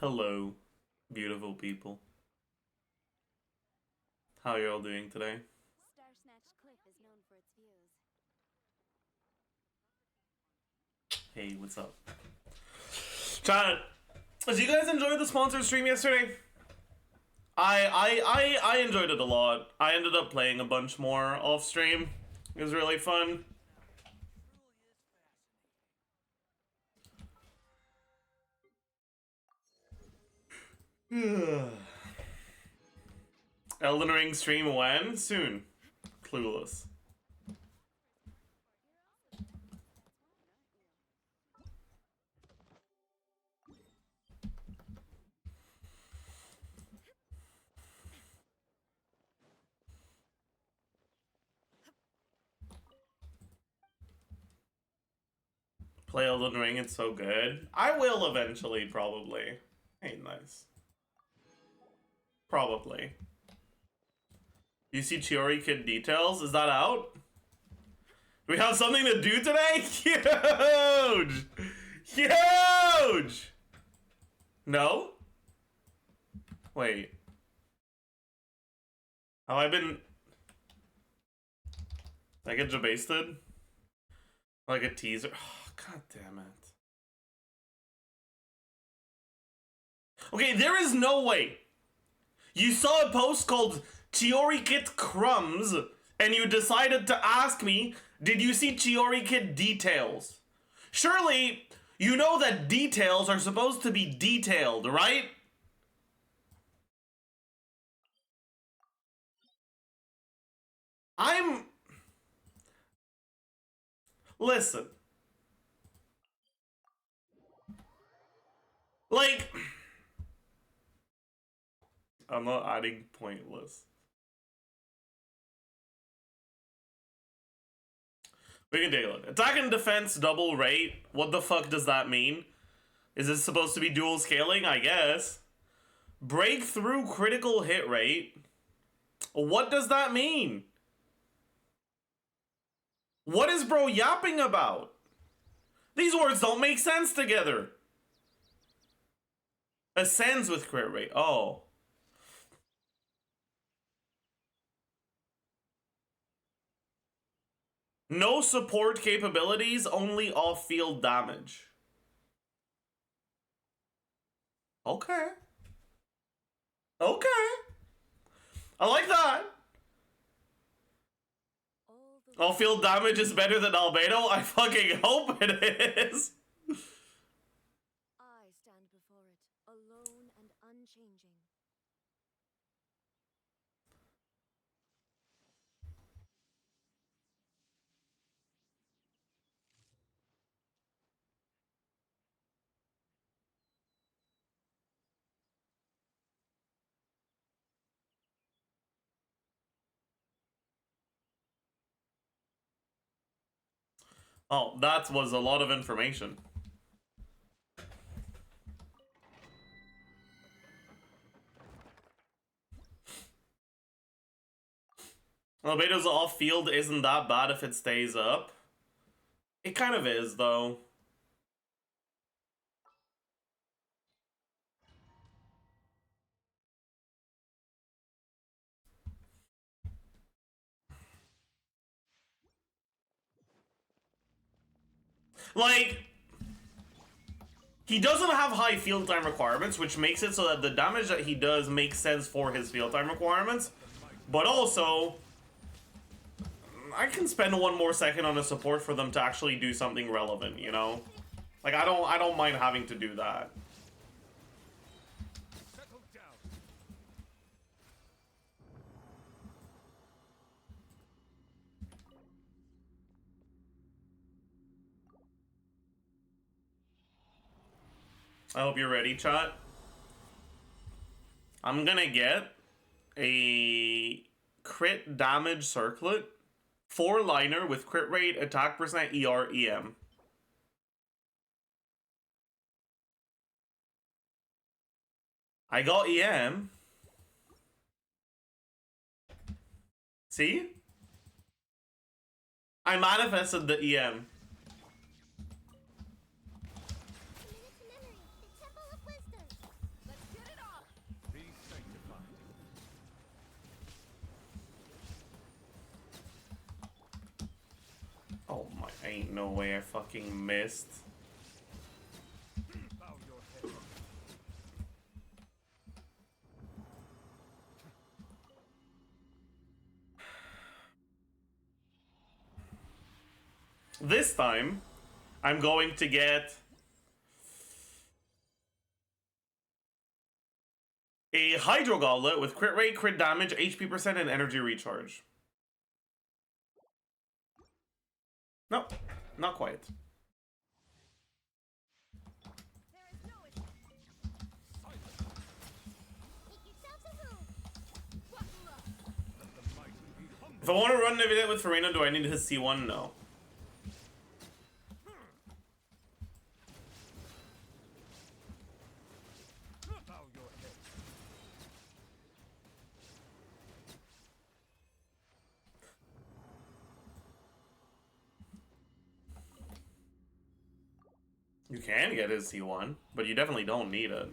Hello, beautiful people. How are you all doing today? Star Snatch Cliff is known for its views. Hey, what's up? Chat, did you guys enjoy the sponsored stream yesterday? I enjoyed it a lot. I ended up playing a bunch more off stream. It was really fun. Elden Ring stream when? Soon. Clueless. Play Elden Ring, it's so good. I will eventually, probably. Hey, nice. Probably. You see Chiori Kid details? Is that out? Do we have something to do today? Huge! Huge! No? Wait. Have I been... Did I get jabasted? Like a teaser? Oh, God damn it. Okay, there is no way. You saw a post called Chiori Kit Crumbs, and you decided to ask me, did you see Chiori Kit details? Surely, you know that details are supposed to be detailed, right? Listen. Like... I'm not adding pointless. We can take a look. Attack and defense double rate. What the fuck does that mean? Is this supposed to be dual scaling? I guess. Breakthrough critical hit rate. What does that mean? What is bro yapping about? These words don't make sense together. Ascends with crit rate. Oh. No support capabilities, only off-field damage. Okay. Okay. I like that. Off-field damage is better than Albedo? I fucking hope it is. I stand before it, alone and unchanging. Oh, that was a lot of information. Albedo's off-field isn't that bad if it stays up. It kind of is, though. Like, he doesn't have high field time requirements, which makes it so that the damage that he does makes sense for his field time requirements. But also, I can spend one more second on a support for them to actually do something relevant, you know? Like, I don't mind having to do that. I hope you're ready, chat. I'm gonna get a crit damage circlet, 4-liner with crit rate, attack percent, ER, EM. I got EM. See? I manifested the EM. Ain't no way I fucking missed. This time, I'm going to get a Hydro Gauntlet with crit rate, crit damage, HP percent, and energy recharge. Nope, not quite. If I want to run an event with Farina, do I need his C1? No. You can get his C1, but you definitely don't need it.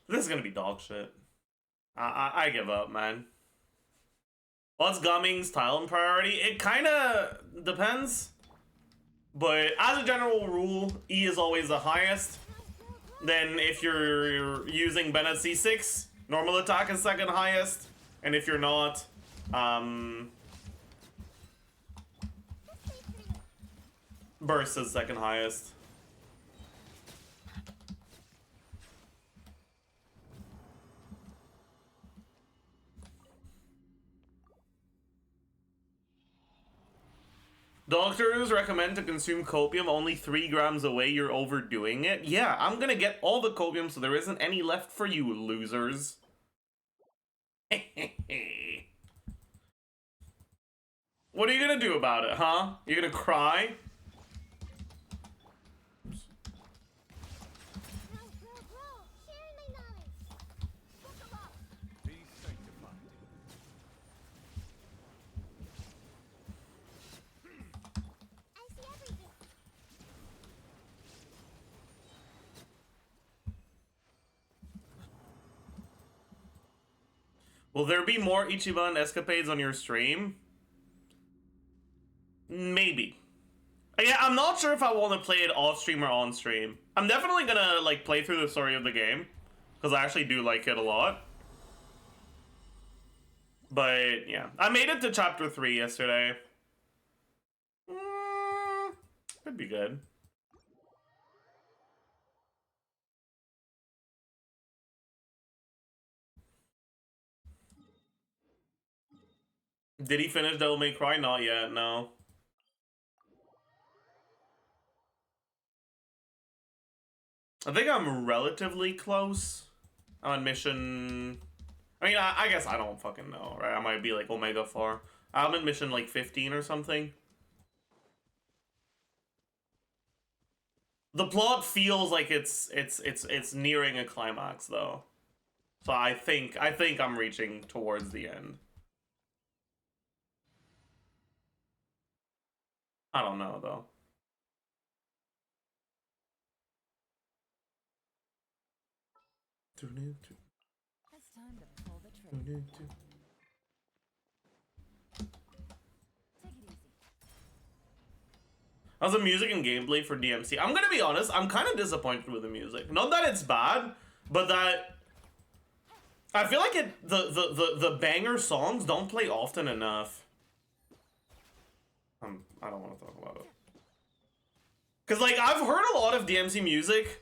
This is gonna be dog shit. I give up, man. What's Gumming's tile and priority? It kinda depends. But as a general rule, E is always the highest. Then if you're using Bennett C6, normal attack is second highest. And if you're not, burst is second highest. Doctors recommend to consume copium only 3 grams away. You're overdoing it. Yeah, I'm gonna get all the copium so there isn't any left for you, losers. What are you gonna do about it, huh? You're gonna cry? Will there be more Ichiban escapades on your stream? Maybe. Yeah, I'm not sure if I want to play it off stream or on stream. I'm definitely gonna like play through the story of the game because I actually do like it a lot. But yeah, I made it to chapter 3 yesterday. Could be good. Did he finish Devil May Cry? Not yet, no. I think I'm relatively close on mission. I mean, I guess I don't fucking know, right? I might be like Omega 4. I'm in mission like 15 or something. The plot feels like it's nearing a climax though. So I think I'm reaching towards the end. I don't know though. It's time to pull the trigger. Take it easy. How's the music and gameplay for DMC? I'm gonna be honest, I'm kind of disappointed with the music. Not that it's bad, but that I feel like the banger songs don't play often enough. I don't want to talk about it. Cause like I've heard a lot of DMC music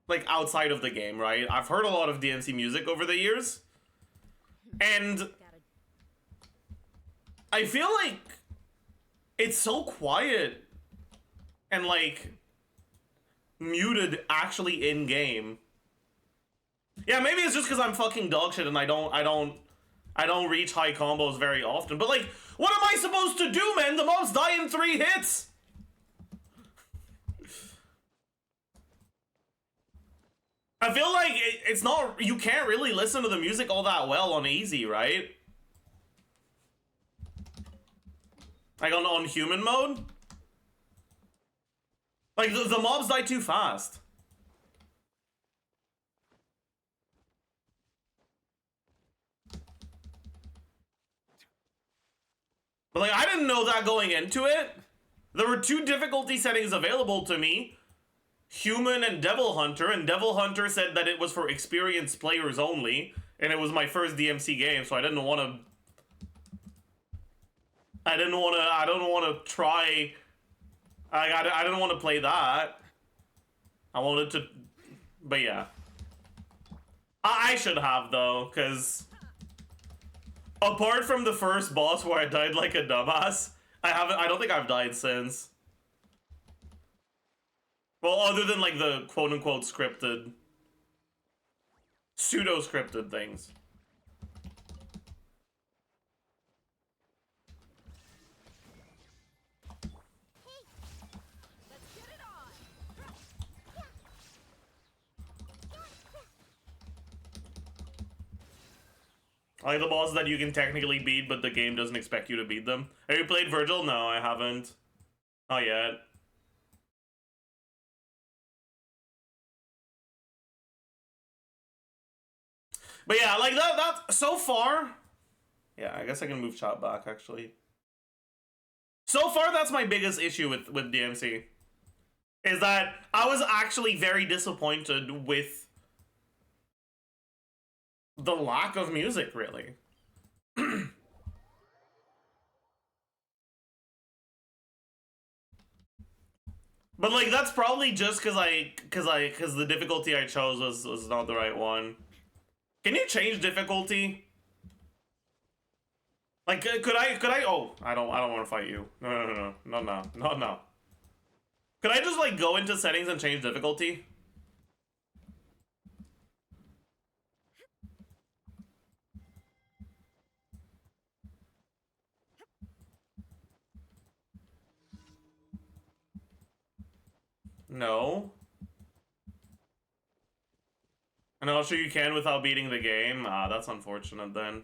like outside of the game, right? I've heard a lot of DMC music over the years. And I feel like it's so quiet and like muted actually in game. Yeah, maybe it's just because I'm fucking dog shit and I don't reach high combos very often. But like, what am I supposed to do, man? The mobs die in 3 hits. I feel like it's not, you can't really listen to the music all that well on easy, right? Like on human mode? Like the mobs die too fast. But like, I didn't know that going into it. There were 2 difficulty settings available to me. Human and Devil Hunter, and Devil Hunter said that it was for experienced players only, and it was my first DMC game, so I don't want to try. I didn't want to play that. I wanted to, but yeah. I should have though, because apart from the first boss where I died like a dumbass, I don't think I've died since. Well, other than like the quote-unquote scripted, pseudo-scripted things. I like the bosses that you can technically beat, but the game doesn't expect you to beat them. Have you played Virgil? No, I haven't. Not yet. But yeah, like that so far. Yeah, I guess I can move chat back actually. So far, that's my biggest issue with DMC. Is that I was actually very disappointed with the lack of music, really. But like that's probably just because the difficulty I chose was not the right one. Can you change difficulty? Like, could I? Oh, I don't want to fight you. No. Could I just like go into settings and change difficulty? No. And I'll sure you can without beating the game. Ah, that's unfortunate then.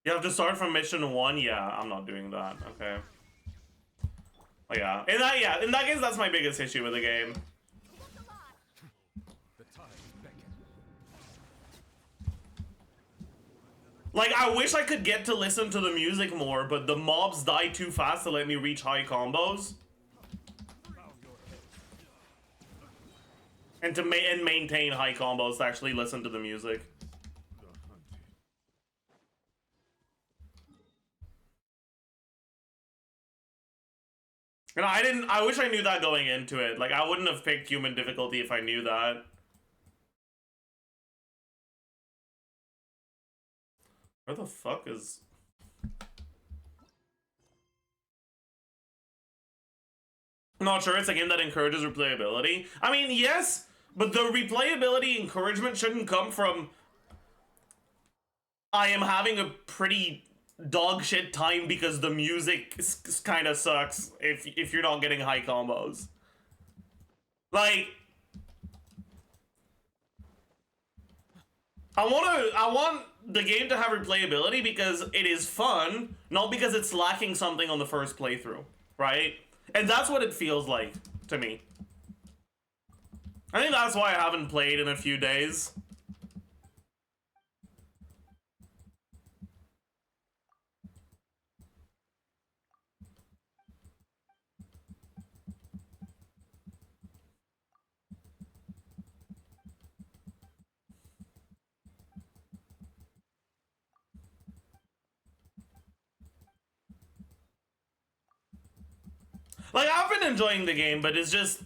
You have to start from mission 1? Yeah, I'm not doing that. Okay. Oh, yeah. In that case, that's my biggest issue with the game. Like, I wish I could get to listen to the music more, but the mobs die too fast to let me reach high combos. And to maintain high combos to actually listen to the music. And I wish I knew that going into it. Like, I wouldn't have picked human difficulty if I knew that. Where the fuck is... I'm not sure it's a game that encourages replayability. I mean, yes, but the replayability encouragement shouldn't come from... I am having a pretty dog shit time because the music kind of sucks if you're not getting high combos. Like... I want the game to have replayability because it is fun, not because it's lacking something on the first playthrough, right? And that's what it feels like to me. I think that's why I haven't played in a few days. Like, I've been enjoying the game, but it's just...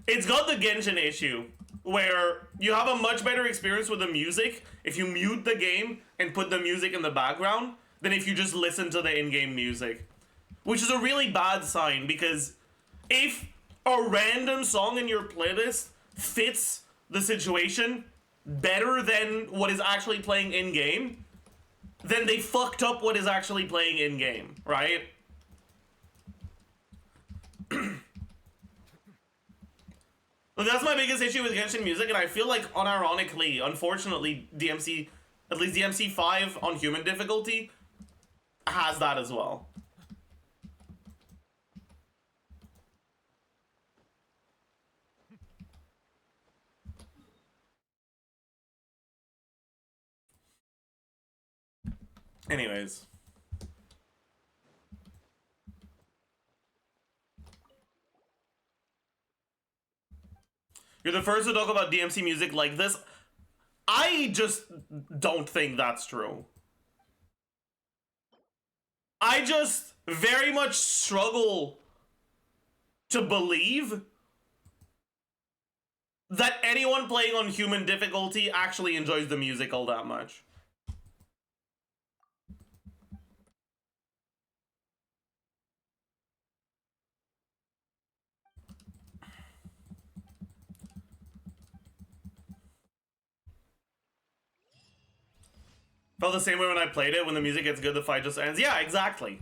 it's got the Genshin issue, where you have a much better experience with the music if you mute the game and put the music in the background than if you just listen to the in-game music. Which is a really bad sign, because if a random song in your playlist fits the situation better than what is actually playing in-game, then they fucked up what is actually playing in-game, right? Look, that's my biggest issue with Genshin music, and I feel like, unironically, unfortunately, DMC, at least DMC 5 on human difficulty, has that as well. Anyways. You're the first to talk about DMC music like this. I just don't think that's true. I just very much struggle to believe that anyone playing on human difficulty actually enjoys the music all that much. Felt the same way when I played it. When the music gets good, the fight just ends. Yeah, exactly.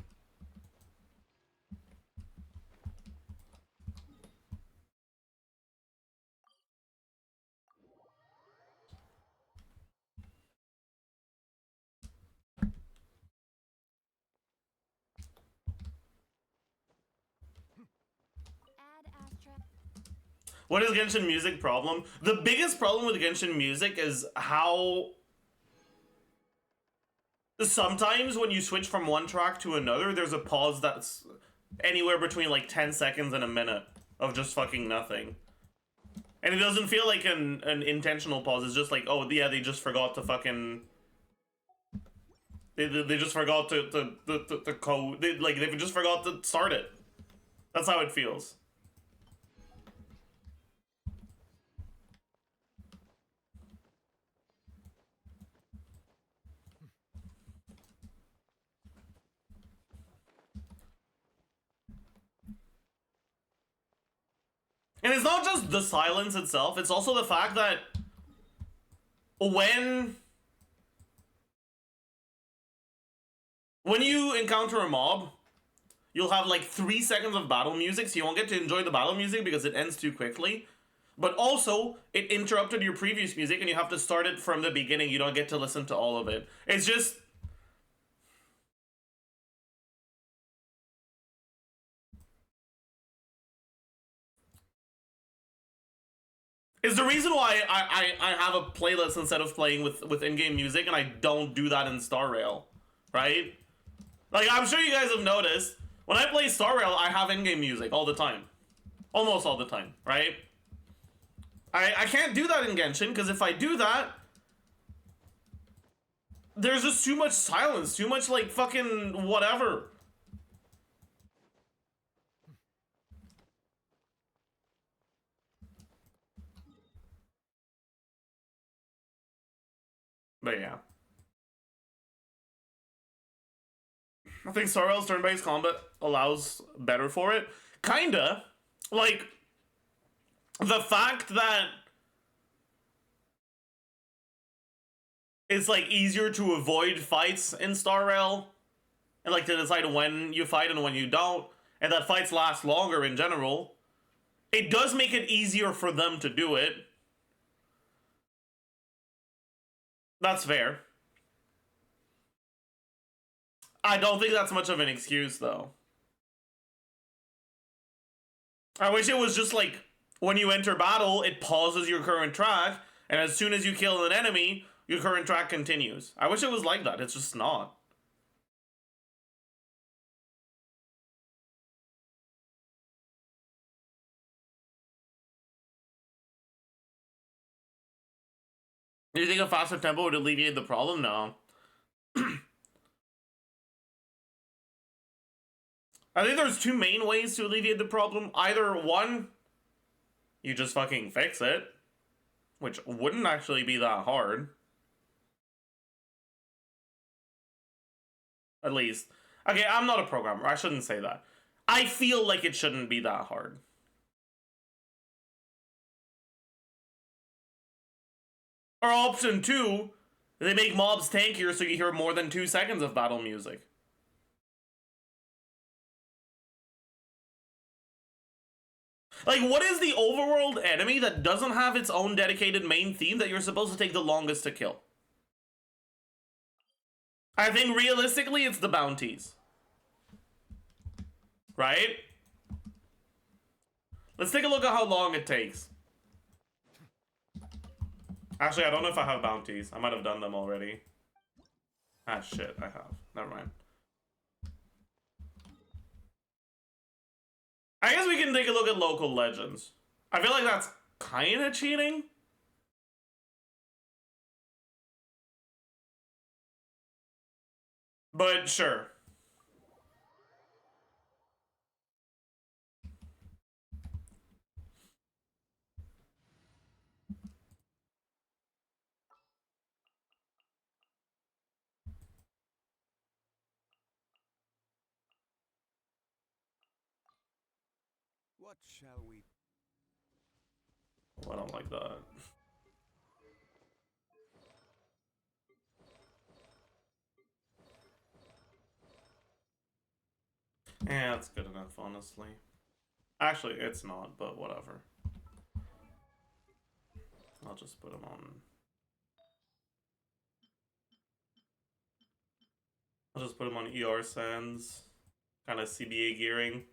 What is Genshin music problem? The biggest problem with Genshin music is how sometimes when you switch from one track to another, there's a pause that's anywhere between like 10 seconds and a minute of just fucking nothing. And it doesn't feel like an intentional pause. It's just like, oh yeah, they just forgot to fucking... They just forgot to code. They just forgot to start it. That's how it feels. And it's not just the silence itself, it's also the fact that when you encounter a mob, you'll have like 3 seconds of battle music, so you won't get to enjoy the battle music because it ends too quickly. But also, it interrupted your previous music and you have to start it from the beginning. You don't get to listen to all of it. It's just... It's the reason why I have a playlist instead of playing with in-game music, and I don't do that in Star Rail, right? Like, I'm sure you guys have noticed, when I play Star Rail, I have in-game music all the time. Almost all the time, right? I can't do that in Genshin, because if I do that, there's just too much silence, too much, like, fucking whatever. But yeah. I think Star Rail's turn-based combat allows better for it. Kinda. Like, the fact that it's, like, easier to avoid fights in Star Rail, and, like, to decide when you fight and when you don't, and that fights last longer in general, it does make it easier for them to do it. That's fair. I don't think that's much of an excuse, though. I wish it was just like, when you enter battle, it pauses your current track, and as soon as you kill an enemy, your current track continues. I wish it was like that, it's just not. Do you think a faster tempo would alleviate the problem? No. I think there's two main ways to alleviate the problem. Either one, you just fucking fix it, which wouldn't actually be that hard. At least. Okay, I'm not a programmer. I shouldn't say that. I feel like it shouldn't be that hard. Or option two, they make mobs tankier so you hear more than 2 seconds of battle music. Like, what is the overworld enemy that doesn't have its own dedicated main theme that you're supposed to take the longest to kill? I think realistically it's the bounties. Right? Let's take a look at how long it takes. Actually, I don't know if I have bounties. I might have done them already. Ah, shit, I have. Never mind. I guess we can take a look at local legends. I feel like that's kind of cheating. But sure. What shall we? Oh, I don't like that. Yeah, that's good enough, honestly. Actually, it's not, but whatever. I'll just put him on. I'll just put him on ER Sands. Kind of CBA gearing.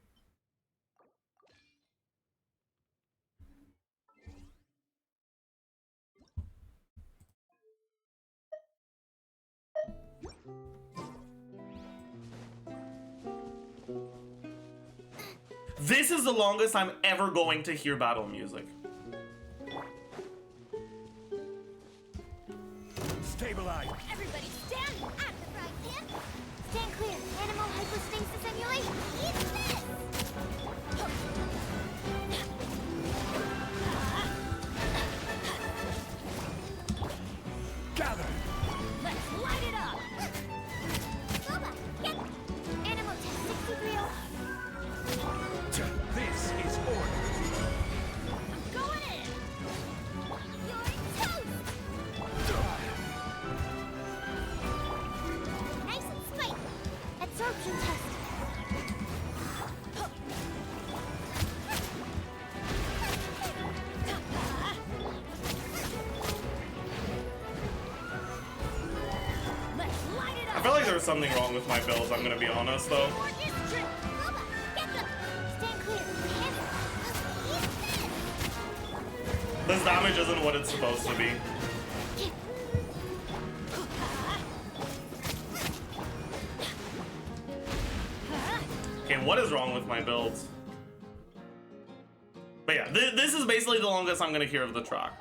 This is the longest I'm ever going to hear battle music. Stabilize. Everybody stand at the front end. Stand clear. Animal hypostasis emulation. Eat this. Gather. Let's light it up. Boba, get animal test 6301. This is order. I'm going in. You're toast. Nice and spiky. Absorption test. Let's light it I up. feel like there's something wrong with my builds, I'm gonna be honest though. More district. Boba, get them. Stand clear. Eat this. This damage isn't what it's supposed to be. Okay, what is wrong with my builds? But yeah, this is basically the longest I'm gonna hear of the track.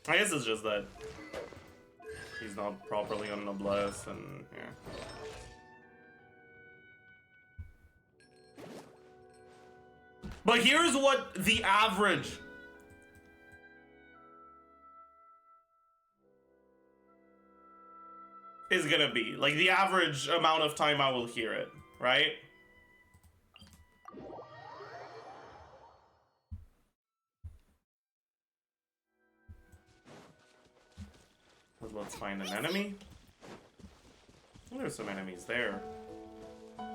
I guess it's just that he's not properly on Noblesse, and yeah. But here's what the average is gonna be. Like, the average amount of time I will hear it, right? Let's find an enemy. Oh, there's some enemies there. Going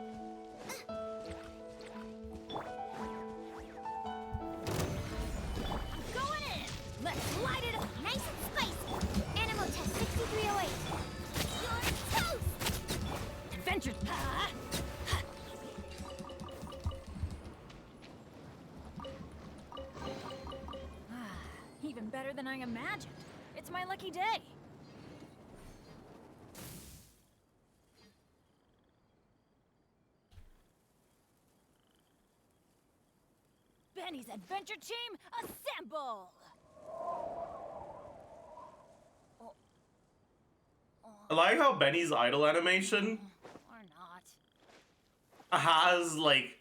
in! Let's light it up! Nice and spicy! Animal test 6308. You're toast! Adventure! Even better than I imagined. It's my lucky day. Benny's adventure team, assemble! I like how Benny's idle animation Or not. has, like,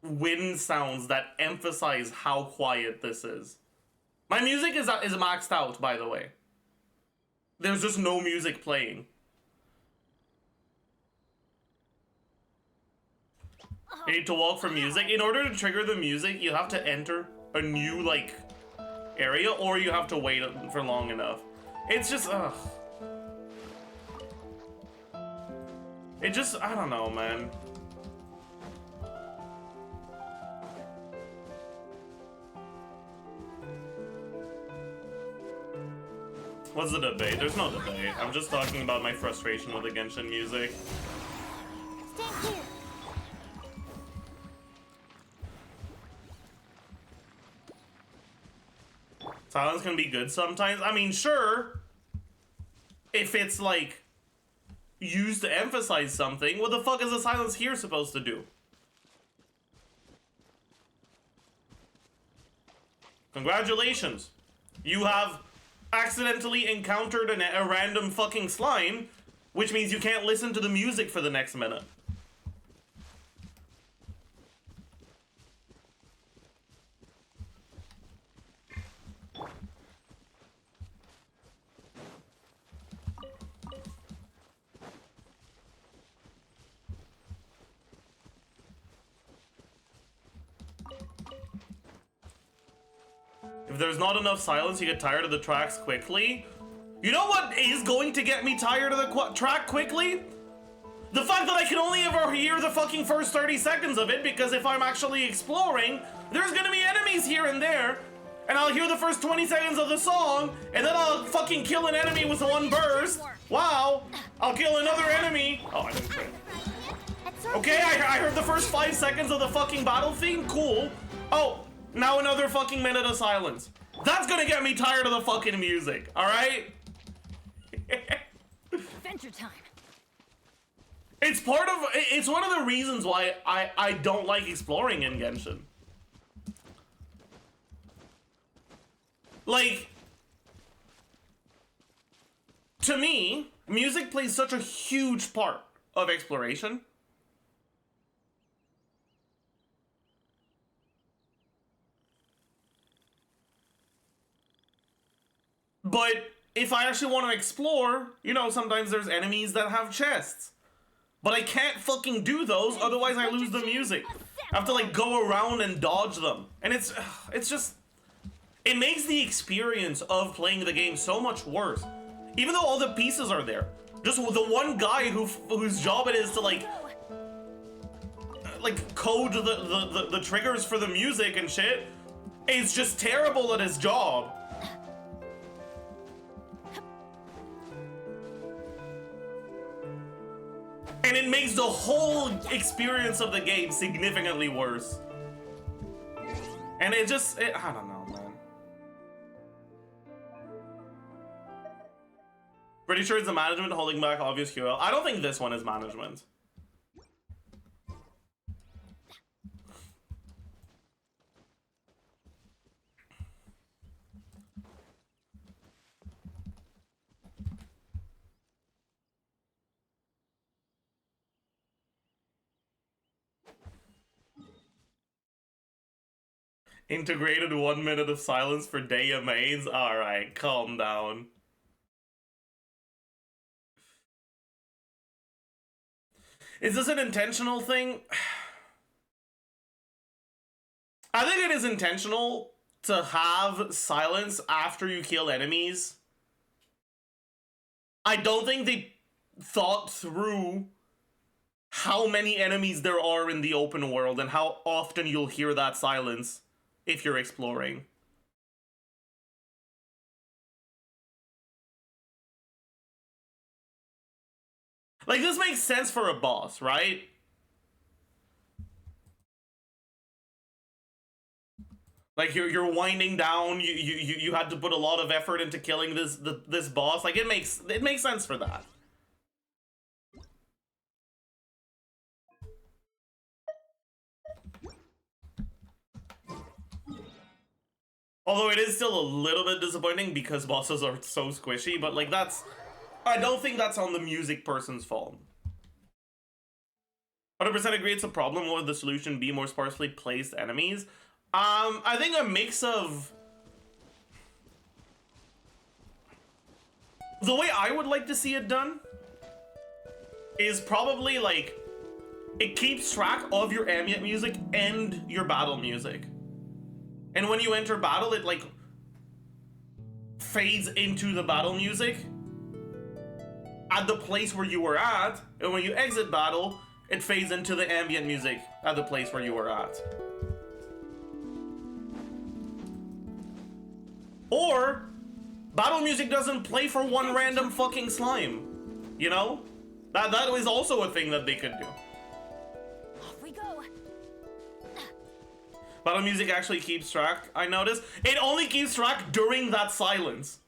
wind sounds that emphasize how quiet this is. My music is maxed out, by the way. There's just no music playing. You need to walk for music. In order to trigger the music, you have to enter a new, like, area, or you have to wait for long enough. It's just, ugh. It just, I don't know, man. What's the debate? There's no debate. I'm just talking about my frustration with the Genshin music. Stand clear! Silence can be good sometimes. I mean, sure. If it's like used to emphasize something, what the fuck is the silence here supposed to do? Congratulations. You have accidentally encountered a random fucking slime, which means you can't listen to the music for the next minute. If there's not enough silence, you get tired of the tracks quickly. You know what is going to get me tired of the track quickly? The fact that I can only ever hear the fucking first 30 seconds of it, because if I'm actually exploring, there's gonna be enemies here and there, and I'll hear the first 20 seconds of the song, and then I'll fucking kill an enemy with one burst. Wow, I'll kill another enemy. Oh, I didn't crit. Okay, I heard the first 5 seconds of the fucking battle theme, cool. Oh, now another fucking minute of silence. That's gonna get me tired of the fucking music, alright? Adventure time. It's one of the reasons why I don't like exploring in Genshin. Like, to me, music plays such a huge part of exploration. But if I actually want to explore, you know, sometimes there's enemies that have chests. But I can't fucking do those, otherwise I lose the music. I have to like go around and dodge them. And it's just, it makes the experience of playing the game so much worse. Even though all the pieces are there. Just the one guy whose job it is to like code the triggers for the music and shit is just terrible at his job. And it makes the whole experience of the game significantly worse. And I don't know, man. Pretty sure it's the management holding back obvious QL. I don't think this one is management. Integrated 1 minute of silence for day of maids? Alright, calm down. Is this an intentional thing? I think it is intentional to have silence after you kill enemies. I don't think they thought through how many enemies there are in the open world and how often you'll hear that silence if you're exploring. Like, this makes sense for a boss, right? Like, you're winding down, you had to put a lot of effort into killing this boss. Like, it makes sense for that. Although it is still a little bit disappointing because bosses are so squishy, but like I don't think that's on the music person's fault. 100% agree it's a problem. What would the solution be? More sparsely placed enemies? I think a mix of... The way I would like to see it done is probably like, it keeps track of your ambient music and your battle music. And when you enter battle, it like fades into the battle music at the place where you were at, and when you exit battle, it fades into the ambient music at the place where you were at. Or battle music doesn't play for one random fucking slime. You know? That is also a thing that they could do. Off we go. Battle music actually keeps track, I noticed. It only keeps track during that silence.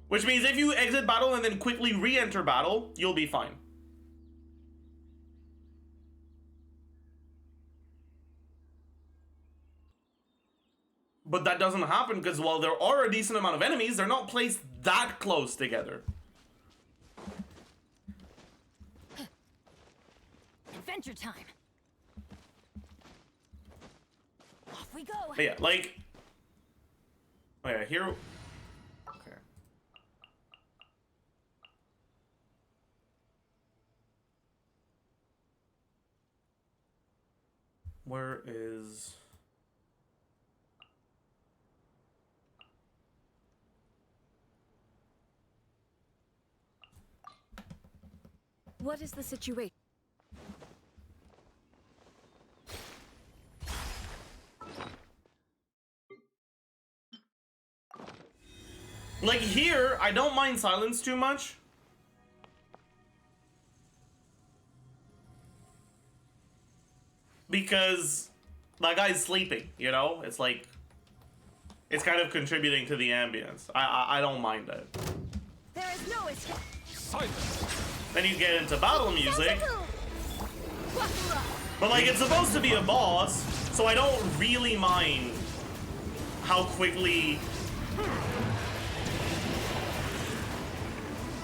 Which means if you exit battle and then quickly re-enter battle, you'll be fine. But that doesn't happen because while there are a decent amount of enemies, they're not placed that close together. Adventure time. Off we go. But yeah, like... Oh yeah, here... Okay. Where is... What is the situation? Like here, I don't mind silence too much. Because that guy's sleeping, you know? It's like... It's kind of contributing to the ambience. I don't mind it. There is no escape. Silence. Then you get into battle music. But like, it's supposed to be a boss, so I don't really mind how quickly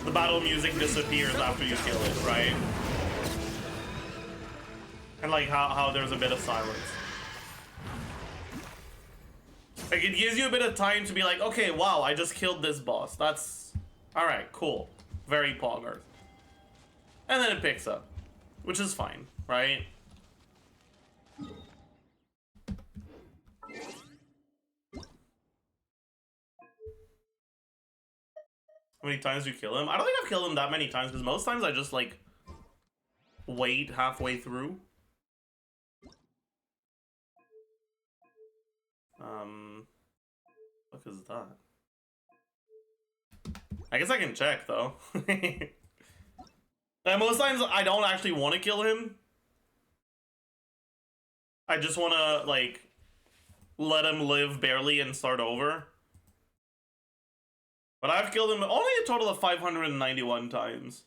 the battle music disappears after you kill it, right? And like how there's a bit of silence. Like, it gives you a bit of time to be like, okay, wow, I just killed this boss. That's... Alright, cool. Very poggers. And then it picks up. Which is fine, right? How many times do you kill him? I don't think I've killed him that many times, because most times I just, like, wait halfway through. What is that? I guess I can check, though. And most times I don't actually want to kill him. I just want to, like, let him live barely and start over. But I've killed him only a total of 591 times.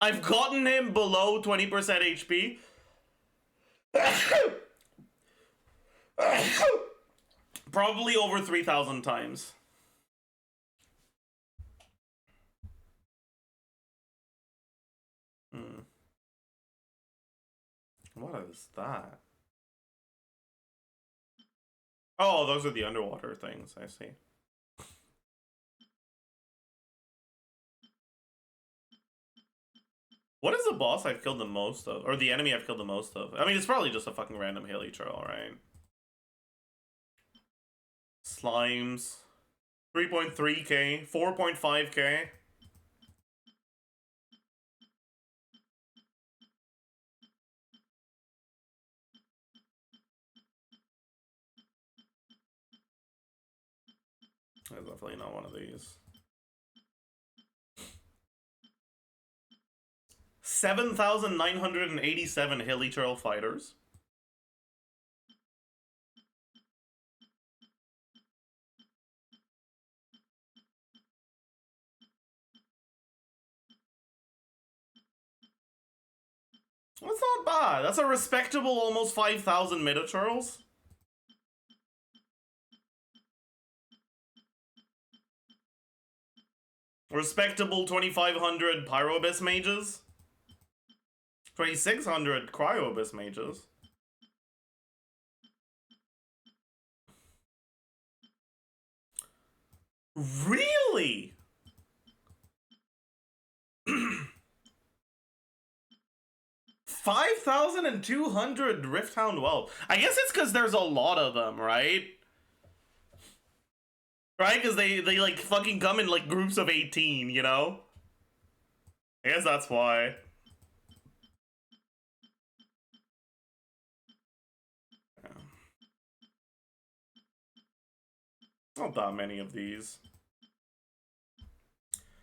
I've gotten him below 20% HP. Probably over 3,000 times. What is that? Oh, those are the underwater things, I see. What is the boss I've killed the most of? Or the enemy I've killed the most of? I mean, it's probably just a fucking random hilly troll, right? Slimes. 3.3k. 4.5k. That's definitely not one of these. 7,987 hilly trail fighters. That's not bad. That's a respectable almost 5,000 Minotaurs. Respectable 2,500 Pyro Abyss mages. 2,600 Cryo Abyss mages. Really? 5,200 Rifthound Whelp. I guess it's because there's a lot of them, right? Right? Because they like fucking come in like groups of 18, you know? I guess that's why. Yeah. Not that many of these.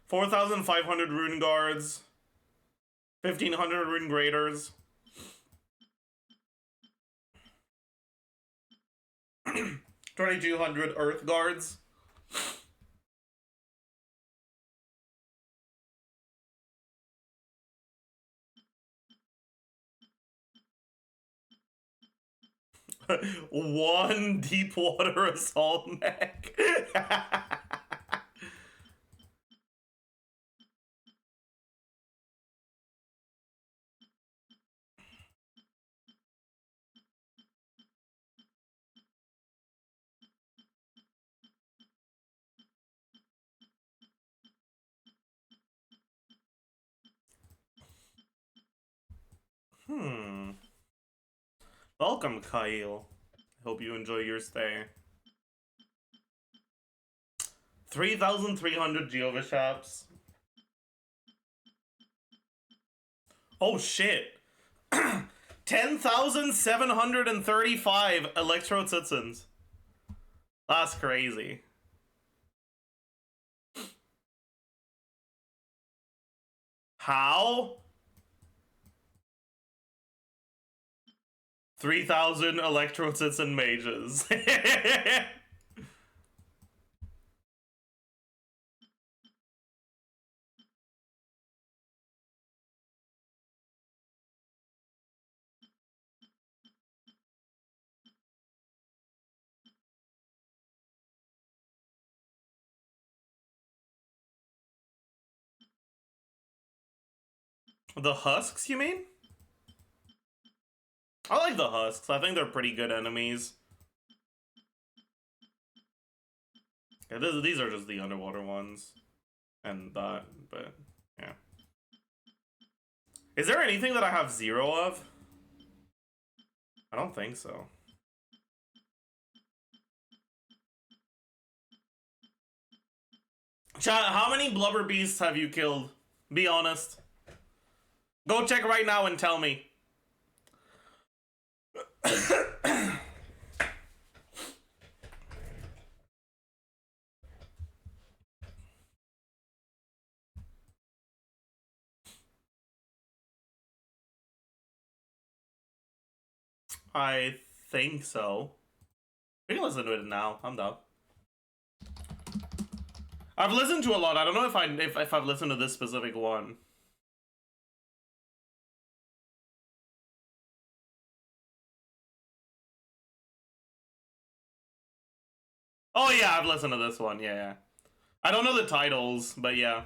4,500 Rune Guards. 1,500 rune graders. 2,200 earth guards. One deep water assault mech. Welcome, Kyle. Hope you enjoy your stay. 3,300 Jehovah shops. Oh shit. 10,735 Electrode citizens. That's crazy. How? 3,000 Electrode citizen mages. The husks, you mean? I like the husks. I think they're pretty good enemies. Yeah, these are just the underwater ones. And that, but yeah. Is there anything that I have 0 of? I don't think so. Chat, how many blubber beasts have you killed? Be honest. Go check right now and tell me. I think so. We can listen to it now. I'm down. I've listened to a lot. I don't know if I've listened to this specific one. Oh yeah, I've listened to this one. Yeah. I don't know the titles, but yeah.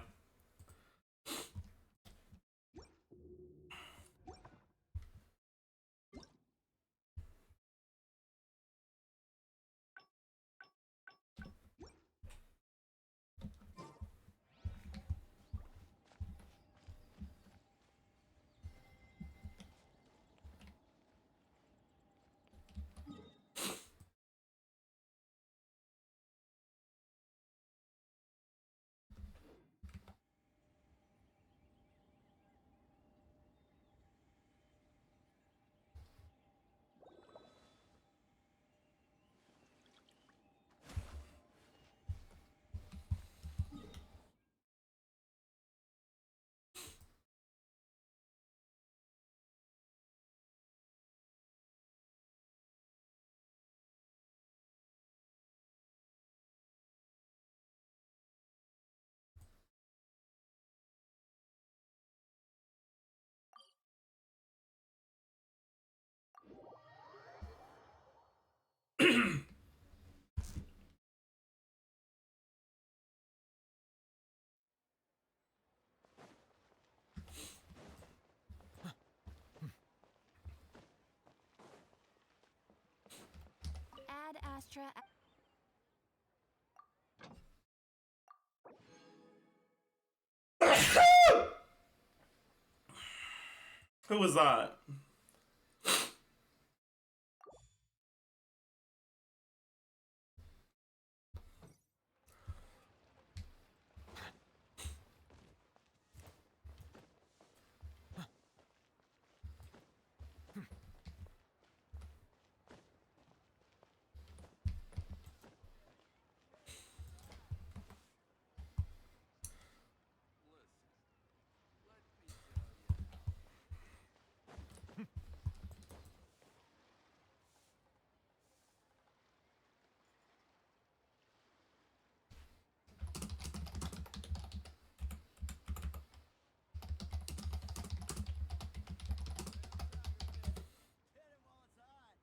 Ad Astra. Who was that?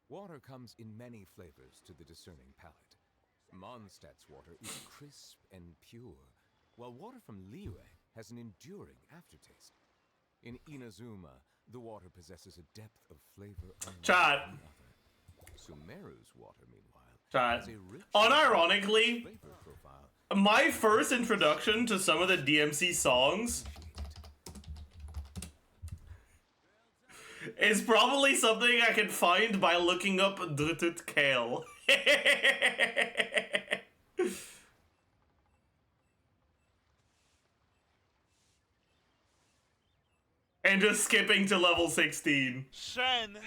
Water comes in many flavors to the discerning palate. Mondstadt's water is crisp and pure, while water from Liyue has an enduring aftertaste. In Inazuma, the water possesses a depth of flavor unlike Chat. any other. Sumeru's water, meanwhile, Chat. has a rich Unironically, flavor profile. my first introduction to some of the DMC songs is probably something I can find by looking up Drutut Kale. And just skipping to level 16. Shen,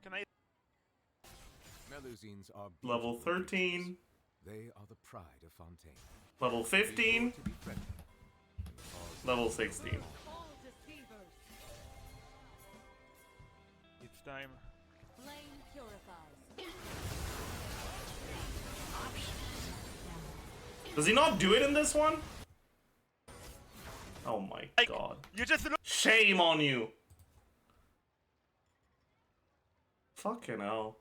can I? Melusines are Level beautiful 13. creatures. They are the pride of Fontaine. Level 15. To be friendly and cause Level 16. It's time. Flame purifies. Does he not do it in this one? Oh my Like, god. you just look. Shame on you. Fucking hell.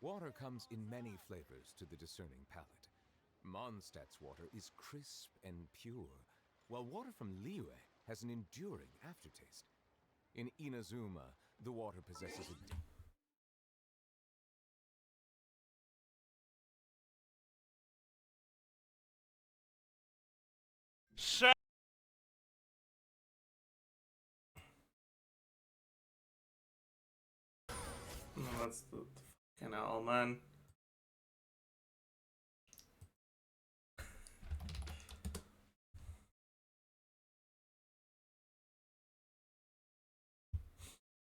Water comes in many flavors to the discerning palate. Mondstadt's water is crisp and pure, while water from Liyue has an enduring aftertaste. In Inazuma, the water possesses a Shen. No, that's the fucking hell, man.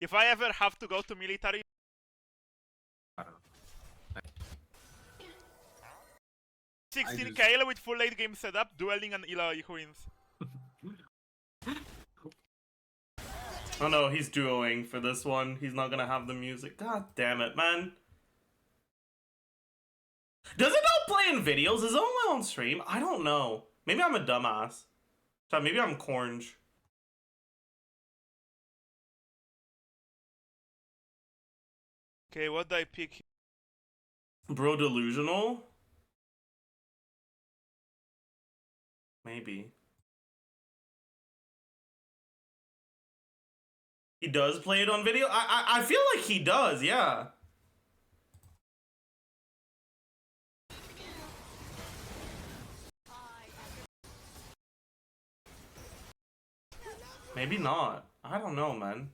If I ever have to go to military, I don't know. 16 Kale with full late game setup, dueling and Eloy who wins. Oh no, he's duoing for this one. He's not gonna have the music. God damn it, man. Does it not play in videos? Is it only on stream? I don't know. Maybe I'm a dumbass. Maybe I'm Cornge. Okay, what do I pick? Bro delusional? Maybe. He does play it on video? I feel like he does, yeah. Maybe not. I don't know, man.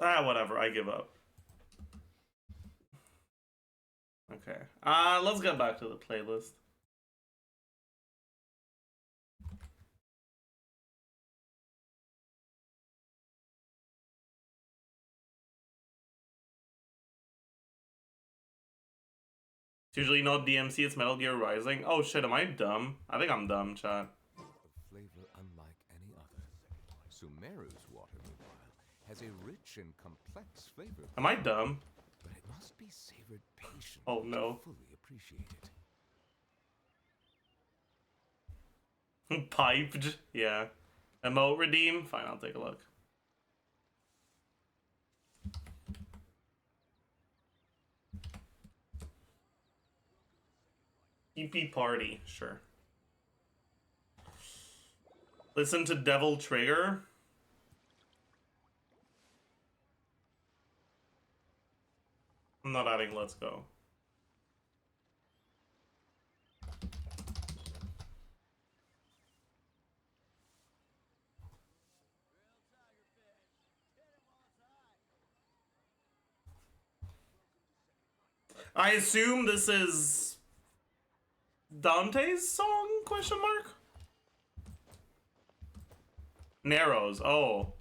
Ah, whatever. I give up. Okay. Let's get back to the playlist. It's usually not DMC, it's Metal Gear Rising. Oh shit, am I dumb? I think I'm dumb, chat. of flavor unlike any other. Sumeru's water, meanwhile, has a rich and complex flavor. Am I dumb? But it must be savored patiently Oh, no. to fully appreciate it. Piped? Yeah. Emote redeem? Fine, I'll take a look. EP party, sure. Listen to Devil Trigger. I'm not adding Let's Go. I assume this is Dante's song? Question mark. Narrows. Oh.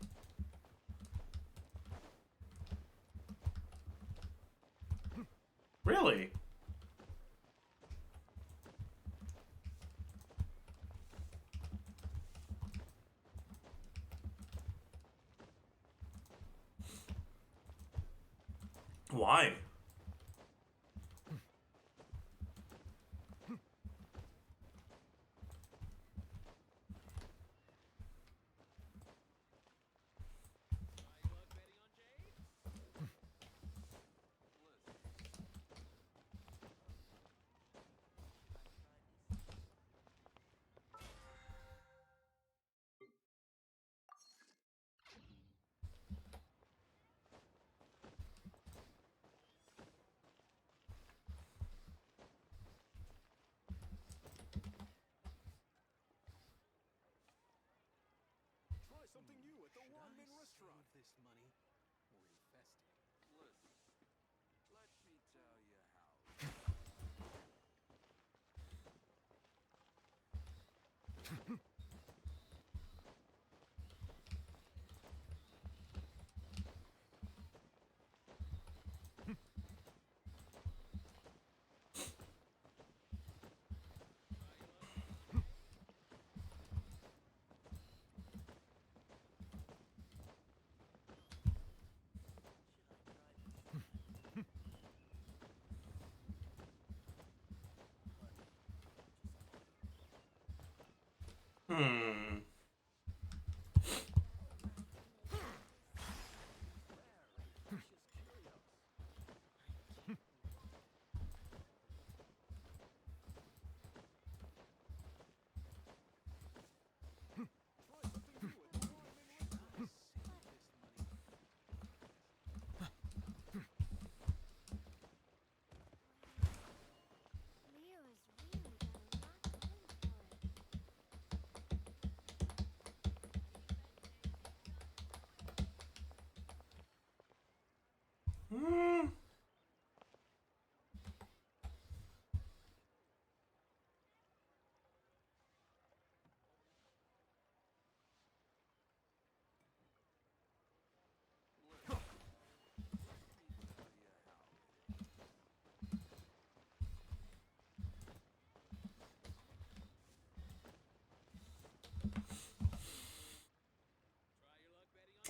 Really? Why?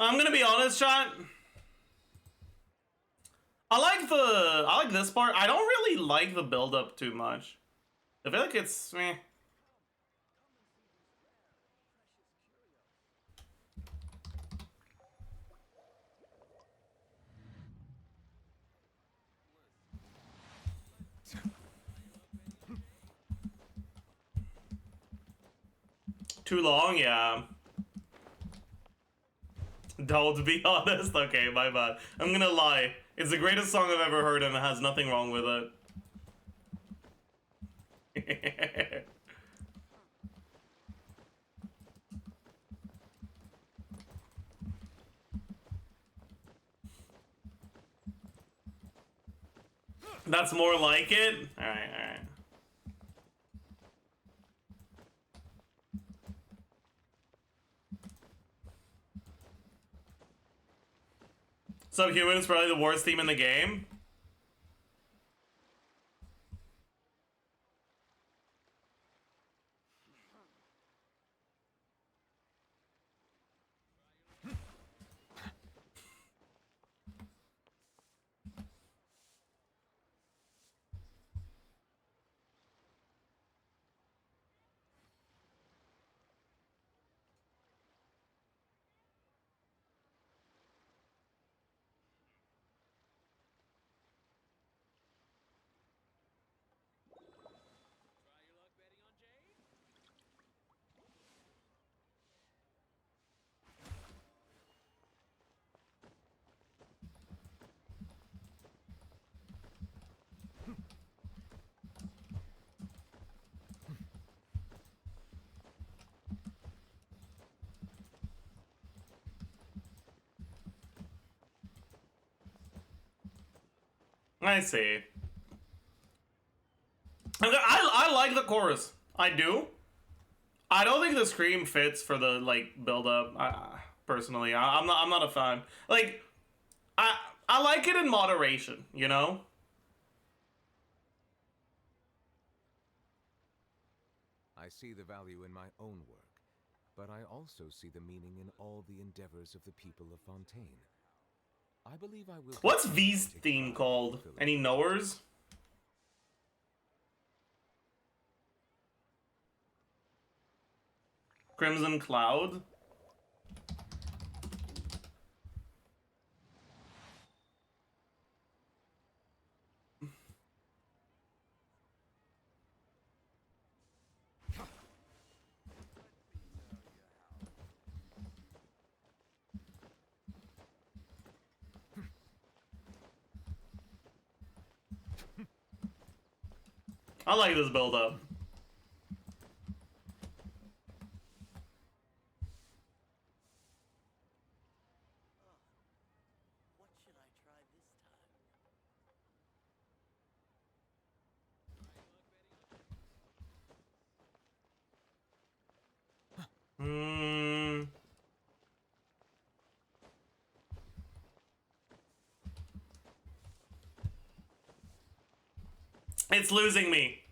I'm gonna be honest, chat. I like this part. I don't really like the build up too much. I feel like it's meh. Too long, yeah. Don't be honest. Okay, my bad. I'm gonna lie. It's the greatest song I've ever heard and it has nothing wrong with it. That's more like it? Alright, alright. Subhuman is probably the worst team in the game. I see. I like the chorus. I do. I don't think the scream fits for the like build up. Personally, I'm not a fan. Like, I like it in moderation. You know. I see the value in my own work, but I also see the meaning in all the endeavors of the people of Fontaine. I believe I will. What's V's theme called? Any knowers? Crimson Cloud? I like this build up. What should I try this time? It's losing me.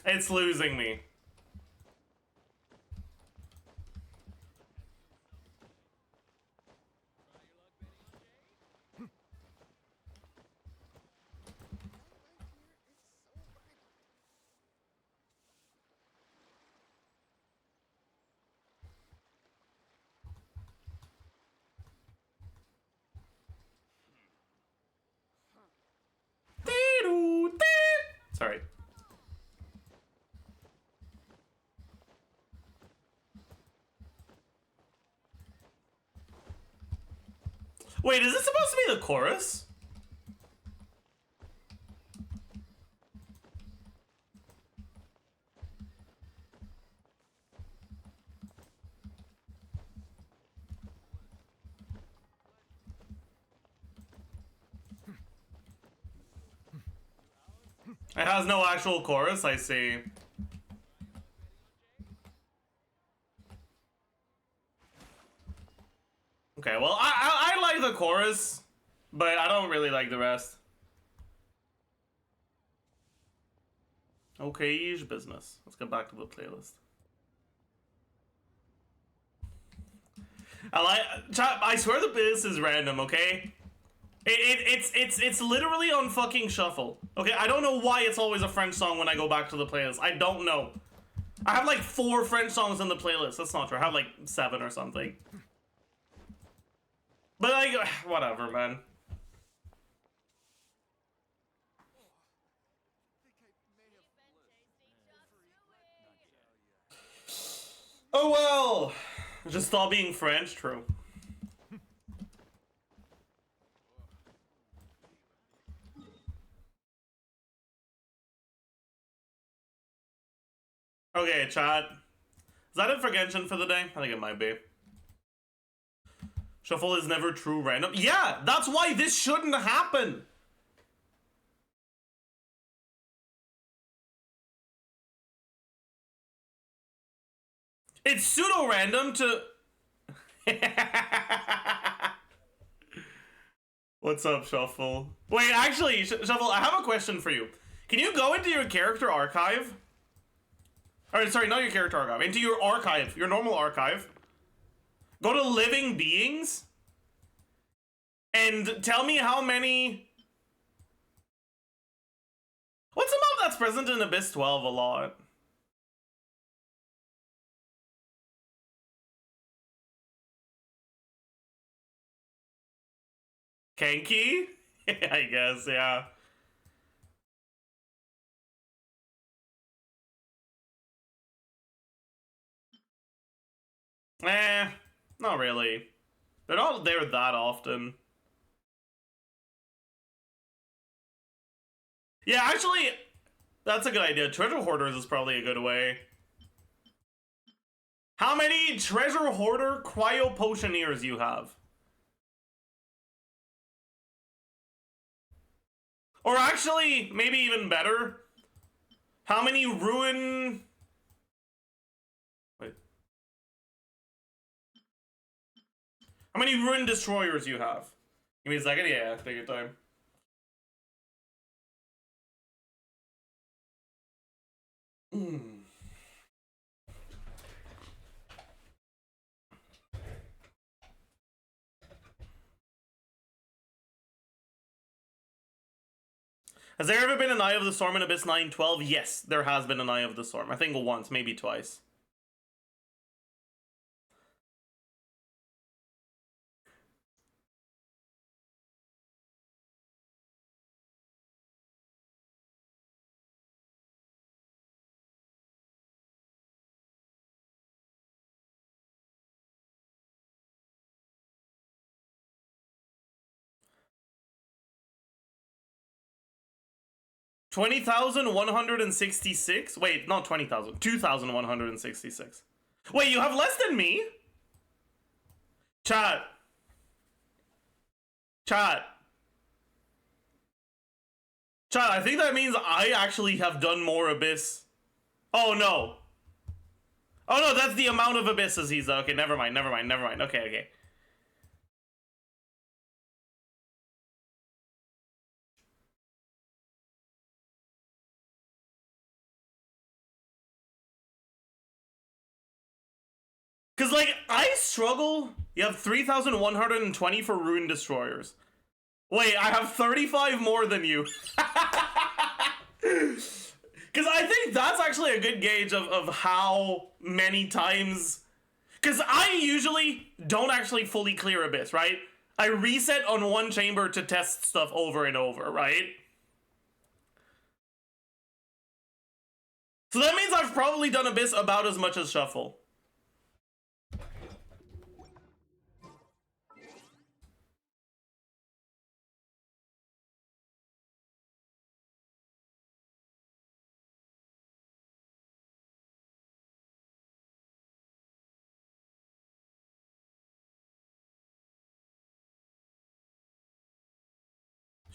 It's losing me. Sorry. Wait, is this supposed to be the chorus? It has no actual chorus, I see. Okay, well, I like the chorus, but I don't really like the rest. OkaygeBusiness. Let's get back to the playlist. I swear the biz is random, okay? It's literally on fucking shuffle. Okay, I don't know why it's always a French song when I go back to the playlist. I don't know. I have like 4 French songs in the playlist. That's not true. I have like 7 or something. But like, whatever, man. Oh well. Just stop being French, true. Okay, chat. Is that it for Genshin for the day? I think it might be. Shuffle is never true random. Yeah, that's why this shouldn't happen. It's pseudo-random to... What's up, Shuffle? Wait, actually, Shuffle, I have a question for you. Can you go into your character archive? Or, sorry, not your character archive. Into your archive, your normal archive. Go to Living Beings. And tell me how many... What's a mob that's present in Abyss 12 a lot? Kanky? I guess, yeah. Not really. They're not there that often. Yeah, actually, that's a good idea. Treasure Hoarders is probably a good way. How many Treasure Hoarder Cryo Potioneers you have? Or actually, maybe even better, how many Ruin... Wait. How many Ruin Destroyers you have? Give me a second, yeah, take your time. Has there ever been an Eye of the Storm in Abyss 912? Yes, there has been an Eye of the Storm. I think once, maybe twice. $20,166? Wait, not 20,000. 2,166. Wait, you have less than me? Chat. Chat. Chat, I think that means I actually have done more Abyss. Oh, no. Oh, no, that's the amount of Abysses he's done. Okay, never mind. Okay. Because, like, I struggle. You have 3,120 for Ruin Destroyers. Wait, I have 35 more than you. Because I think that's actually a good gauge of how many times... Because I usually don't actually fully clear Abyss, right? I reset on one chamber to test stuff over and over, right? So that means I've probably done Abyss about as much as Shuffle.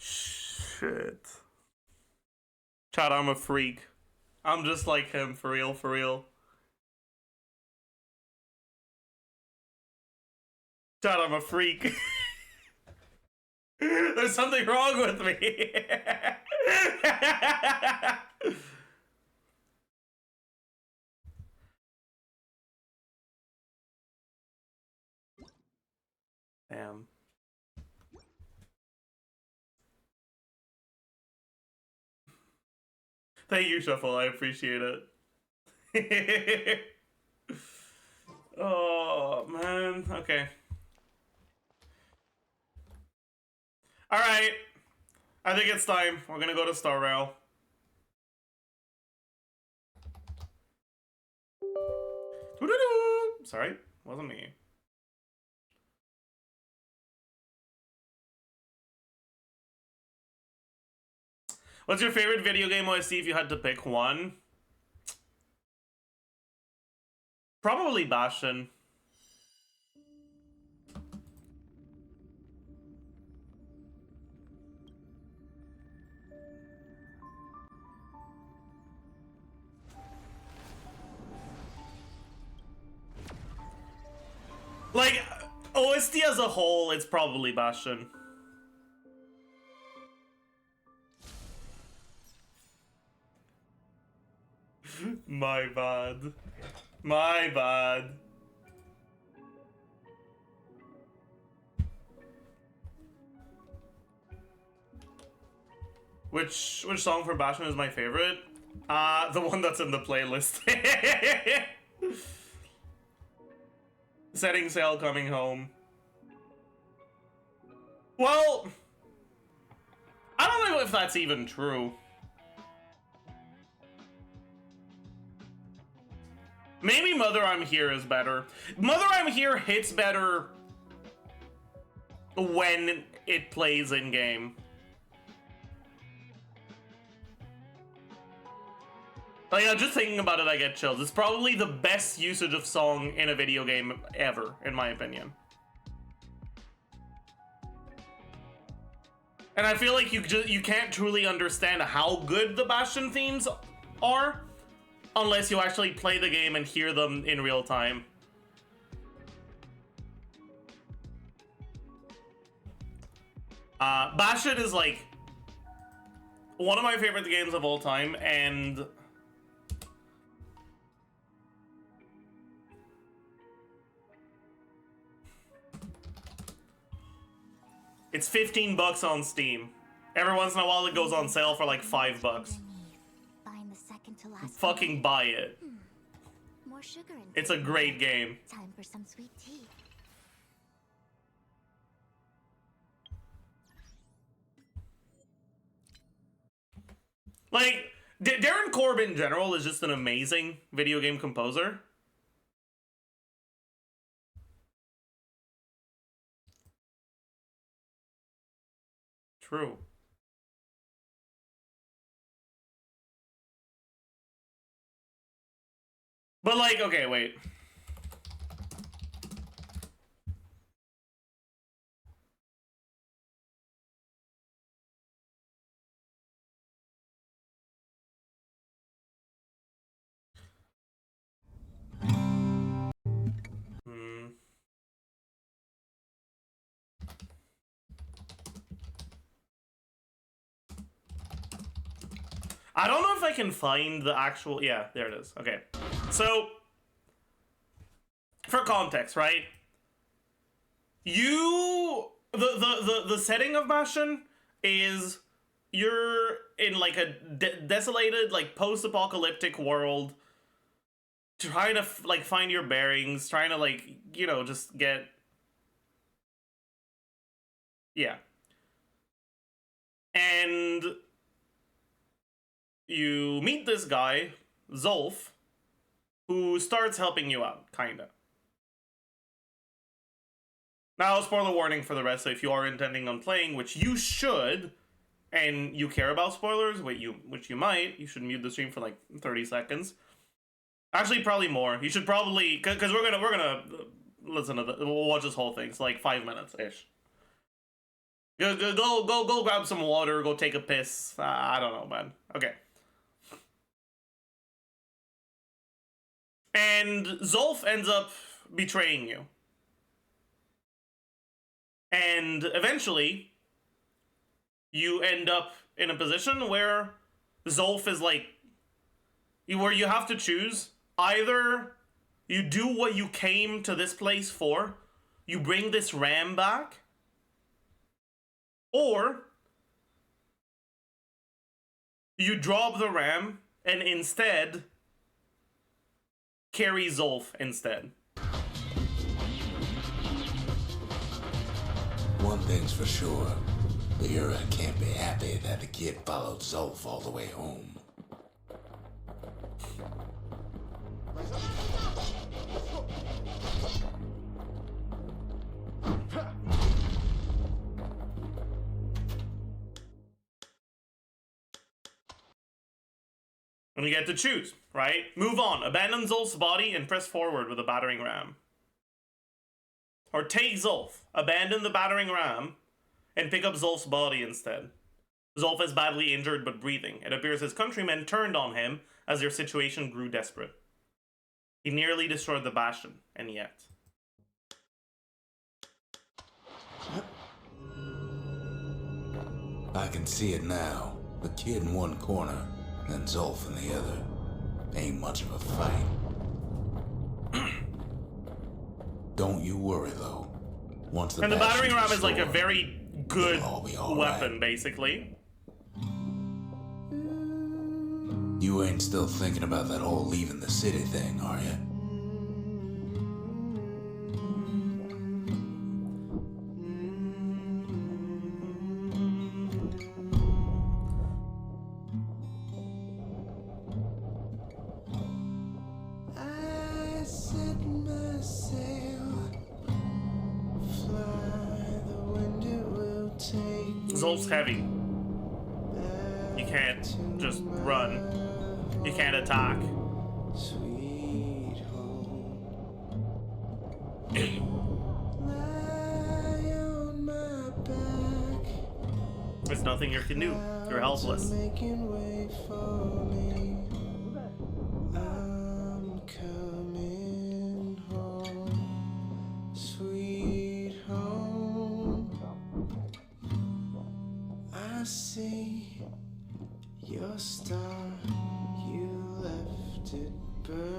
Shit. Chad, I'm a freak. I'm just like him, for real, for real. Chad, I'm a freak. There's something wrong with me. Damn. Thank you, Shuffle. I appreciate it. Oh, man. Okay. Alright. I think it's time. We're gonna go to Star Rail. Doo-doo-doo. Sorry, wasn't me. What's your favorite video game OST if you had to pick one? Probably Bastion. Like, OST as a whole, it's probably Bastion. My bad. My bad. Which song from Bastion is my favorite? The one that's in the playlist. Setting sail, coming home. Well, I don't know if that's even true. Maybe Mother I'm Here is better. Mother I'm Here hits better when it plays in game. Like, just thinking about it, I get chills. It's probably the best usage of song in a video game ever, in my opinion. And I feel like you can't truly understand how good the Bastion themes are unless you actually play the game and hear them in real time. Bastion is like one of my favorite games of all time, and it's $15 on Steam. Every once in a while it goes on sale for like $5. Find the second to last Fucking buy it. more sugar in It's a great game. time for some sweet tea. Like, Darren Korb in general is just an amazing video game composer. True. But like, okay, wait. I don't know if I can find the actual... Yeah, there it is. Okay. So, for context, right? The setting of Bastion is you're in like a desolated, like post-apocalyptic world, trying to like find your bearings, trying to like, you know, just get... Yeah. And you meet this guy, Zolf, who starts helping you out, kinda. Now, spoiler warning for the rest, so if you are intending on playing, which you should, and you care about spoilers, which you might, you should mute the stream for like 30 seconds. Actually, probably more. You should probably, because we're gonna listen to we'll watch this whole thing. It's like 5 minutes-ish. Go grab some water, go take a piss. I don't know, man. Okay. And Zolf ends up betraying you. And eventually, you end up in a position where Zolf is like, where you have to choose. Either you do what you came to this place for, you bring this ram back, or you drop the ram and instead carry Zolf instead. One thing's for sure. Lyra can't be happy that the kid followed Zolf all the way home. And you get to choose, right? Move on. Abandon Zolf's body and press forward with a battering ram. Or take Zolf, abandon the battering ram, and pick up Zolf's body instead. Zolf is badly injured but breathing. It appears his countrymen turned on him as their situation grew desperate. He nearly destroyed the Bastion, and yet... I can see it now. The kid in one corner, and Zolf in the other. Ain't much of a fight. Don't you worry, though. Once the and the battering ram Bastion's is like a restored, very good it'll all be all weapon, right. basically. You ain't still thinking about that whole leaving the city thing, are you? Zolf's heavy. You can't just run. You can't attack. There's nothing you can do. You're helpless.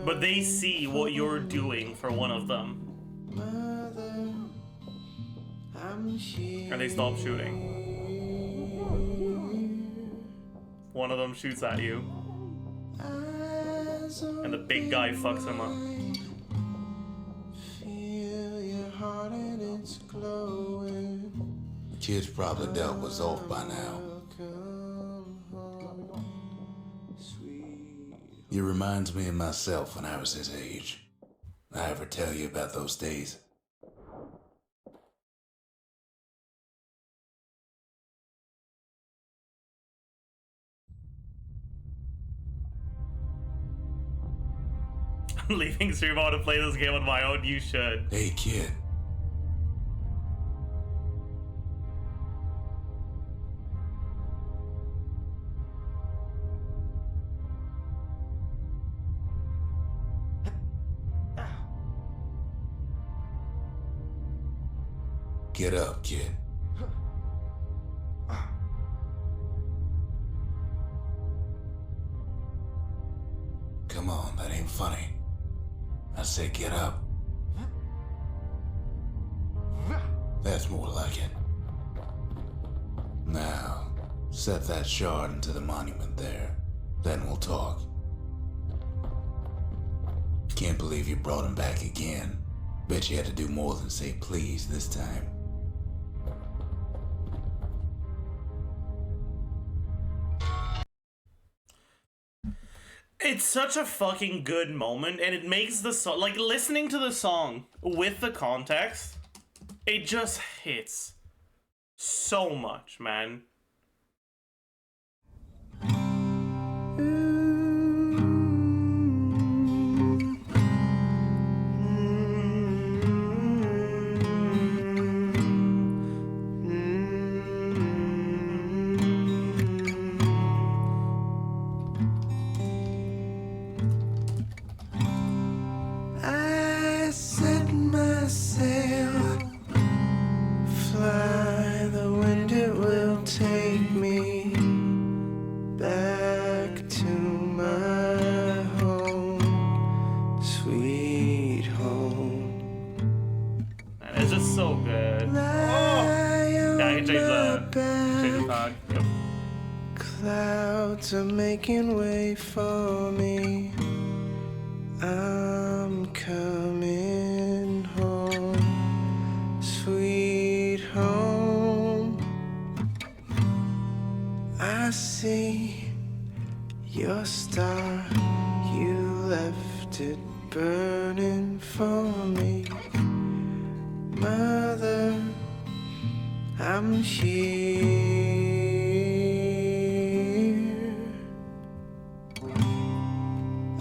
But they see what you're doing for one of them. And they stop shooting. One of them shoots at you. And the big guy fucks him up. Kid's probably dealt with Zolf by now. He reminds me of myself when I was his age. I ever tell you about those days? I'm leaving stream. I want to play this game on my own. You should. Hey, kid. Get up, kid. Come on, that ain't funny. I said get up. That's more like it. Now, set that shard into the monument there. Then we'll talk. Can't believe you brought him back again. Bet you had to do more than say please this time. It's such a fucking good moment, and it makes the song, like, listening to the song with the context, it just hits so much, man. It's just so good. Oh. Yeah, I can change the tag. Yep. Clouds are making way for me. I'm coming home, sweet home. I see your star, you left it burning for me. Mother, I'm here.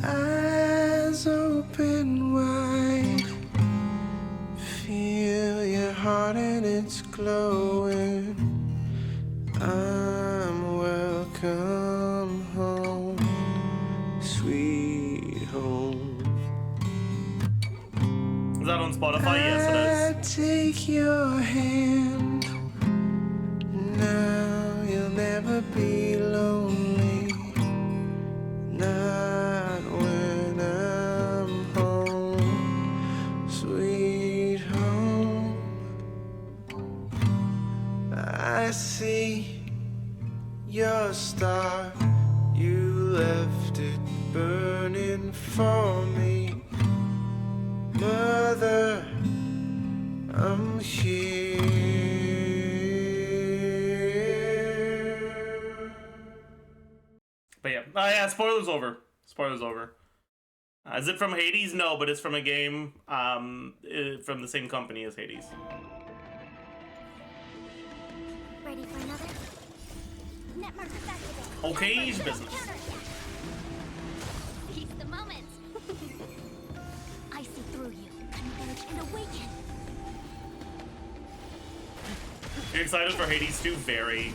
Eyes open wide, feel your heart and it's glowing. I'm welcome home, sweet home. Is that on Spotify? Yes, it is. I take your hand, now you'll never be lonely. Not when I'm home, sweet home. I see your star, you left it burning for me. Mother, I'm here. But yeah, spoilers over. Spoilers over. Is it from Hades? No, but it's from a game from the same company as Hades. Ready for another? Net markers activated. OkaygeBusiness. Seize the moment. I see through you. Converge and awaken. You're excited for Hades 2? Very.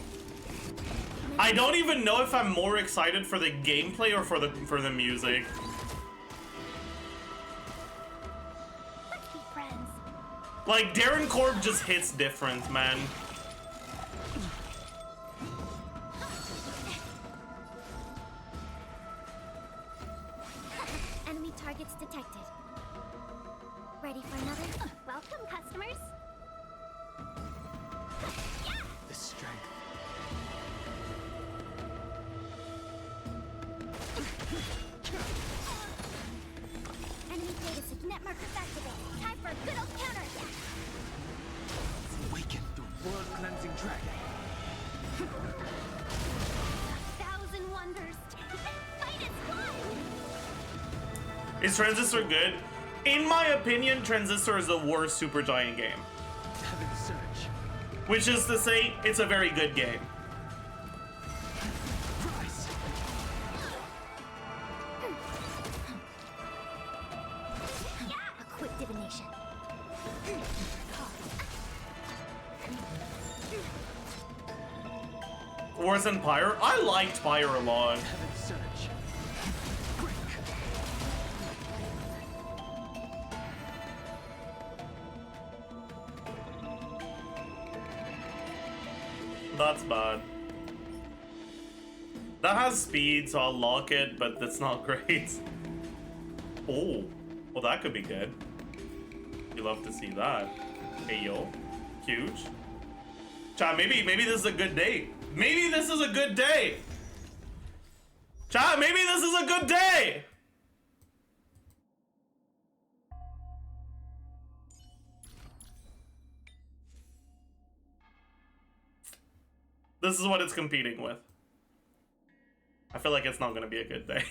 I don't even know if I'm more excited for the gameplay or for the music. Let's be friends. Like, Darren Korb just hits different, man. Enemy targets detected. Ready for another? Welcome, customers. The strength. Enemy data sig net markers activated. Time for a good old counterattack. Awaken the world-cleansing dragon. Thousand wonders. Fight is one. Is Transistor good? In my opinion, Transistor is the worst Supergiant game. Heaven's surge. Which is to say, it's a very good game. Rise. A quick divination. Worse than Pyre? I liked Pyre a lot. Heaven's surge. Quick. That's bad. That has speed, so I'll lock it, but that's not great. Oh, well that could be good. You love to see that. Hey yo, huge. Chat, maybe this is a good day. Maybe this is a good day. Chat, maybe this is a good day. This is what it's competing with. I feel like it's not gonna be a good day.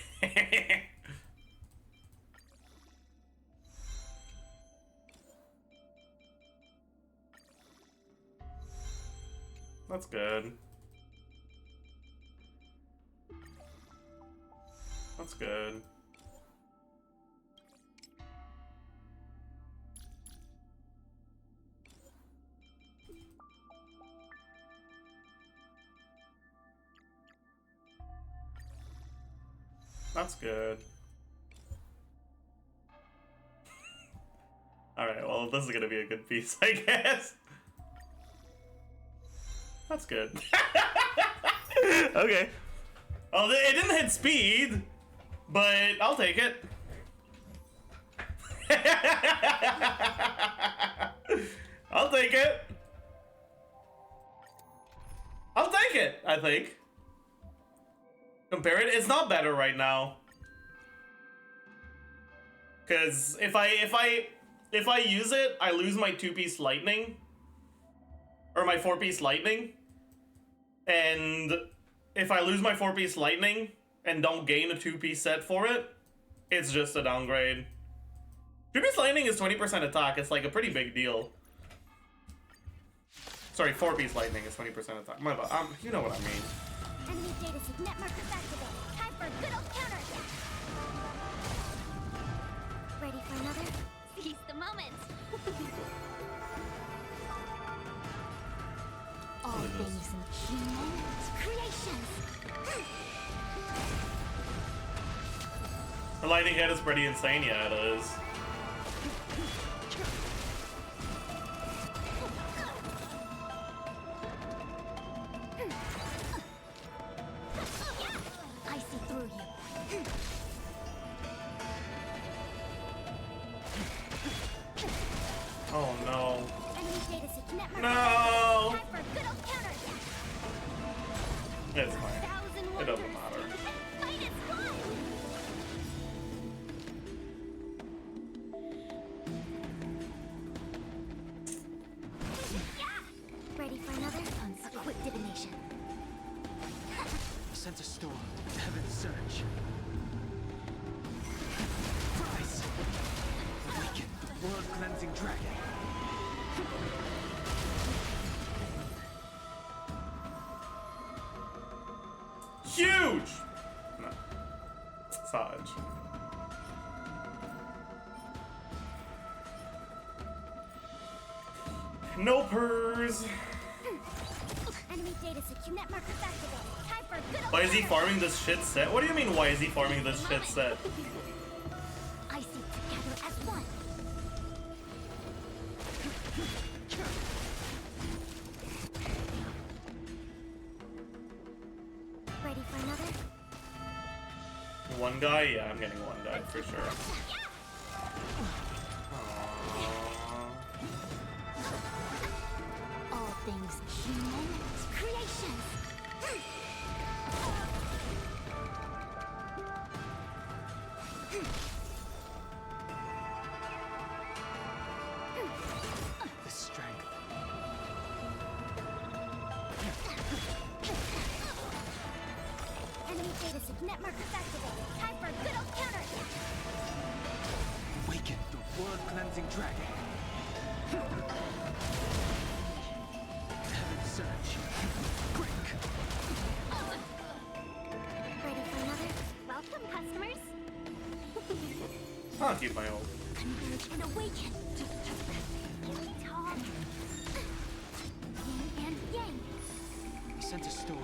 That's good. That's good. That's good. Alright, well, this is gonna be a good piece, I guess. That's good. Okay. Well, it didn't hit speed, but I'll take it. I'll take it. I'll take it, I think. Compare it. It's not better right now. Cause if I use it, I lose my 2-piece lightning. Or my 4-piece lightning. And if I lose my 4-piece lightning and don't gain a 2-piece set for it, it's just a downgrade. 2-piece lightning is 20% attack. It's like a pretty big deal. Sorry, 4-piece lightning is 20% attack. My bad. You know what I mean. Enemy data net markers activated. Time for a good old counterattack. Ready for another? Seize the moment. All things in humans, creations. The lightning head is pretty insane, yeah, it is. I see through you. Oh no. Enemy data net markers. No! Time for a good old counterattack. It's fine. It doesn't matter. Fight is won. Ready for another? A quick divination. Sent a storm. Heaven's surge. Rise! Awaken the world-cleansing dragon. Huge! No. Saj. No purrs. Enemy data net markers activated. Time for a good old Why is he counterattack. farming this shit set? What do you mean, why is he farming this shit set? I see together as one. Ready for another? One guy? Yeah, I'm getting one guy for sure. All things human, creations. The strength. Enemy data net markers activated. Time for a good old counterattack. Awaken the world-cleansing dragon. Heaven's surge. Break. Ready for another? Welcome, customers. I'll keep my ult. Converge and awaken. Talk. Yin and yang. Sent a storm.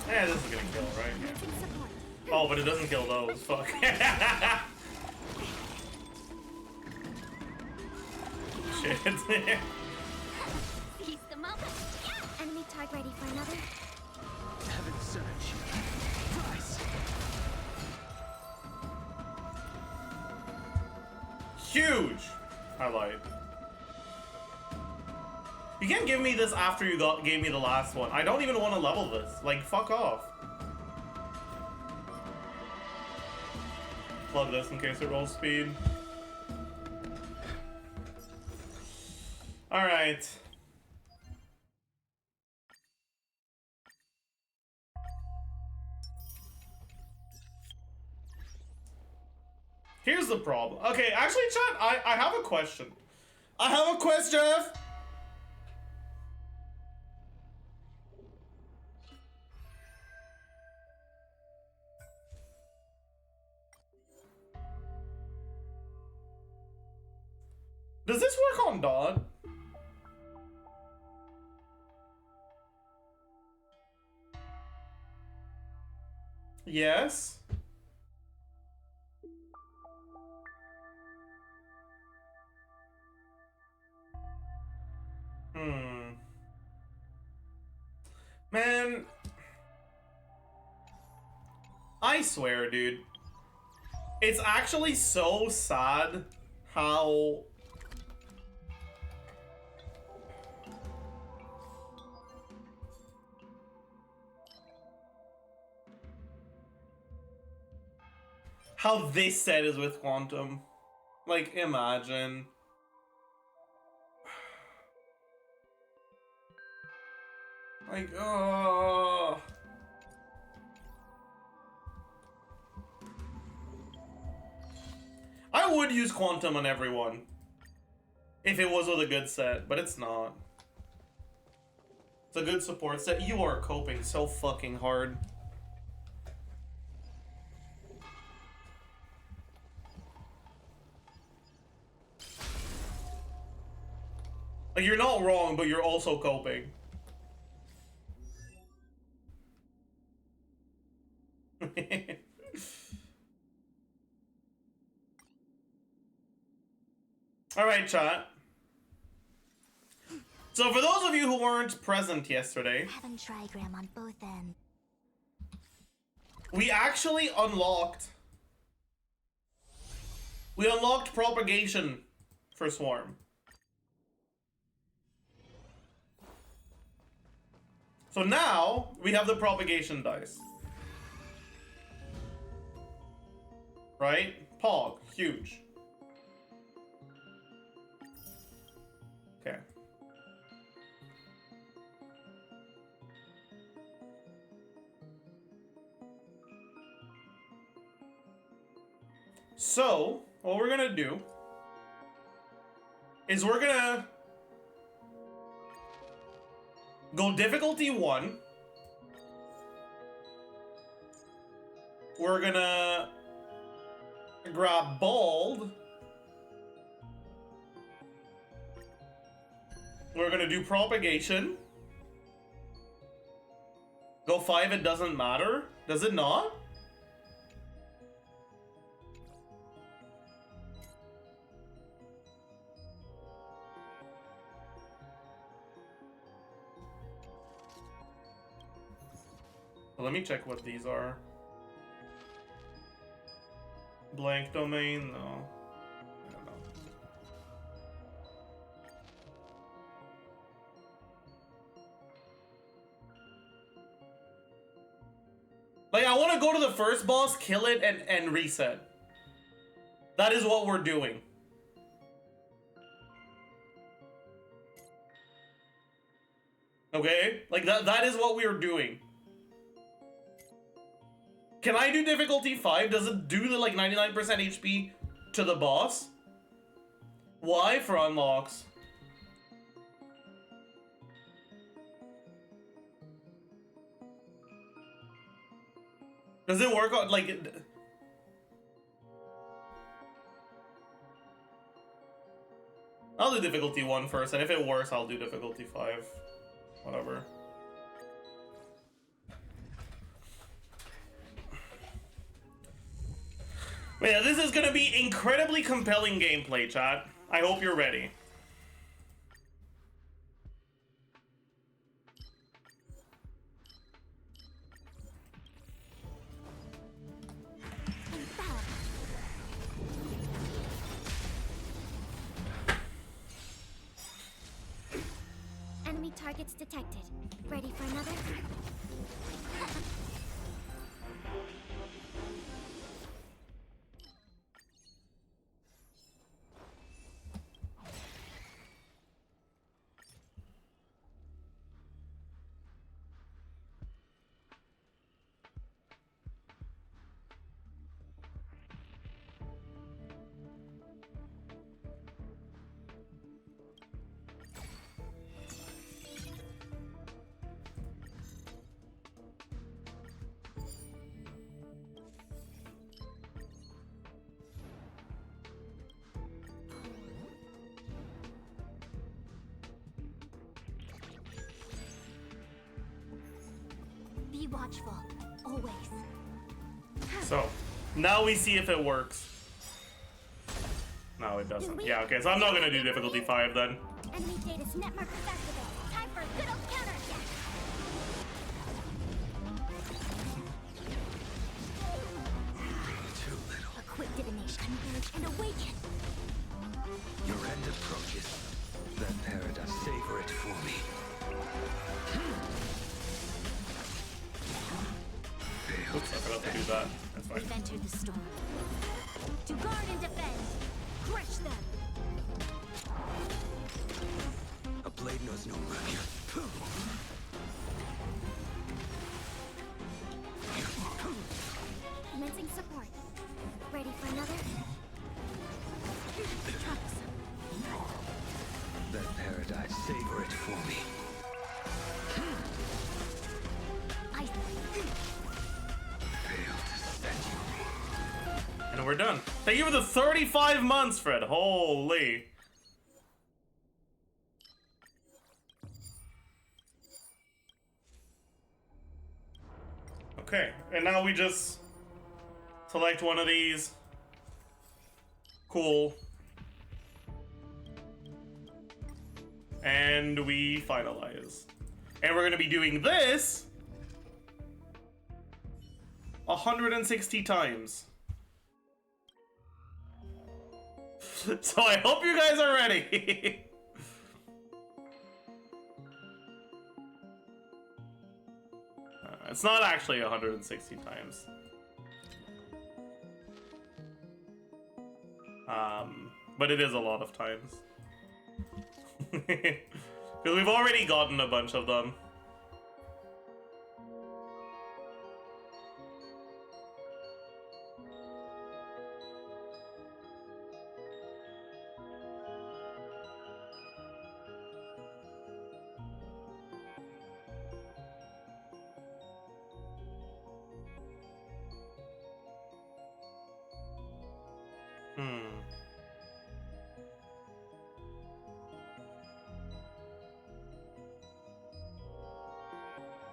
Yeah, this is gonna kill, right? Commencing support. Oh, but it doesn't kill those. Fuck. Shit. Seize the moment. Enemy target ready for another. Heaven's surge. Rise! Huge! I lied. You can't give me this after you gave me the last one. I don't even want to level this. Like, fuck off. Plug this in case it rolls speed. Alright. Here's the problem. Okay, actually, chat, I have a question. I have a question! Does this work on Dawn? Yes. Man. I swear, dude. It's actually so sad how how this set is with Quantum. Like, imagine. Like, oh. I would use Quantum on everyone if it was with a good set, but it's not. It's a good support set. You are coping so fucking hard. Like, you're not wrong, but you're also coping. Alright, chat. So for those of you who weren't present yesterday, Having trigram on both ends. we actually unlocked propagation for Swarm. So now we have the propagation dice. Right? Pog, huge. Okay. So, what we're gonna do is we're gonna go difficulty 1. We're gonna grab Bald. We're gonna do propagation. Go 5, it doesn't matter. Does it not? Let me check what these are. Blank domain, no. I don't know. Like, I want to go to the first boss, kill it, and reset. That is what we're doing. Okay? Like, that is what we're doing. Can I do difficulty 5? Does it do the, like, 99% HP to the boss? Why? For unlocks. Does it work out, like... I'll do difficulty 1 first, and if it works, I'll do difficulty 5. Whatever. But yeah, this is gonna be incredibly compelling gameplay, chat. I hope you're ready. Enemy targets detected. Ready for another? Be watchful, always. So, now we see if it works. No, it doesn't. Yeah, okay, so I'm not gonna do difficulty 5 then. Enemy data's net markers activated. Time for a good old counterattack. Too little. A quick divination. Converge and awaken. Your end approaches. That paradise, savor it for me. Oops, I forgot to do that. That's fine. We've entered the storm. To guard and defend. Crush them. A blade knows no mercy. Commencing support. Ready for another? Troublesome. That paradise, savor it for me. I Failed to set you. And we're done. Thank you for the 35 months, Fred. Holy. Okay, and now we just select one of these. Cool. And we finalize. And we're gonna be doing this 160 times. So I hope you guys are ready. It's not actually 160 times. But it is a lot of times. Because we've already gotten a bunch of them.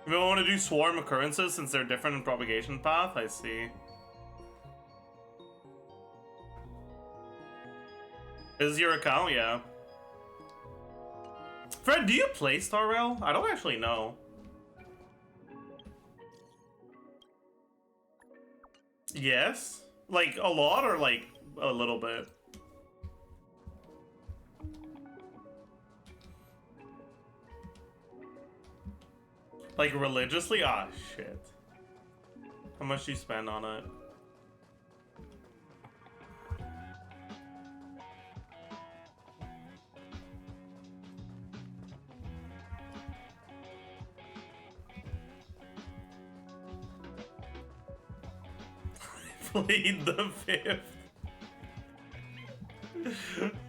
We don't want to do swarm occurrences since they're different in propagation path. I see. This is your account? Yeah. Fred, do you play Star Rail? I don't actually know. Yes? Like a lot or like a little bit? Like religiously? Ah, shit. How much do you spend on it? Plead the fifth.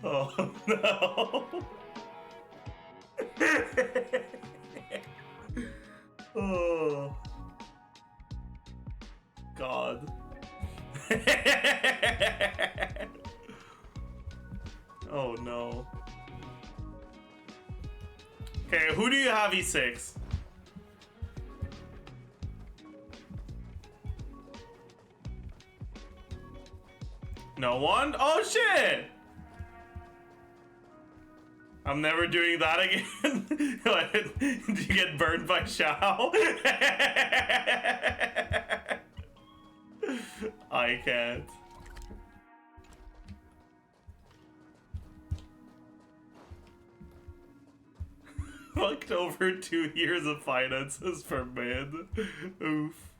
Oh no. Oh. God. Oh no. Okay, who do you have E6? No one? Oh shit! I'm never doing that again. What? Did you get burned by Shao? I can't. Fucked over 2 years of finances for mid. Oof.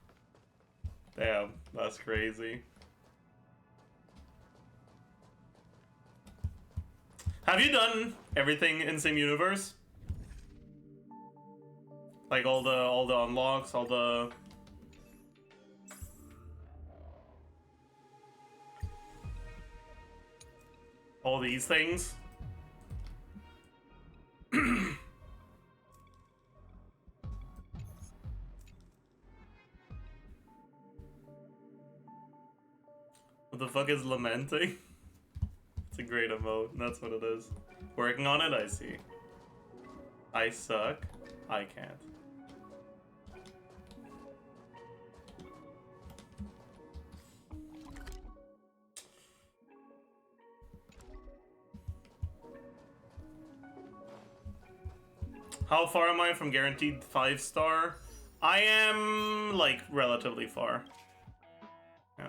Damn, that's crazy. Have you done everything in Sim Universe? Like all the unlocks, all these things? What the fuck is lamenting? It's a great emote, and that's what it is. Working on it, I see. I suck. I can't. How far am I from guaranteed 5-star? I am, like, relatively far. Yeah.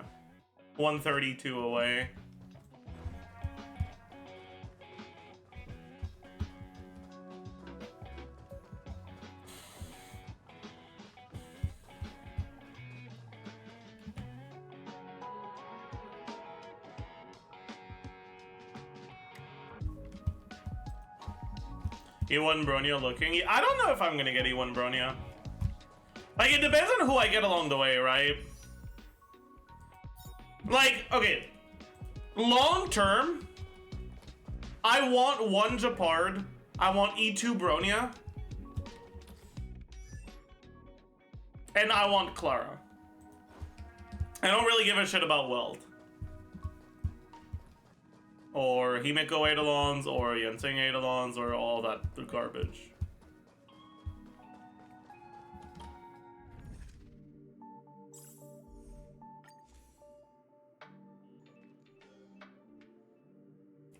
132 away. E1 Bronya looking. I don't know if I'm gonna get E1 Bronya. Like, it depends on who I get along the way, right? Like, okay. Long term, I want 1 Japard. I want E2 Bronya. And I want Clara. I don't really give a shit about Weld. Or Himeko Eidolons, or Yensing Eidolons, or all that garbage.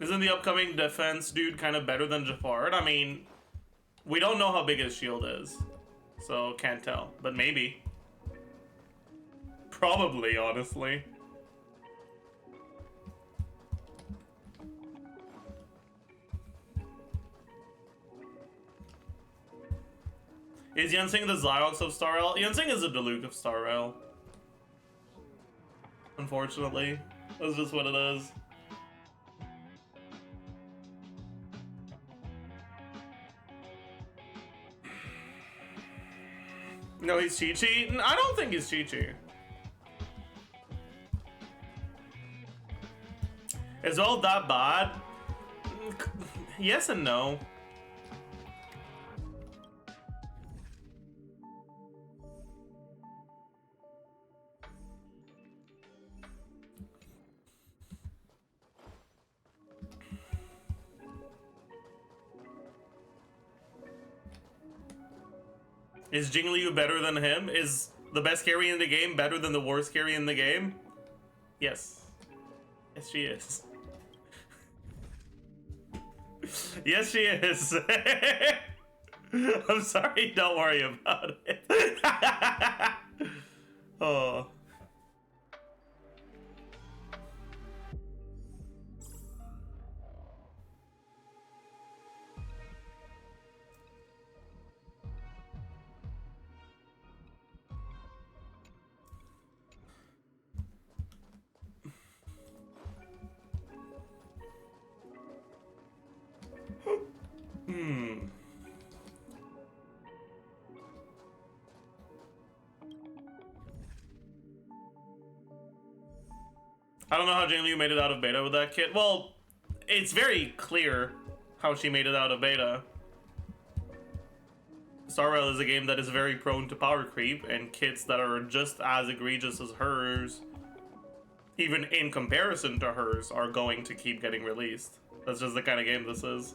Isn't the upcoming defense dude kind of better than Jafard? I mean, we don't know how big his shield is, so can't tell, but maybe. Probably, honestly. Is Yensing the Zyrox of Star Rail? Yensing is a Diluc of Star Rail. Unfortunately. That's just what it is. No, he's Chi-Chi? I don't think he's Chi-Chi. Is all that bad? Yes and no. Is Jingliu better than him? Is the best carry in the game better than the worst carry in the game? Yes. Yes, she is. Yes, she is. I'm sorry, don't worry about it. Oh. I don't know how Jingliu made it out of beta with that kit. Well, it's very clear how she made it out of beta. Star Rail is a game that is very prone to power creep, and kits that are just as egregious as hers, even in comparison to hers, are going to keep getting released. That's just the kind of game this is.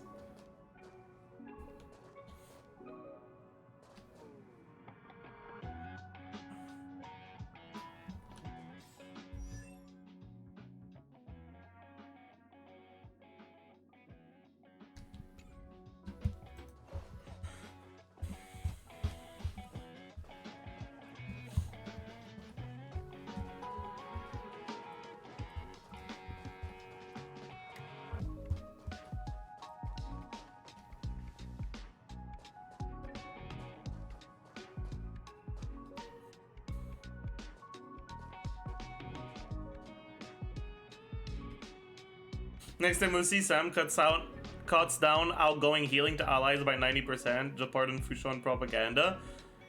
Next time we see Sam cuts down outgoing healing to allies by 90%. Just pardon Fushon propaganda.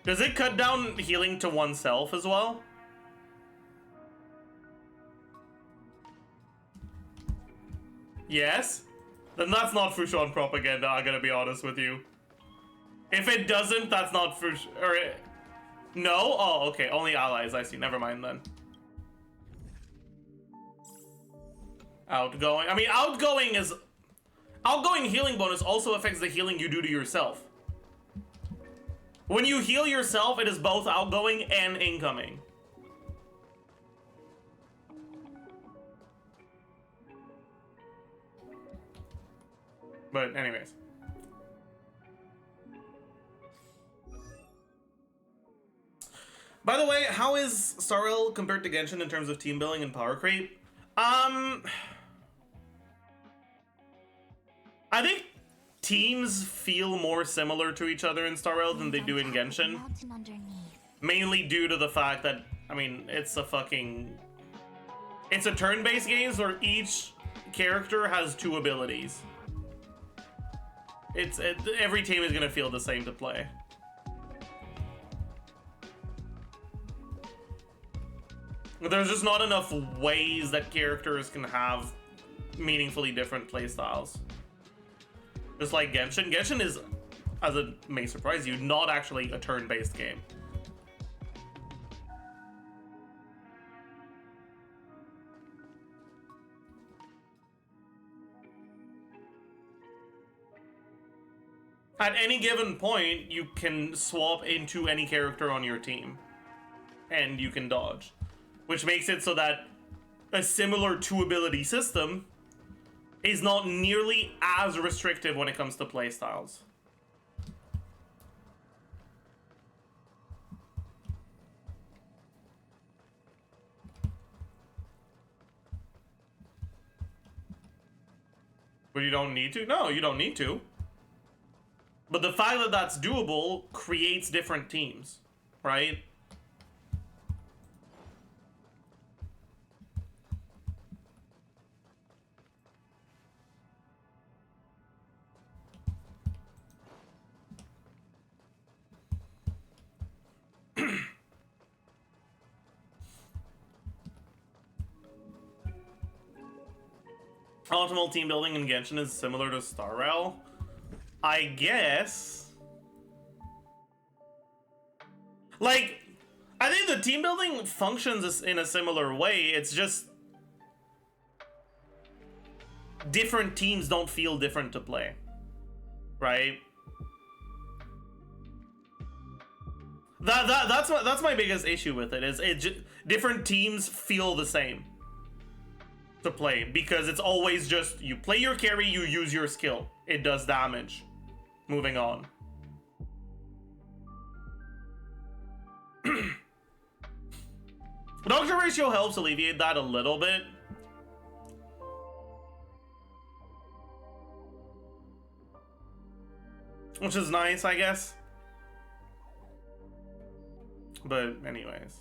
Does it cut down healing to oneself as well? Yes? Then that's not Fushon propaganda, I gotta be honest with you. If it doesn't, that's not Fushon... Or... No? Oh, okay. Only allies, I see. Never mind then. Outgoing. I mean, outgoing is... Outgoing healing bonus also affects the healing you do to yourself. When you heal yourself, it is both outgoing and incoming. But anyways. By the way, how is Star Rail compared to Genshin in terms of team building and power creep? I think teams feel more similar to each other in Star Rail than they do in Genshin. Mainly due to the fact that, I mean, it's a turn-based game where each character has 2 abilities. Every team is gonna feel the same to play. There's just not enough ways that characters can have meaningfully different playstyles. Just like Genshin. Genshin is, as it may surprise you, not actually a turn-based game. At any given point, you can swap into any character on your team, and you can dodge, which makes it so that a similar two-ability system is not nearly as restrictive when it comes to playstyles. But you don't need to? No, you don't need to. But the fact that that's doable creates different teams, right? Optimal team building in Genshin is similar to Star Rail, I guess. Like, I think the team building functions in a similar way. It's just different teams don't feel different to play, right? That's my biggest issue with it. Is different teams feel the same to play, because it's always just you play your carry, you use your skill, it does damage, moving on. Doctor Ratio helps alleviate that a little bit. Which is nice, I guess. But anyways.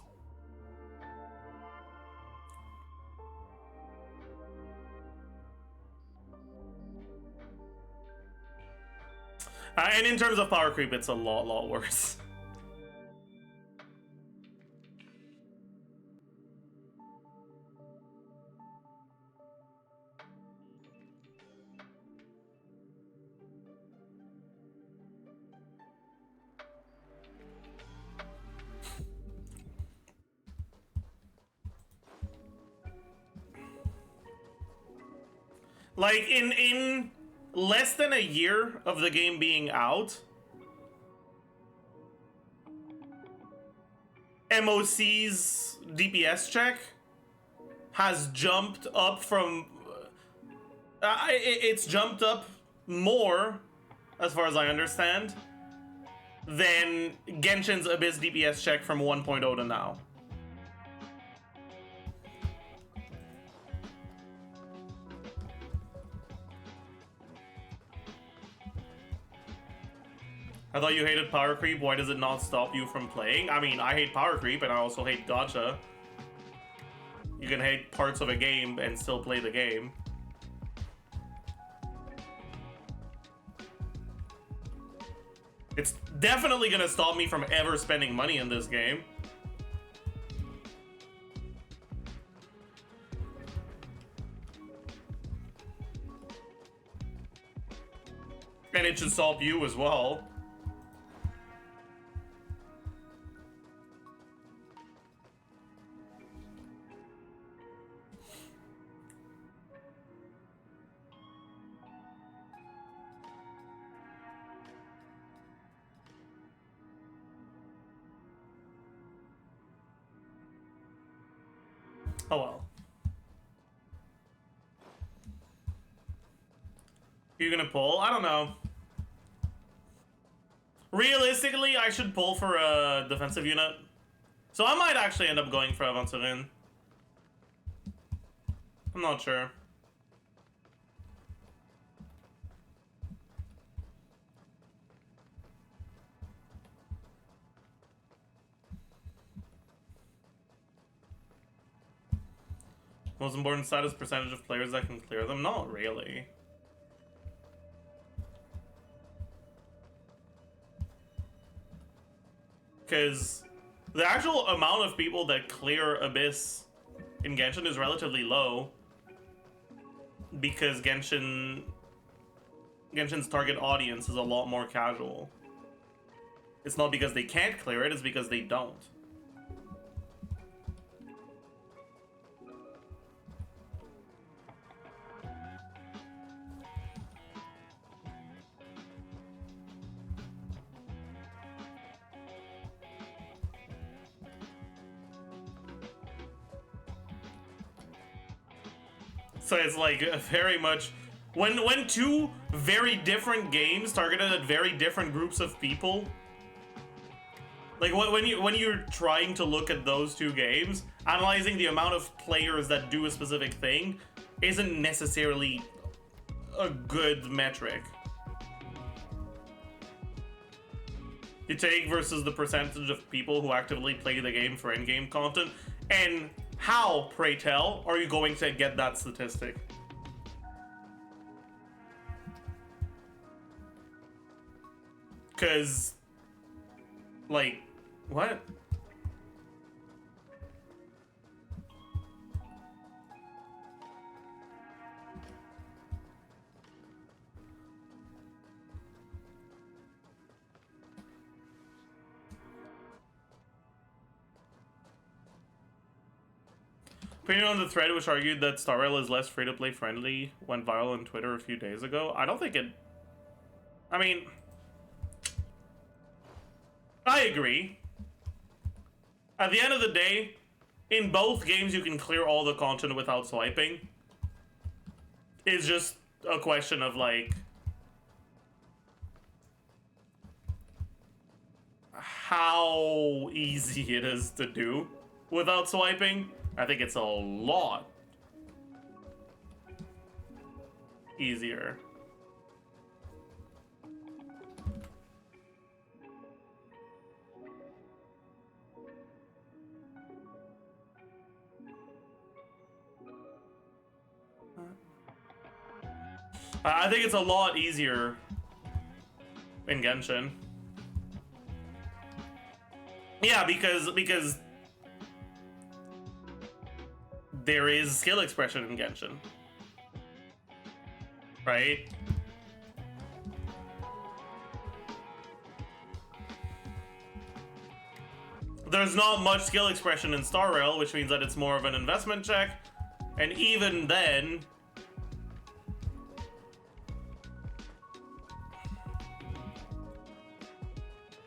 And in terms of power creep, it's a lot worse. Like, in less than a year of the game being out, MOC's DPS check has jumped up from... it's jumped up more, as far as I understand, than Genshin's Abyss DPS check from 1.0 to now. I thought you hated power creep. Why does it not stop you from playing? I mean, I hate power creep, and I also hate gacha. You can hate parts of a game and still play the game. It's definitely gonna stop me from ever spending money in this game. And it should stop you as well. Oh well. You're gonna pull? I don't know. Realistically, I should pull for a defensive unit. So I might actually end up going for Aventurin. I'm not sure. Most important stat is percentage of players that can clear them? Not really. because the actual amount of people that clear Abyss in Genshin is relatively low, because Genshin's target audience is a lot more casual. It's not because they can't clear it, it's because they don't. So it's like very much when two very different games targeted at very different groups of people. Like when you're trying to look at those two games, analyzing the amount of players that do a specific thing isn't necessarily a good metric. You take versus the percentage of people who actively play the game for in-game content, and how, pray tell, are you going to get that statistic? Because, like, what? Opinion on the thread which argued that Star Rail is less free-to-play friendly went viral on Twitter a few days ago. I don't think it... I mean... I agree. At the end of the day, in both games you can clear all the content without swiping. It's just a question of, like... how easy it is to do without swiping. I think it's a lot easier. I think it's a lot easier in Genshin. Yeah, because there is skill expression in Genshin, right? There's not much skill expression in Star Rail, which means that it's more of an investment check, and even then,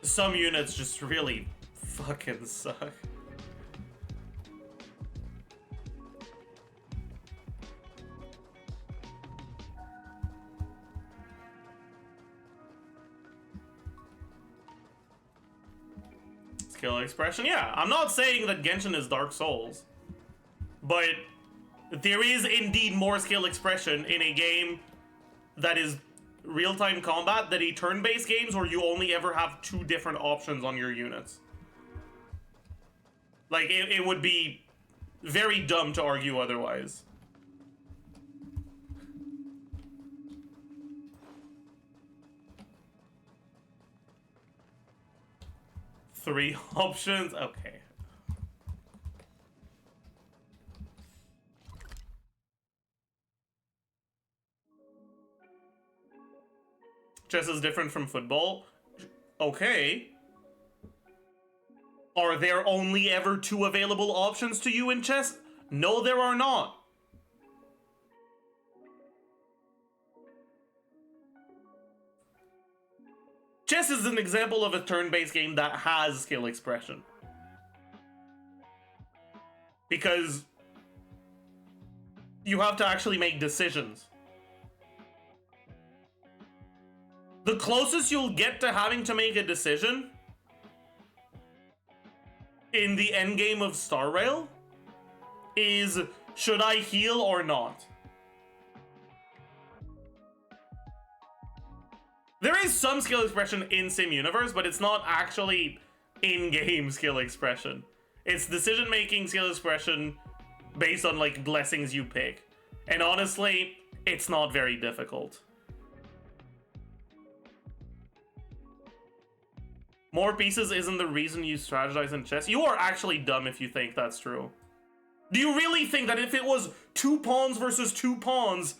some units just really fucking suck. Skill expression, yeah. I'm not saying that Genshin is Dark Souls, but there is indeed more skill expression in a game that is real-time combat than a turn-based games where you only ever have two different options on your units. Like, it would be very dumb to argue otherwise. Three options? Okay. Chess is different from football? Okay. Are there only ever two available options to you in chess? No, there are not. Chess is an example of a turn-based game that has skill expression. Because you have to actually make decisions. The closest you'll get to having to make a decision in the endgame of Star Rail is, should I heal or not? There is some skill expression in Sim Universe, but it's not actually in-game skill expression. It's decision-making skill expression based on, like, blessings you pick. And honestly, it's not very difficult. More pieces isn't the reason you strategize in chess. You are actually dumb if you think that's true. Do you really think that if it was 2 pawns versus 2 pawns,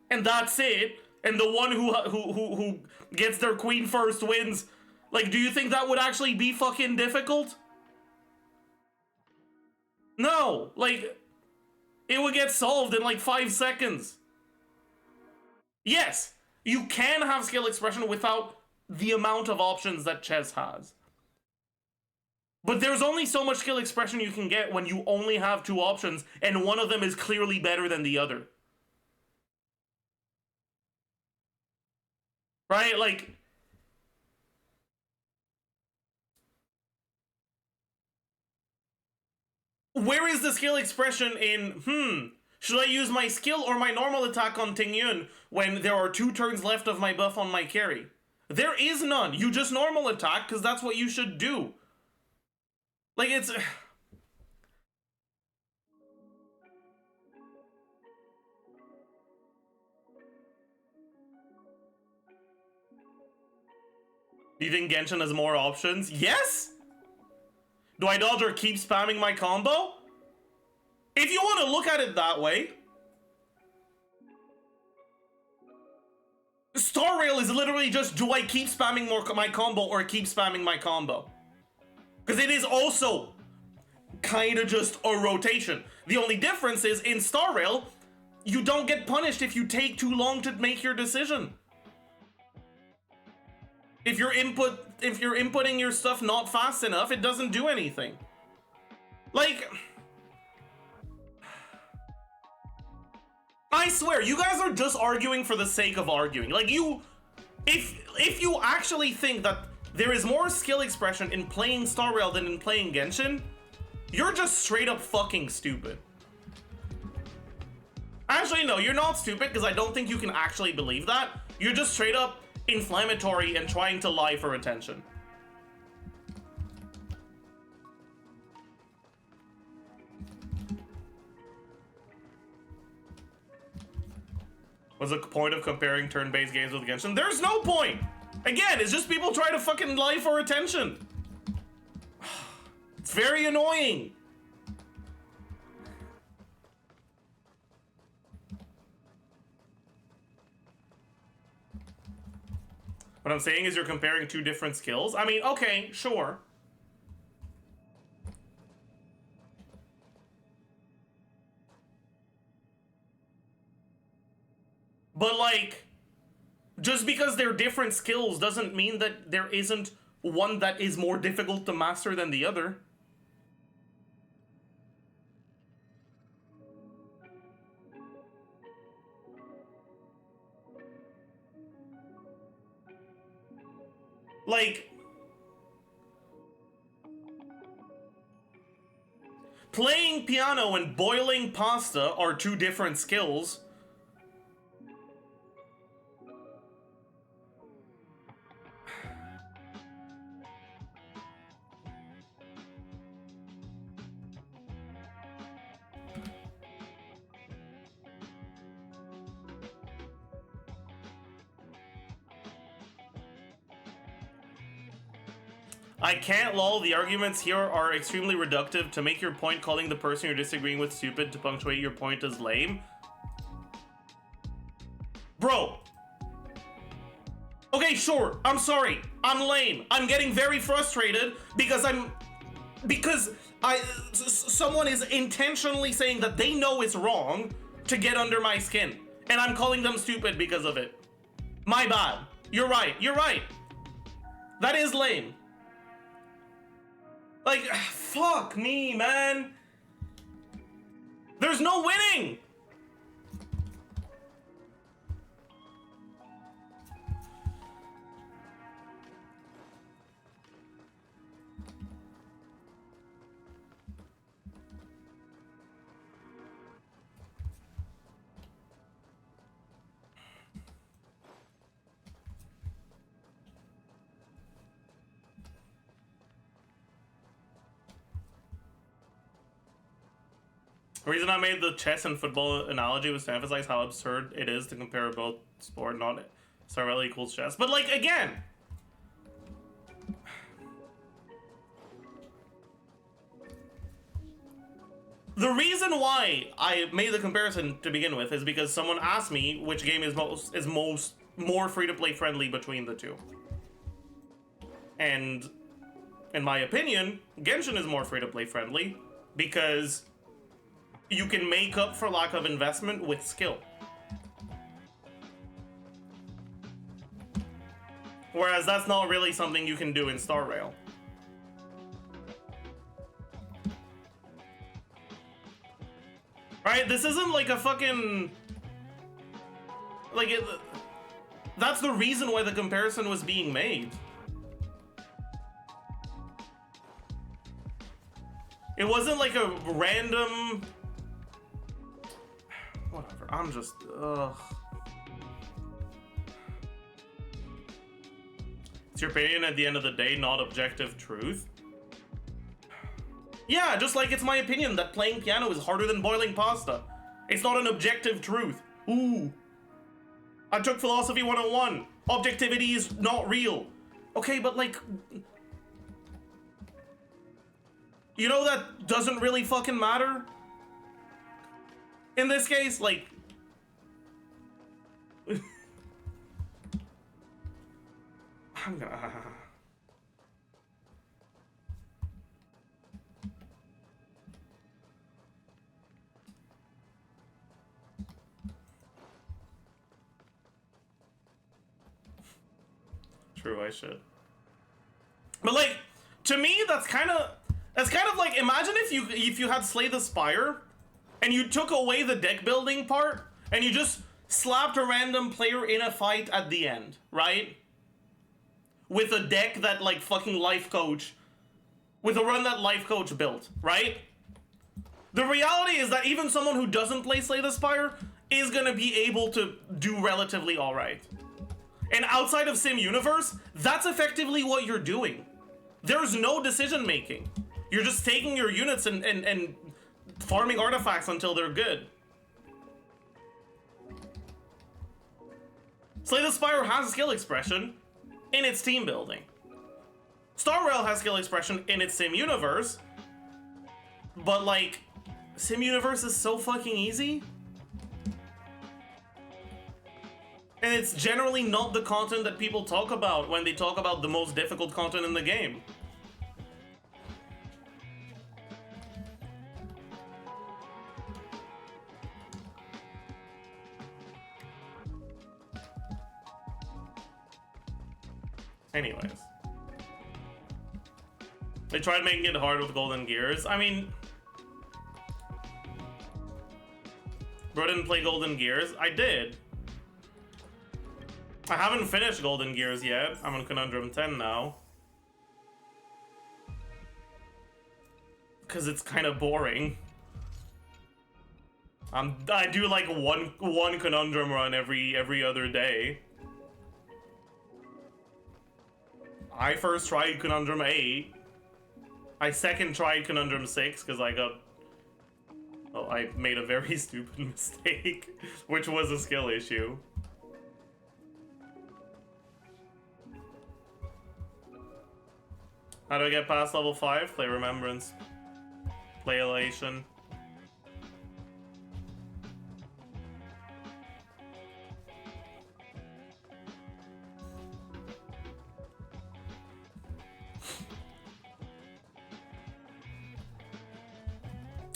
and that's it, and the one who gets their queen first wins, like, do you think that would actually be fucking difficult? No, like, it would get solved in like 5 seconds. Yes, you can have skill expression without the amount of options that chess has. But there's only so much skill expression you can get when you only have 2 options and one of them is clearly better than the other. Right? Like, where is the skill expression in, should I use my skill or my normal attack on Ting Yun when there are 2 turns left of my buff on my carry? There is none. You just normal attack because that's what you should do. Like, it's... Do you think Genshin has more options? Yes! Do I dodge or keep spamming my combo? If you want to look at it that way, Star Rail is literally just, do I keep spamming my combo or keep spamming my combo? Because it is also kind of just a rotation. The only difference is in Star Rail, you don't get punished if you take too long to make your decision. If you're inputting your stuff not fast enough, it doesn't do anything. Like, I swear, you guys are just arguing for the sake of arguing. Like, if you actually think that there is more skill expression in playing Star Rail than in playing Genshin, you're just straight up fucking stupid. Actually, no, you're not stupid, because I don't think you can actually believe that. You're just straight up inflammatory and trying to lie for attention. What's the point of comparing turn-based games with Genshin? There's no point! Again, it's just people trying to fucking lie for attention. It's very annoying. What I'm saying is you're comparing 2 different skills. I mean, okay, sure. But like, just because they're different skills doesn't mean that there isn't one that is more difficult to master than the other. Like, playing piano and boiling pasta are 2 different skills. I can't lol, the arguments here are extremely reductive. To make your point, calling the person you're disagreeing with stupid to punctuate your point is lame. Bro. Okay, sure, I'm sorry. I'm lame. I'm getting very frustrated because someone is intentionally saying that they know it's wrong to get under my skin. And I'm calling them stupid because of it. My bad. You're right. You're right. That is lame. Like, fuck me, man. There's no winning. The reason I made the chess and football analogy was to emphasize how absurd it is to compare both sport, not Star Rail equals chess. But like, again, The reason why I made the comparison to begin with is because someone asked me which game is more free-to-play friendly between the two. And in my opinion, Genshin is more free-to-play friendly because you can make up for lack of investment with skill. Whereas that's not really something you can do in Star Rail. Right? This isn't like a fucking... Like, that's the reason why the comparison was being made. It wasn't like a random... Whatever, I'm just... Ugh. It's your opinion at the end of the day, not objective truth. Yeah, just like it's my opinion that playing piano is harder than boiling pasta. It's not an objective truth. Ooh. I took philosophy 101. Objectivity is not real. Okay, but like... You know that doesn't really fucking matter? In this case, like... I'm gonna... True, I should. But like, to me, that's kind of like, imagine if you had Slay the Spire, and you took away the deck building part, and you just slapped a random player in a fight at the end, right? With a deck that like fucking Life Coach, with a run that Life Coach built, right? The reality is that even someone who doesn't play Slay the Spire is gonna be able to do relatively alright. And outside of Sim Universe, that's effectively what you're doing. There's no decision making. You're just taking your units and farming artifacts until they're good. Slay the Spire has skill expression in its team building. Star Rail has skill expression in its Sim Universe. But like, Sim Universe is so fucking easy. And it's generally not the content that people talk about when they talk about the most difficult content in the game. Anyways. They tried making it hard with Golden Gears. I mean... Bro didn't play Golden Gears? I did. I haven't finished Golden Gears yet. I'm on Conundrum 10 now. Because it's kind of boring. I do like one Conundrum run every other day. I first tried Conundrum 8. I second tried Conundrum 6 because I got... Oh, I made a very stupid mistake, which was a skill issue. How do I get past level 5? Play Remembrance. Play Elation.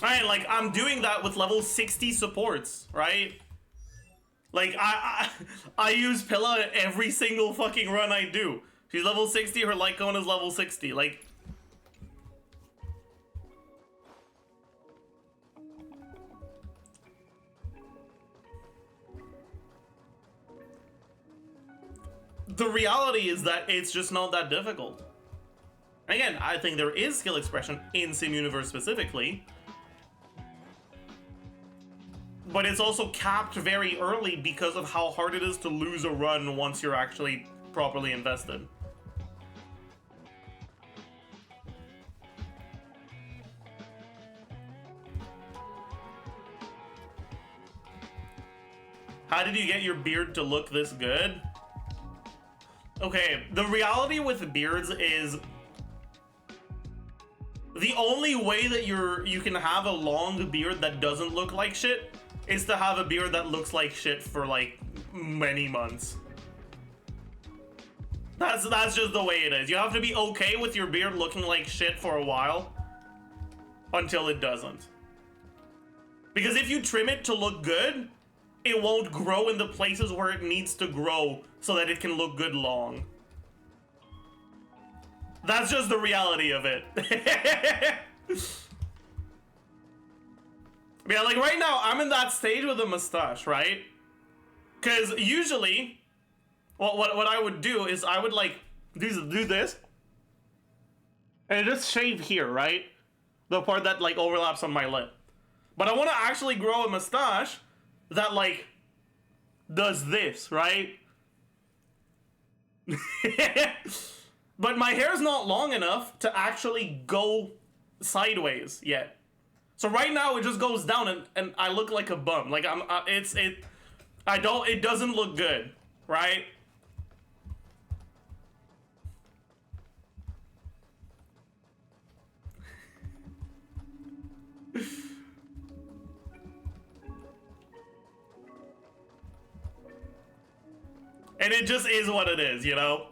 Alright, like, I'm doing that with level 60 supports, right? Like, I use Pilla every single fucking run I do. She's level 60, her light cone is level 60, like... The reality is that it's just not that difficult. Again, I think there is skill expression in Sim Universe specifically. But it's also capped very early because of how hard it is to lose a run once you're actually properly invested. How did you get your beard to look this good? Okay, the reality with beards is... The the only way that you can have a long beard that doesn't look like shit is to have a beard that looks like shit for like many months. That's just the way it is. You have to be okay with your beard looking like shit for a while until it doesn't. Because if you trim it to look good, it won't grow in the places where it needs to grow so that it can look good long. That's just the reality of it. Yeah, like right now, I'm in that stage with a mustache, right? Because usually, what I would do is I would like do this, and just shave here, right? The part that like overlaps on my lip. But I want to actually grow a mustache that like does this, right? But my hair's not long enough to actually go sideways yet. So right now it just goes down and I look like a bum. Like it doesn't look good, right? And it just is what it is, you know?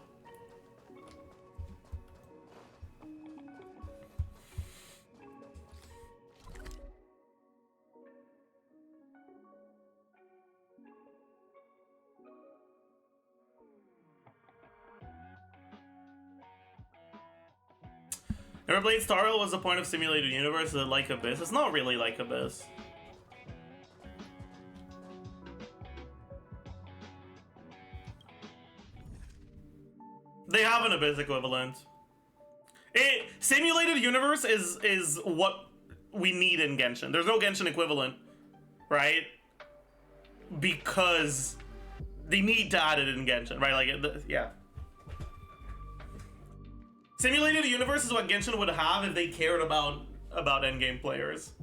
Never played Star Rail. Was the point of Simulated Universe? Is it like Abyss? It's not really like Abyss. They have an Abyss equivalent. Simulated Universe is what we need in Genshin. There's no Genshin equivalent, right? Because they need to add it in Genshin, right? Like, yeah. Simulated Universe is what Genshin would have if they cared about endgame players.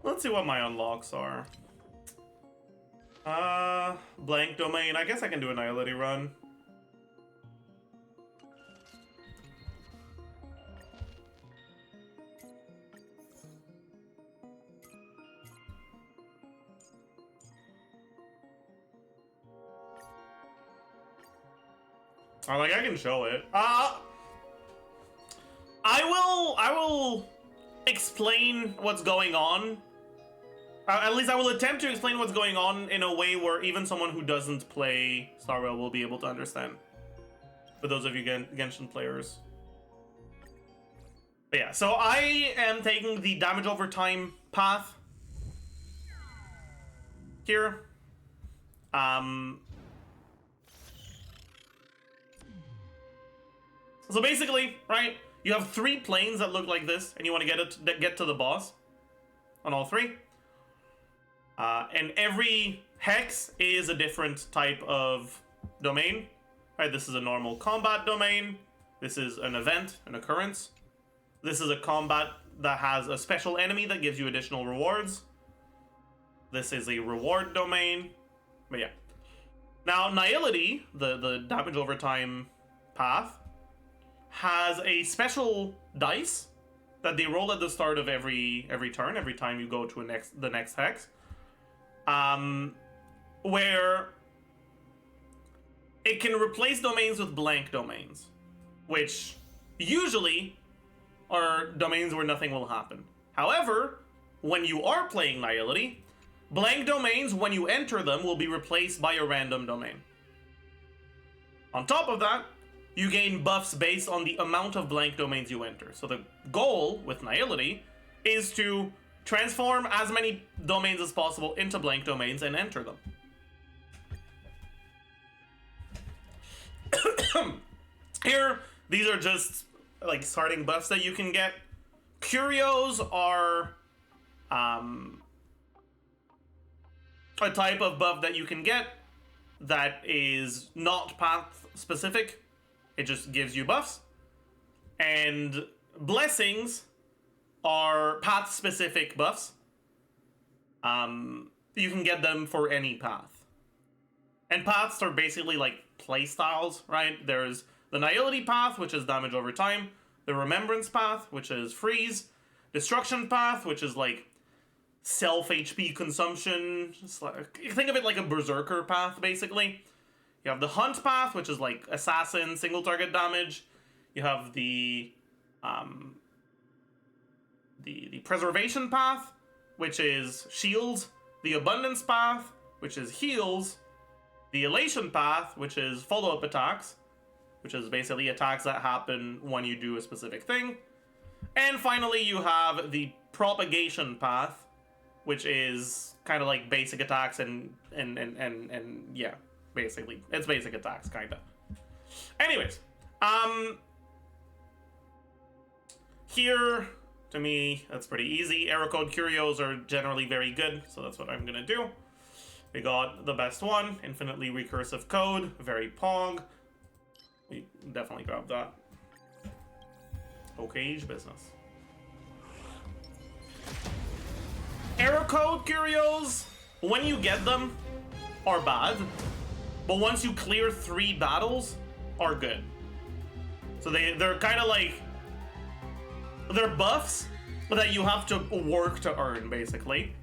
Let's see what my unlocks are. Blank domain. I guess I can do a Nihility run. Like I can show it. I will explain what's going on. At least I will attempt to explain what's going on in a way where even someone who doesn't play Star Rail will be able to understand. For those of you Genshin players. But yeah, so I am taking the damage over time path here. So basically, right, you have 3 planes that look like this, and you want to get to the boss on all 3. And every hex is a different type of domain. Right, this is a normal combat domain. This is an event, an occurrence. This is a combat that has a special enemy that gives you additional rewards. This is a reward domain. But yeah. Now, Nihility, the damage over time path, has a special dice that they roll at the start of every turn, every time you go to the next hex. Where it can replace domains with blank domains, which usually are domains where nothing will happen. However, when you are playing Nihility, blank domains, when you enter them, will be replaced by a random domain. On top of that, you gain buffs based on the amount of blank domains you enter. So the goal with Nihility is to transform as many domains as possible into blank domains and enter them. Here, these are just like starting buffs that you can get. Curios are a type of buff that you can get that is not path specific. It just gives you buffs. And blessings are path-specific buffs. You can get them for any path. And paths are basically like playstyles, right? There's the Nihility path, which is damage over time. The Remembrance path, which is freeze. Destruction path, which is like self-HP consumption. Just like, think of it like a Berserker path, basically. You have the Hunt path, which is like assassin, single target damage. You have the Preservation path, which is shields. The Abundance path, which is heals. The Elation path, which is follow-up attacks, which is basically attacks that happen when you do a specific thing. And finally, you have the Propagation path, which is kind of like basic attacks and yeah, basically. It's basic attacks, kind of. Anyways, here, to me, that's pretty easy. Error code curios are generally very good, so that's what I'm gonna do. We got the best one, infinitely recursive code, very pog. We definitely grab that. OkaygeBusiness. Error code curios, when you get them, are bad, but once you clear 3 battles, are good. So they're kind of like, they're buffs that you have to work to earn, basically.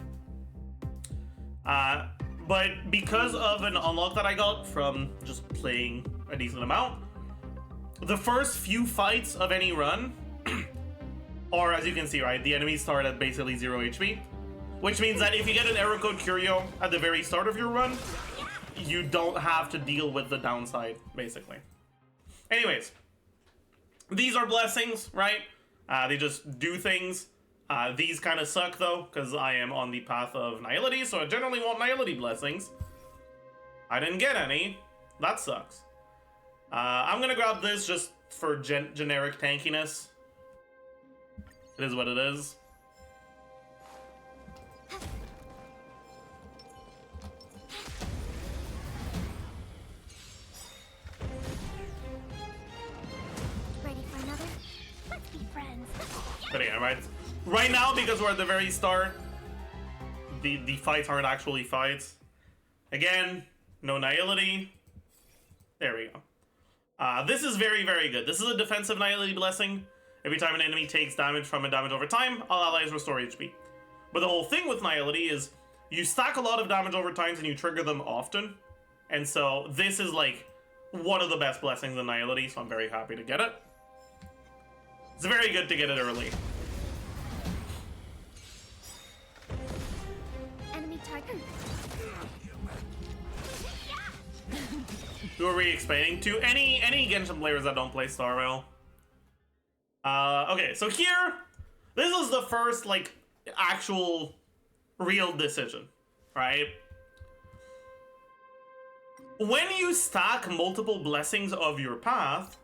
But because of an unlock that I got from just playing a decent amount, the first few fights of any run are, as you can see, right, the enemies start at basically 0 HP, which means that if you get an error code curio at the very start of your run, you don't have to deal with the downside, basically. Anyways, these are blessings, right? They just do things. These kind of suck, though, because I am on the path of Nihility, so I generally want Nihility blessings. I didn't get any. That sucks. I'm gonna grab this just for generic tankiness. It is what it is. Ready for another? Let's be friends. But yeah, right now, because we're at the very start, the fights aren't actually fights. Again, no Nihility. There we go. This is very, very good. This is a defensive Nihility blessing. Every time an enemy takes damage from a damage over time, all allies restore HP. But the whole thing with Nihility is you stack a lot of damage over times and you trigger them often. And so this is like one of the best blessings in Nihility, so I'm very happy to get it. It's very good to get it early. Enemy target. Who are we explaining to? Any Genshin players that don't play Star Rail. Okay, so here, this is the first, like, actual real decision, right? When you stack multiple blessings of your path,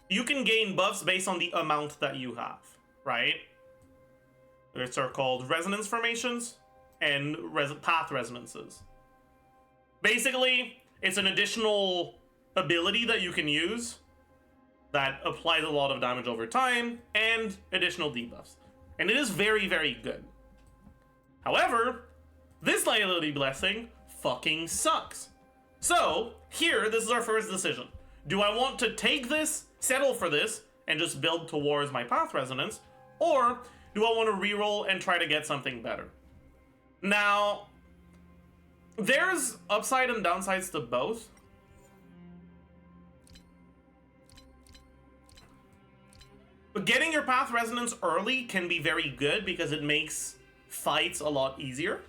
you can gain buffs based on the amount that you have, right? Which are called resonance formations and path resonances. Basically, it's an additional ability that you can use that applies a lot of damage over time and additional debuffs. And it is very, very good. However, this Nihility blessing fucking sucks. So, here, this is our first decision. Do I want to take this, settle for this, and just build towards my path resonance? Or do I want to reroll and try to get something better? Now, there's upside and downsides to both. But getting your path resonance early can be very good because it makes fights a lot easier.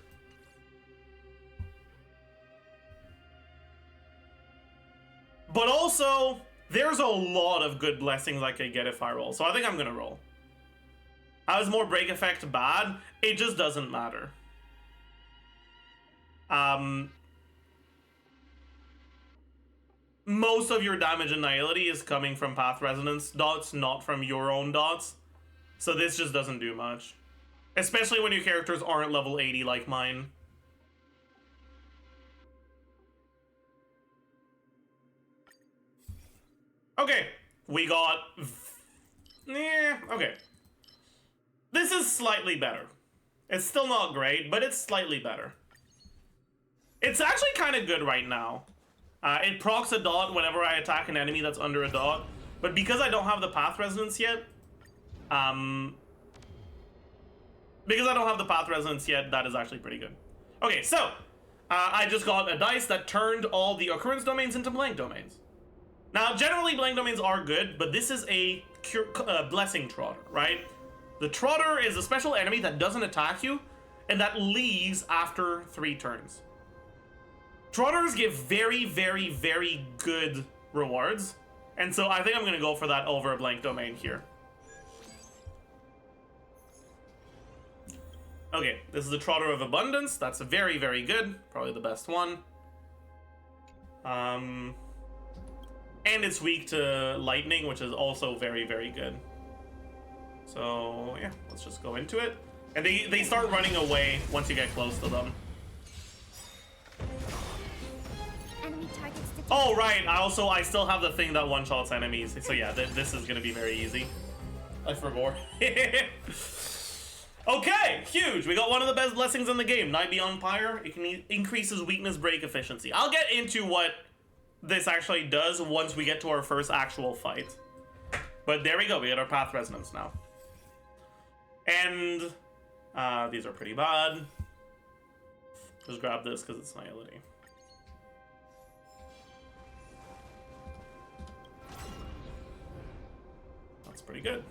But also, there's a lot of good blessings I could get if I roll. So I think I'm gonna roll. How is more break effect bad? It just doesn't matter. Most of your damage in Nihility is coming from path resonance dots, not from your own dots. So this just doesn't do much. Especially when your characters aren't level 80 like mine. Okay, we got... Yeah, okay. This is slightly better. It's still not great, but it's slightly better. It's actually kind of good right now. It procs a dot whenever I attack an enemy that's under a dot, but because I don't have the path resonance yet, that is actually pretty good. Okay, so I just got a dice that turned all the occurrence domains into blank domains. Now, generally blank domains are good, but this is a blessing trotter, right? The trotter is a special enemy that doesn't attack you, and that leaves after 3 turns. Trotters give very, very, very good rewards, and so I think I'm going to go for that over a blank domain here. Okay, this is the Trotter of Abundance. That's very, very good. Probably the best one. And it's weak to lightning, which is also very, very good. So, yeah, let's just go into it. And they start running away once you get close to them. Enemy targets detected. Oh, right. I still have the thing that one-shots enemies. So, yeah, this is going to be very easy. I forgot. Okay, huge. We got one of the best blessings in the game. Night Beyond Pyre. It can increases weakness break efficiency. I'll get into what this actually does once we get to our first actual fight. But there we go. We get our path resonance now. And these are pretty bad. Just grab this because it's Nihility. That's pretty good.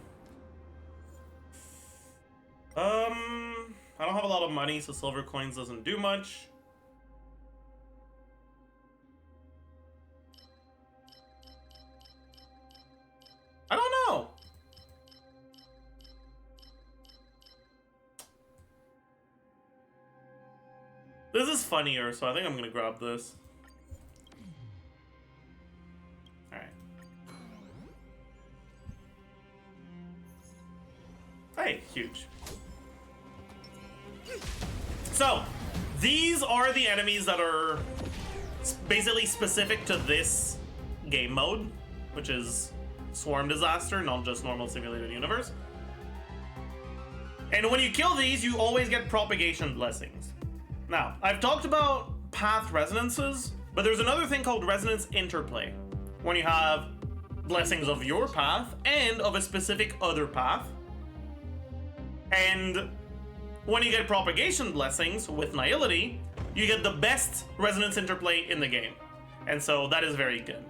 I don't have a lot of money, so silver coins doesn't do much. I don't know. This is funnier, so I think I'm gonna grab this. Alright. Hey, huge. So, these are the enemies that are basically specific to this game mode, which is Swarm Disaster, not just normal simulated universe. And when you kill these, you always get propagation blessings. Now, I've talked about path resonances, but there's another thing called resonance interplay, when you have blessings of your path and of a specific other path. And when you get propagation blessings with Nihility, you get the best resonance interplay in the game. And so that is very good.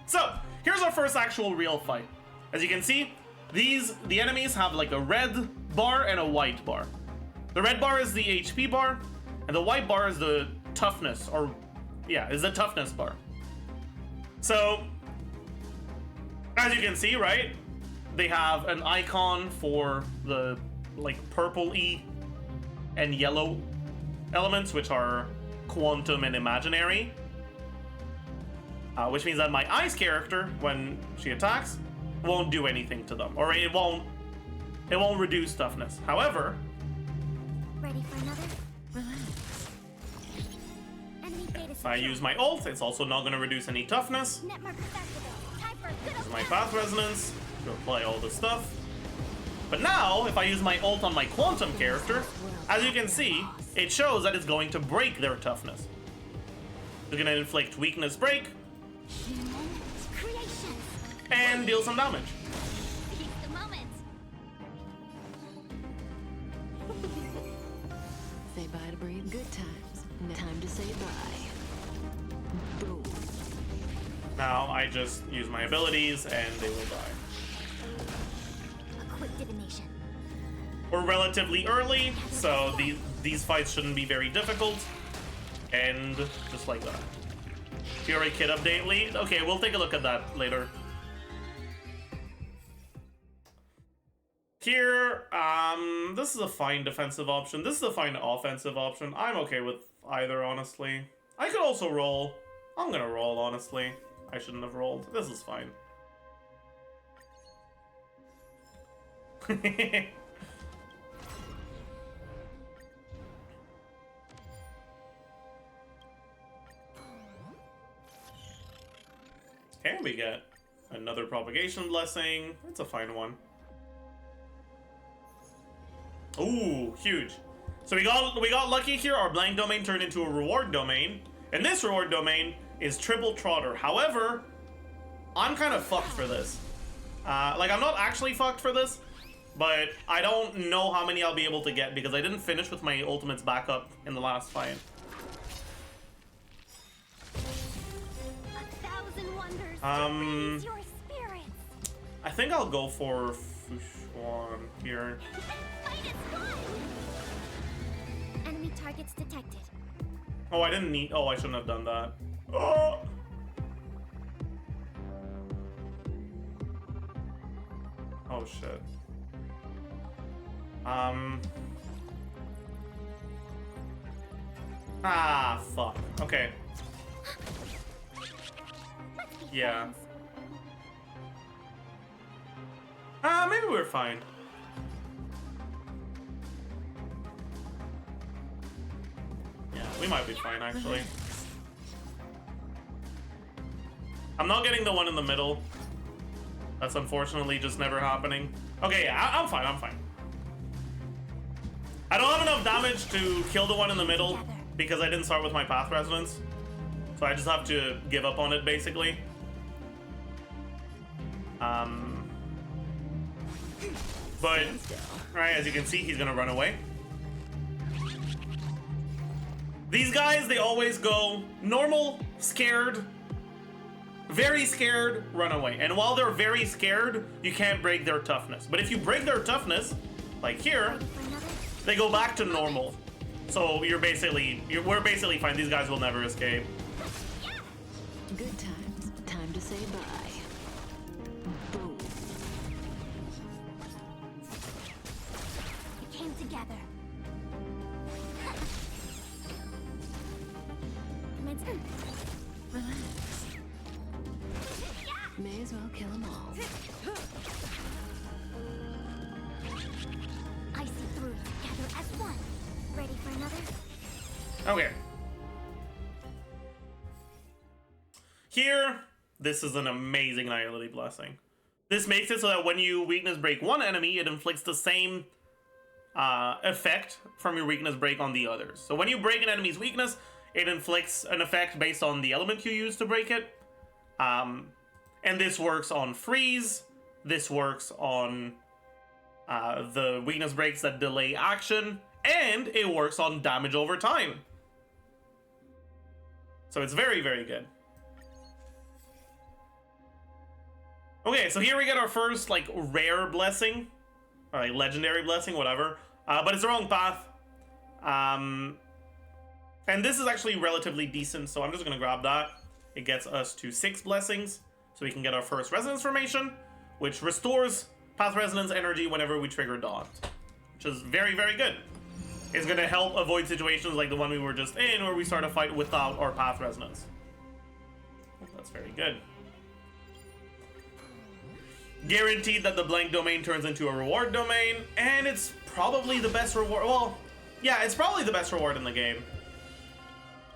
So, here's our first actual real fight. As you can see, the enemies have like a red bar and a white bar. The red bar is the HP bar, and the white bar is the toughness, is the toughness bar. So, as you can see, right, they have an icon for the like purple-y and yellow elements, which are quantum and imaginary. Which means that my ice character, when she attacks, won't do anything to them, or it won't reduce toughness. However, Ready for another? Relax. Enemy data if I use my ult, it's also not going to reduce any toughness. Net markers activated. Time for a good This is old my fashioned- path resonance to apply all the stuff. But now, if I use my ult on my quantum character, as you can see, it shows that it's going to break their toughness. It's going to inflict weakness break Creation. and deal some damage. Seize the moment. Say bye to breathe. Good times. Time to say bye. Boom. Now I just use my abilities and they will die. A quick divination. We're relatively early, so these fights shouldn't be very difficult. And just like that. Fury Kit update lead. Okay, we'll take a look at that later. Here, this is a fine defensive option. This is a fine offensive option. I'm okay with either, honestly. I could also roll. I'm gonna roll, honestly. I shouldn't have rolled. This is fine. Okay, we get another propagation blessing. That's a fine one. Ooh, huge. So we got lucky here. Our blank domain turned into a reward domain, and this reward domain is triple trotter. However, I'm kind of fucked for this. Like, I'm not actually fucked for this, but I don't know how many I'll be able to get because I didn't finish with my ultimates backup in the last fight. 1,000 wonders to raise your spirits. I think I'll go for Fushuan here. Fight is fun. Enemy targets detected. Oh, I didn't need. Oh, I shouldn't have done that. Oh. Oh shit. Ah, fuck. Okay. Yeah. Maybe we're fine. Yeah, we might be fine, actually. I'm not getting the one in the middle. That's unfortunately just never happening. Okay, yeah, I'm fine, I'm fine. I don't have enough damage to kill the one in the middle because I didn't start with my path resonance. So I just have to give up on it, basically. But, right, as you can see, he's gonna run away. These guys, they always go normal, scared, very scared, run away. And while they're very scared, you can't break their toughness. But if you break their toughness, like here, they go back to normal. So we're basically fine. These guys will never escape. Good times. Time to say bye. Boom. We came together. Relax. May as well kill them all. I see through together as one. Ready for another? Okay. Here, this is an amazing Nihility Blessing. This makes it so that when you weakness break one enemy, it inflicts the same effect from your weakness break on the others. So when you break an enemy's weakness, it inflicts an effect based on the element you use to break it. And this works on freeze. This works on the weakness breaks that delay action. And it works on damage over time. So it's very, very good. Okay, so here we get our first, like, rare blessing. Or, like, legendary blessing, whatever. But it's the wrong path. And this is actually relatively decent, so I'm just gonna grab that. It gets us to 6 blessings. So we can get our first resonance formation, which restores path resonance energy whenever we trigger Daunt. Which is very, very good. It's gonna help avoid situations like the one we were just in, where we start a fight without our path resonance. That's very good. Guaranteed that the blank domain turns into a reward domain, and it's probably the best reward. Well, yeah, it's probably the best reward in the game.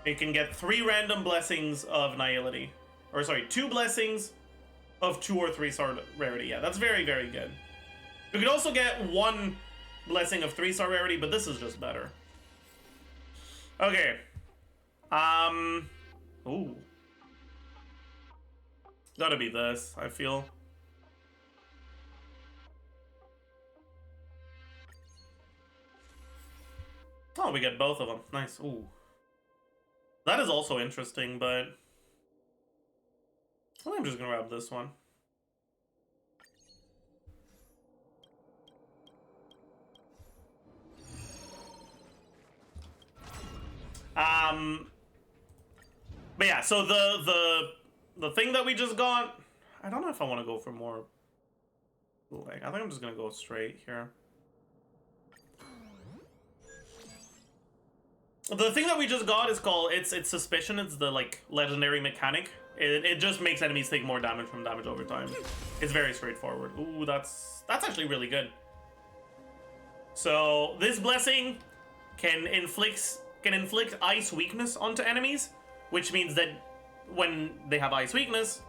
You can get 3 random blessings of Nihility. Or sorry, 2 blessings of 2 or 3 star rarity. Yeah, that's very, very good. You could also get 1 blessing of 3 star rarity, but this is just better. Okay. Ooh. Gotta be this, I feel. Oh, we get both of them. Nice. Ooh. That is also interesting, but I think I'm just gonna grab this one. But yeah, so the thing that we just got, I don't know if I want to go for more. Like, I think I'm just gonna go straight here. The thing that we just got is called, it's Suspicion. It's the, like, legendary mechanic. It just makes enemies take more damage from damage over time. It's very straightforward. Ooh, that's actually really good. So this blessing can inflict ice weakness onto enemies, which means that when they have ice weakness,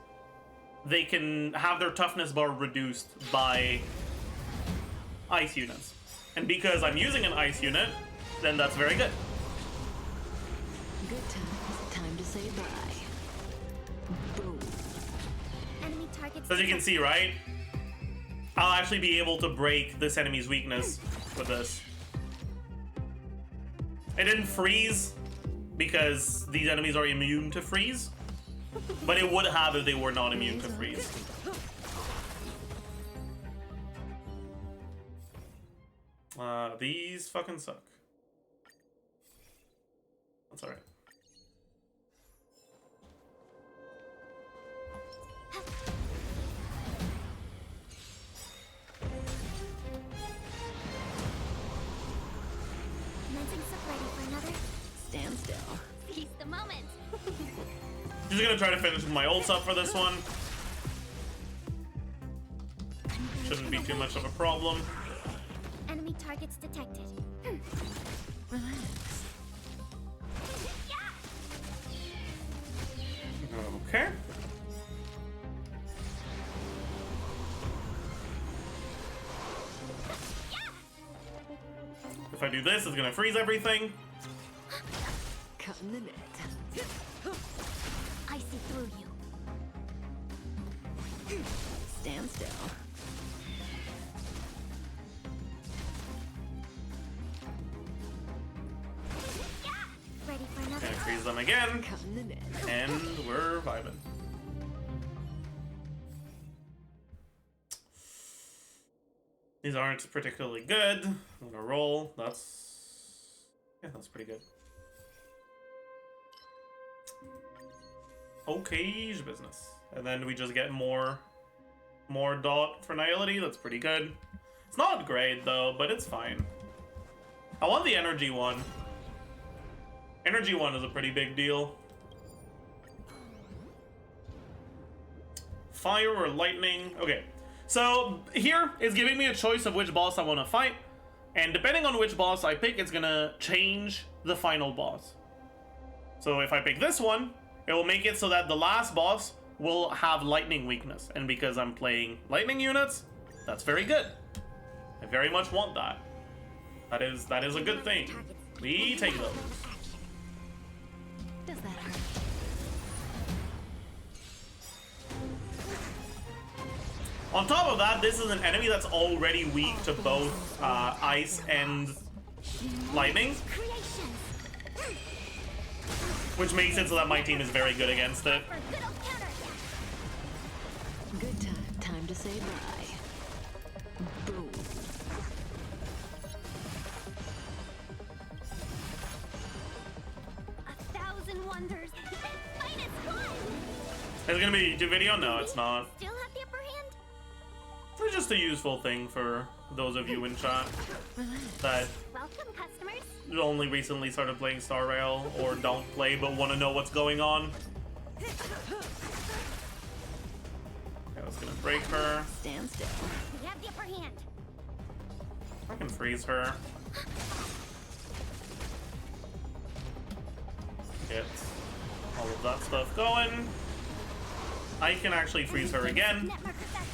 they can have their toughness bar reduced by ice units. And because I'm using an ice unit, then that's very good. Good times. Time to say bye. Boom. Enemy targets. As you can see, right? I'll actually be able to break this enemy's weakness with this. It didn't freeze because these enemies are immune to freeze, but it would have if they were not immune to freeze. These fucking suck. That's alright. Commencing sub ready for another. Stand still. Seize the moment. Just gonna try to finish my ults up for this one. Shouldn't be too much of a problem. Enemy targets detected. Relax. Okay. If I do this, it's gonna freeze everything. Cutting the net. I see through you. Stand still. Ready for another. Gonna freeze them again. Cutting the net. And we're vibing. These aren't particularly good. I'm gonna roll. That's pretty good. OkaygeBusiness. And then we just get more dot for nihility. That's pretty good. It's not great though, but it's fine. I want the energy one. Energy one is a pretty big deal. Fire or lightning? Okay. So here is giving me a choice of which boss I want to fight. And depending on which boss I pick, it's gonna change the final boss. So if I pick this one, it will make it so that the last boss will have lightning weakness. And because I'm playing lightning units, that's very good. I very much want that. That is a good thing. We take those. Does that hurt? On top of that, this is an enemy that's already weak to both ice and lightning, Creations. which makes it so that my team is very good against it. For good old counterattack. Good time. Time to say bye. Boom. A thousand wonders. Finest one. Is it gonna be a YouTube video? No, it's not. Still have the upper hand. It's just a useful thing for those of you in chat that Welcome, customers. only recently started playing Star Rail or don't play but want to know what's going on. Okay, that's gonna break her. Stand still. We have the upper hand. I can freeze her. Get all of that stuff going. I can actually freeze her again.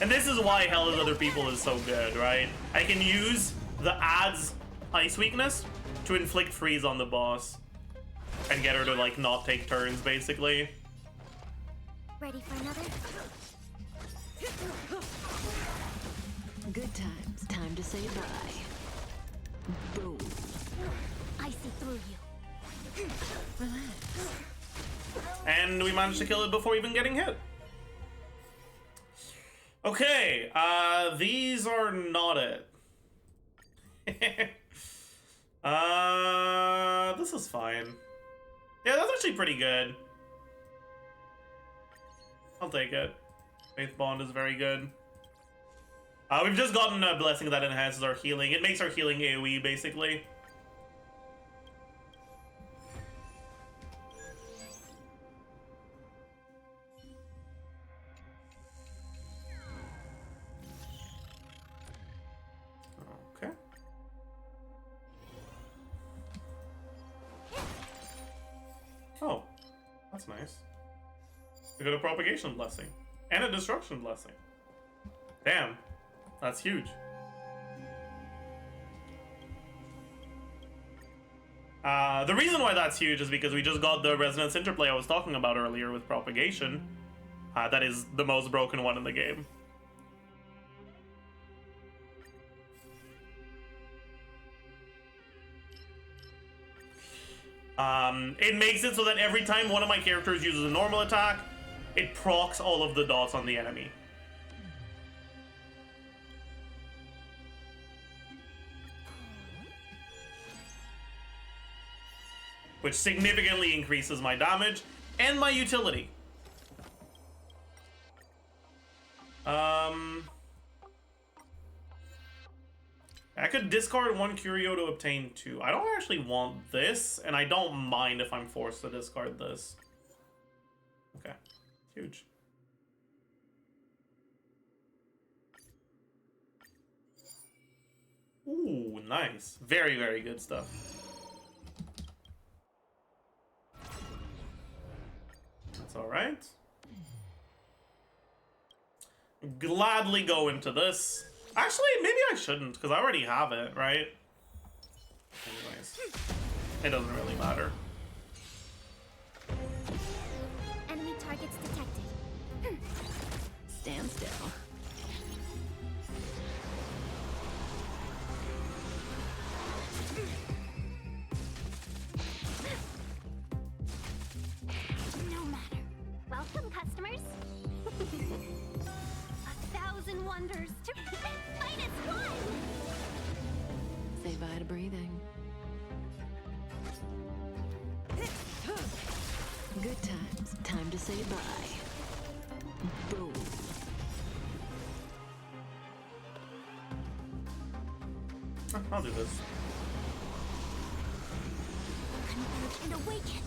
And this is why Hell is Other People is so good, right? I can use the adds ice weakness to inflict freeze on the boss and get her to like not take turns basically. Ready for another? Good times. Time to say bye. Boom. I see through you. Relax. And we managed to kill it before even getting hit. Okay, these are not it. This is fine. Yeah, that's actually pretty good. I'll take it. Faith Bond is very good. We've just gotten a blessing that enhances our healing. It makes our healing AoE, basically. Okay. Oh, that's nice. We got a propagation blessing and a destruction blessing. Damn, that's huge. The reason why that's huge is because we just got the resonance interplay I was talking about earlier with propagation. That is the most broken one in the game. It makes it so that every time one of my characters uses a normal attack, it procs all of the dots on the enemy. Which significantly increases my damage and my utility. I could discard 1 curio to obtain 2. I don't actually want this, and I don't mind if I'm forced to discard this. Okay, huge. Ooh, nice. Very, very good stuff. That's alright. Gladly go into this. Actually, maybe I shouldn't, because I already have it, right? Anyways, it doesn't really matter. Enemy targets detected. Stand still. No matter. Welcome, customers. 1,000 wonders to fight as one. Say bye to breathing. Good times. Time to say bye. Boom. I'll do this. Converge and awaken.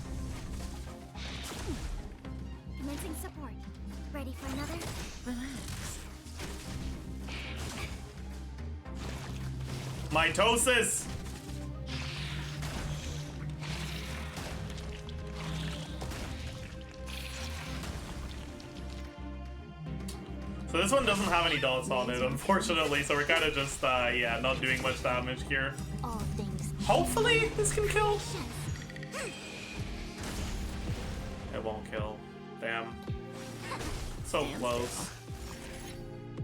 Commencing support. Ready for another? Relax. Mitosis! So this one doesn't have any dots on it, unfortunately, so we're kind of just, yeah, not doing much damage here. All things. Hopefully this can kill. It won't kill. Damn. So close.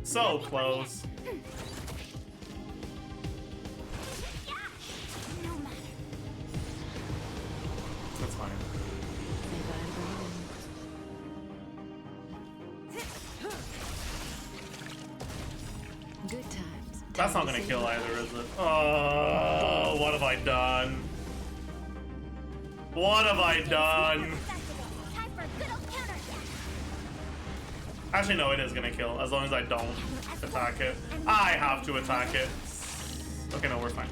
So close. No matter. That's fine. Say bye to breathing. Good times. That's not gonna kill either, is it? Oh, what have I done? What have I done? Time for a good old counterattack. Actually, no, it is gonna kill, as long as I don't attack it. I have to attack it. Okay, no, we're fine.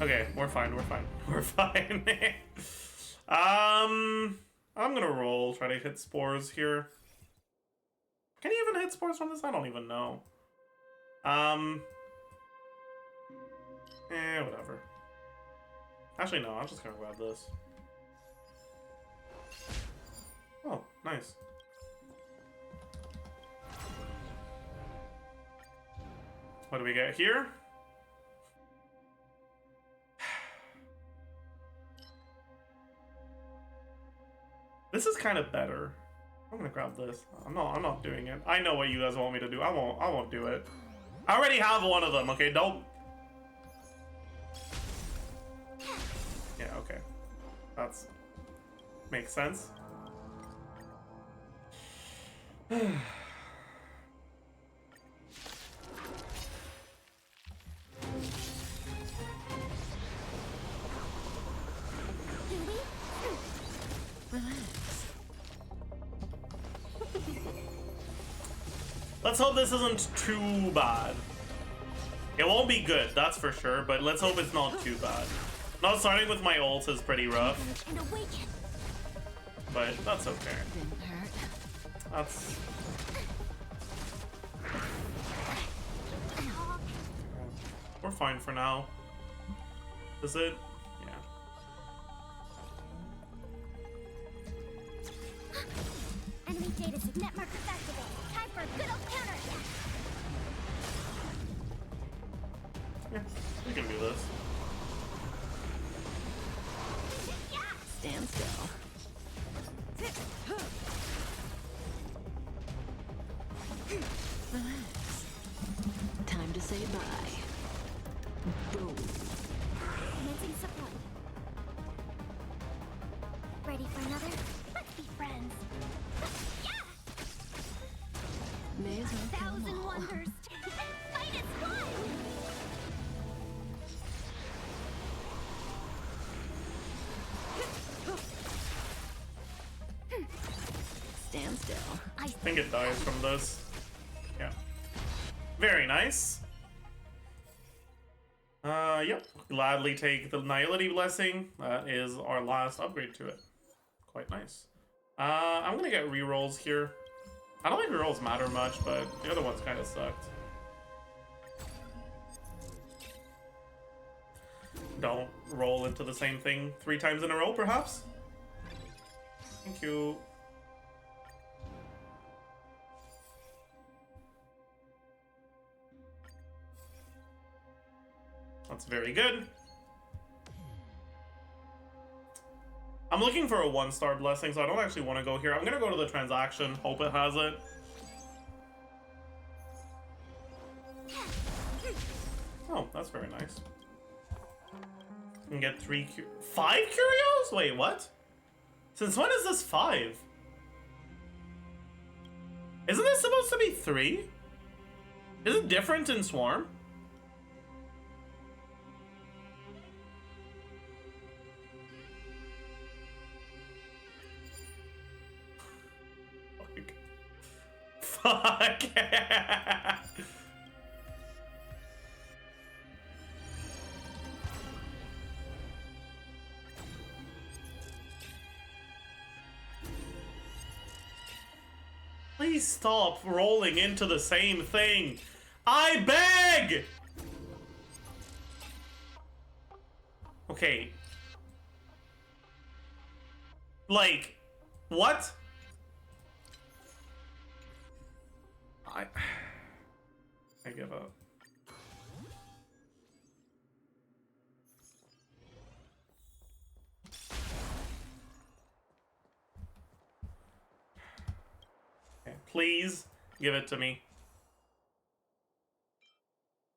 Okay, we're fine, we're fine. We're fine. I'm gonna roll, try to hit spores here. Can you even hit spores from this? I don't even know. Whatever. Actually, no, I'm just gonna grab this. Oh, nice. What do we get here? This is kind of better. I'm gonna grab this. I'm not doing it. I know what you guys want me to do. I won't do it. I already have one of them, okay? Don't. Yeah, okay. That's makes sense. Let's hope this isn't too bad. It won't be good, that's for sure, but let's hope it's not too bad. Not starting with my ult is pretty rough, And awaken. but that's okay. Didn't hurt. That's... We're fine for now. Is it? Yeah. Enemy data net markers activated. Time for a good old counterattack. Yeah, we can do this. say bye. Boom. Commencing support. Ready for another? Let's be friends. Yeah! May as well kill 'em Thousand all. wonders. Fight as one! Stand still. I think it dies from this. Yeah. Very nice. Yep. Gladly take the Nihility Blessing. That is our last upgrade to it. Quite nice. I'm gonna get rerolls here. I don't think rerolls matter much, but the other ones kind of sucked. Don't roll into the same thing 3 times in a row, perhaps? Thank you. That's very good. I'm looking for a 1-star blessing, so I don't actually want to go here. I'm gonna go to the transaction, hope it has it. Oh, that's very nice. You can get 5 curios? Wait, what? Since when is this 5? Isn't this supposed to be 3? Is it different in Swarm? Fuck. Please stop rolling into the same thing. I beg! Okay. Like, what? I give up. Okay, please give it to me.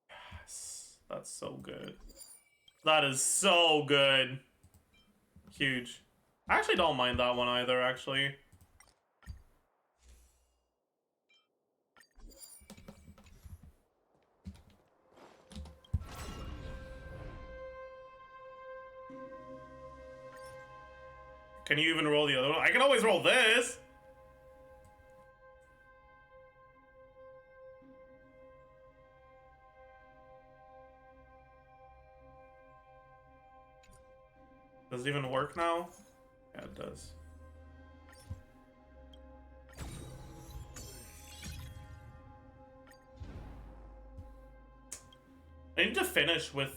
Yes, that's so good. That is so good. Huge. I actually don't mind that one either, actually. Can you even roll the other one? I can always roll this! Does it even work now? Yeah, it does. I need to finish with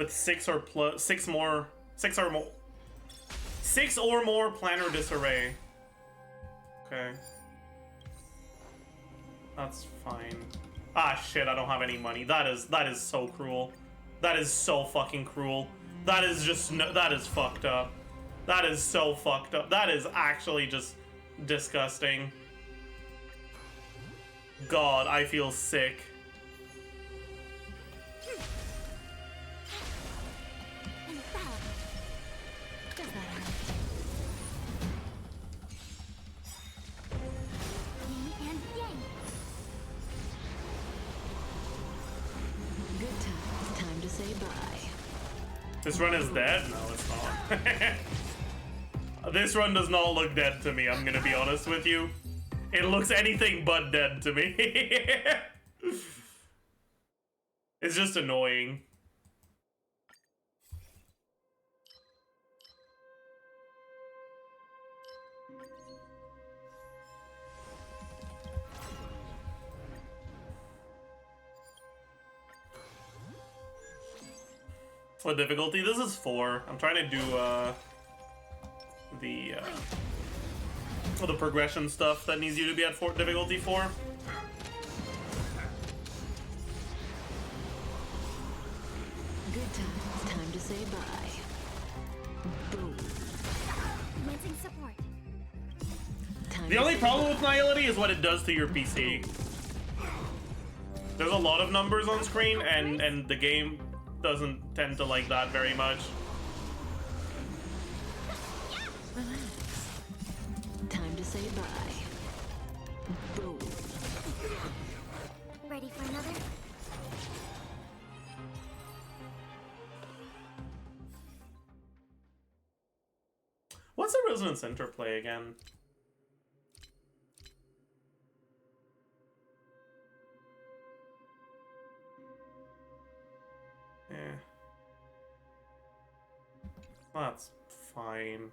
6 or more planar disarray. Okay. That's fine. Ah shit, I don't have any money. That is so cruel. That is so fucking cruel. That is just that is fucked up. That is so fucked up. That is actually just disgusting. God, I feel sick. Good time to say bye. This run is dead? No, it's not. This run does not look dead to me, I'm gonna be honest with you. It looks anything but dead to me. It's just annoying. What difficulty? This is 4. I'm trying to do the progression stuff that needs you to be at difficulty 4. Good time to say bye. Boom. Commencing support. Time The to only say problem bye. with Nihility is what it does to your PC. There's a lot of numbers on screen, and the game doesn't tend to like that very much. Relax. Time to say bye. Boom. Ready for another? What's the Resonance interplay again? Yeah. That's fine.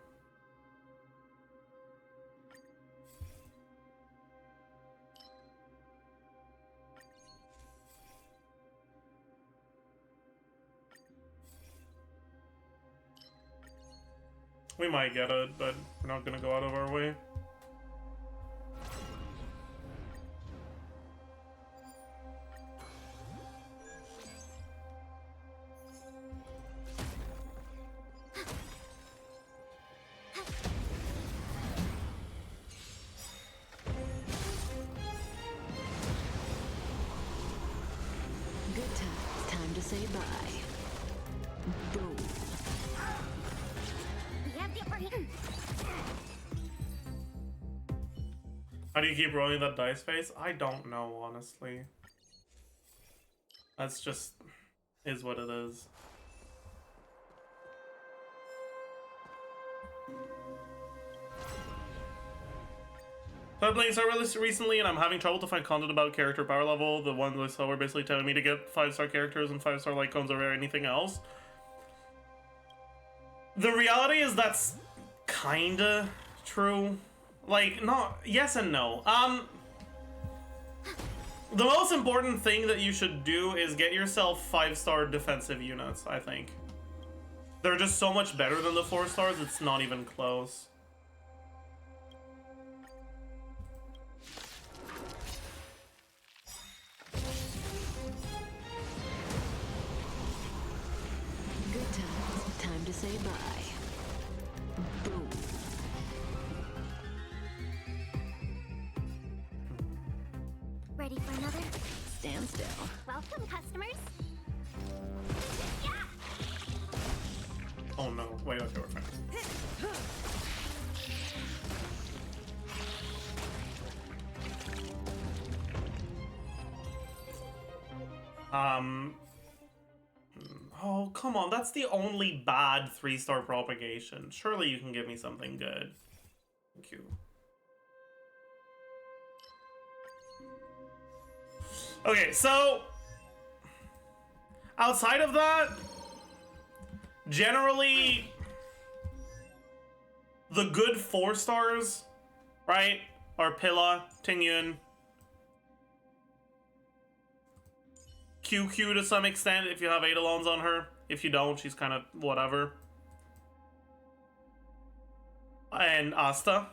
We might get it, but we're not gonna go out of our way. Good times. Time to say bye. Boom. We have the upper hand. How do you keep rolling that dice face? I don't know, honestly. That's just is what it is. So I played Star Wars recently, and I'm having trouble to find content about character power level. The ones I saw were basically telling me to get 5-star characters and 5-star Lycons over anything else. The reality is that's kinda true. Like, not yes and no. The most important thing that you should do is get yourself 5-star defensive units, I think. They're just so much better than the 4 stars, it's not even close. Good times. Time to say bye. Boom. Ready for another? Stand still. Welcome, customers. Oh no, wait, okay, we're fine. Oh, come on, that's the only bad 3-star propagation. Surely you can give me something good. Thank you. Okay, so outside of that, generally the good 4 stars, right, are Pilla, Tingyun, QQ to some extent if you have Eidolons on her. If you don't, she's kind of whatever. And Asta.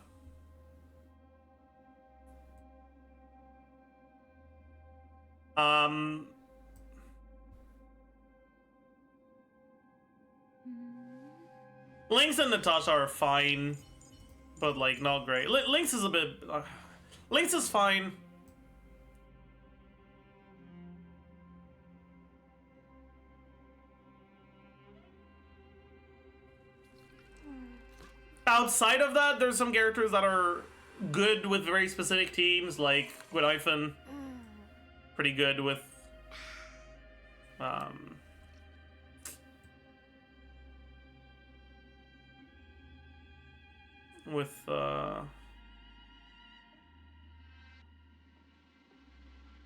Lynx and Natasha are fine, but like not great. Lynx is a bit. Lynx is fine. Outside of that, there's some characters that are good with very specific teams, like Gwydion. Pretty good with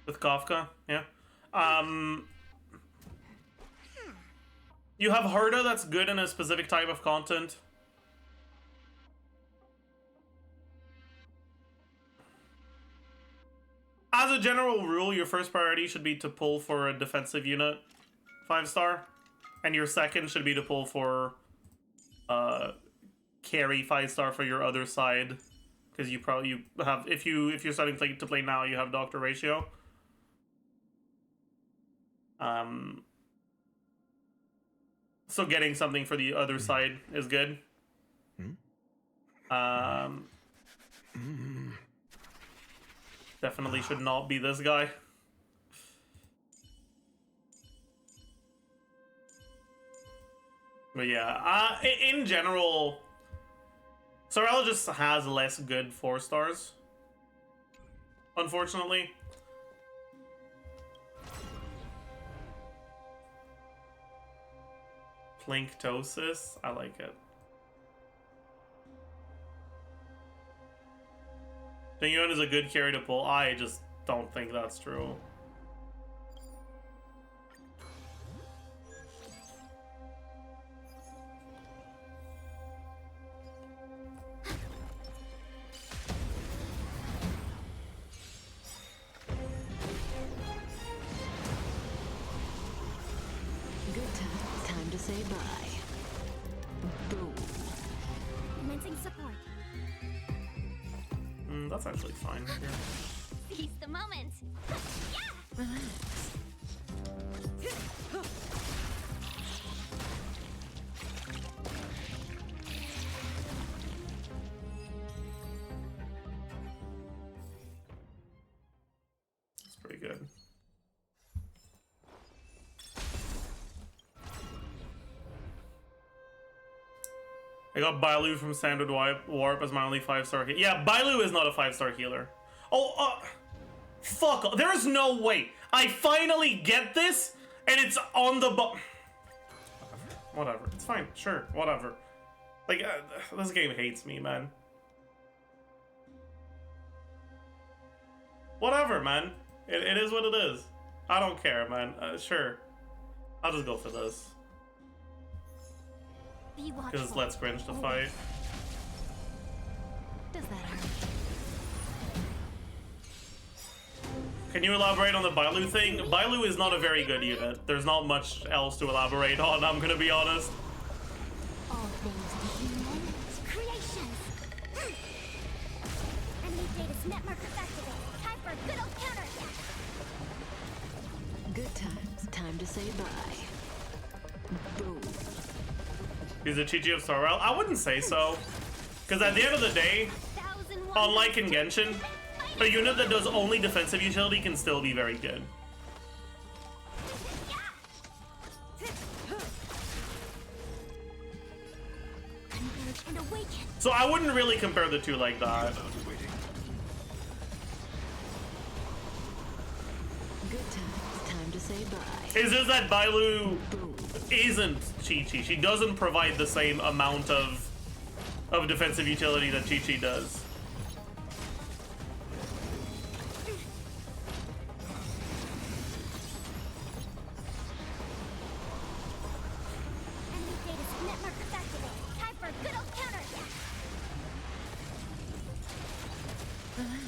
Kafka, yeah. You have Herda that's good in a specific type of content. As a general rule, your first priority should be to pull for a defensive unit, 5-star, and your second should be to pull for carry 5-star for your other side, because you have if you're starting to play now, you have Doctor Ratio. So getting something for the other side is good. Definitely should not be this guy. But yeah, in general, Sorel just has less good 4 stars. Unfortunately. Planktosis, I like it. Dingyuan is a good carry to pull. I just don't think that's true. Good time to say bye. Boom. Commencing support. That's actually fine here. Seize the moment. Yeah! Relax. It's pretty good. I got Bailu from Standard Warp as my only 5-star healer. Yeah, Bailu is not a 5-star healer. Oh, fuck. There is no way. I finally get this, and it's on the Whatever. It's fine. Sure. Whatever. Like, this game hates me, man. Whatever, man. It is what it is. I don't care, man. Sure. I'll just go for this. Be watchful. Because let's cringe to fight. Does that hurt? Can you elaborate on the Bailu thing? Bailu is not a very good unit. There's not much else to elaborate on, I'm gonna be honest. All things to humans. Creations. Enemy data's network activated. Time for a good old counterattack. Good times. Time to say bye. Boom. He's a Chi-Chi of Sorrel? I wouldn't say so. Because at the end of the day, unlike in Genshin, a unit that does only defensive utility can still be very good. So I wouldn't really compare the two like that. Good times. Time to say bye. It's just that Bailu Boom. isn't Chi-Chi. She doesn't provide the same amount of defensive utility that Chi-Chi does. Enemy data's network activated. Time for a good old counterattack. Relax.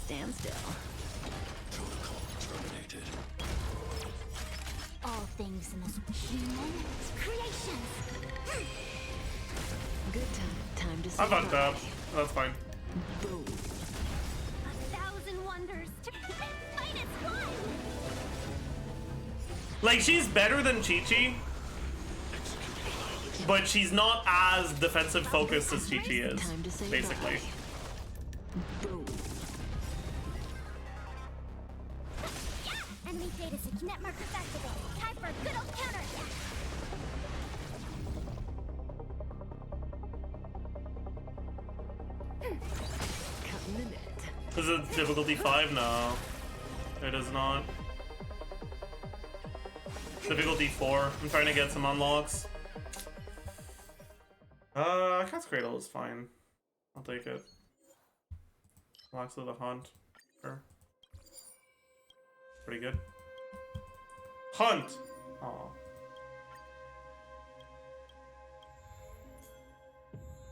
Stand still. Protocol terminated. All things in this humans. Creations. Good time to say I fucked bye. up. That's fine. Boom. 1,000 wonders. Minus one. Like, she's better than Chi-Chi, but she's not as defensive focused as Chi-Chi is, Time to say basically. bye. Boom. Enemy data network activated. Time for a good old counterattack. Cutting the net. Is it difficulty 5? No. It is not. Difficulty 4. I'm trying to get some unlocks. Cat's Cradle is fine. I'll take it. Locks of the Hunt. Sure. Pretty good. Hunt! Aw.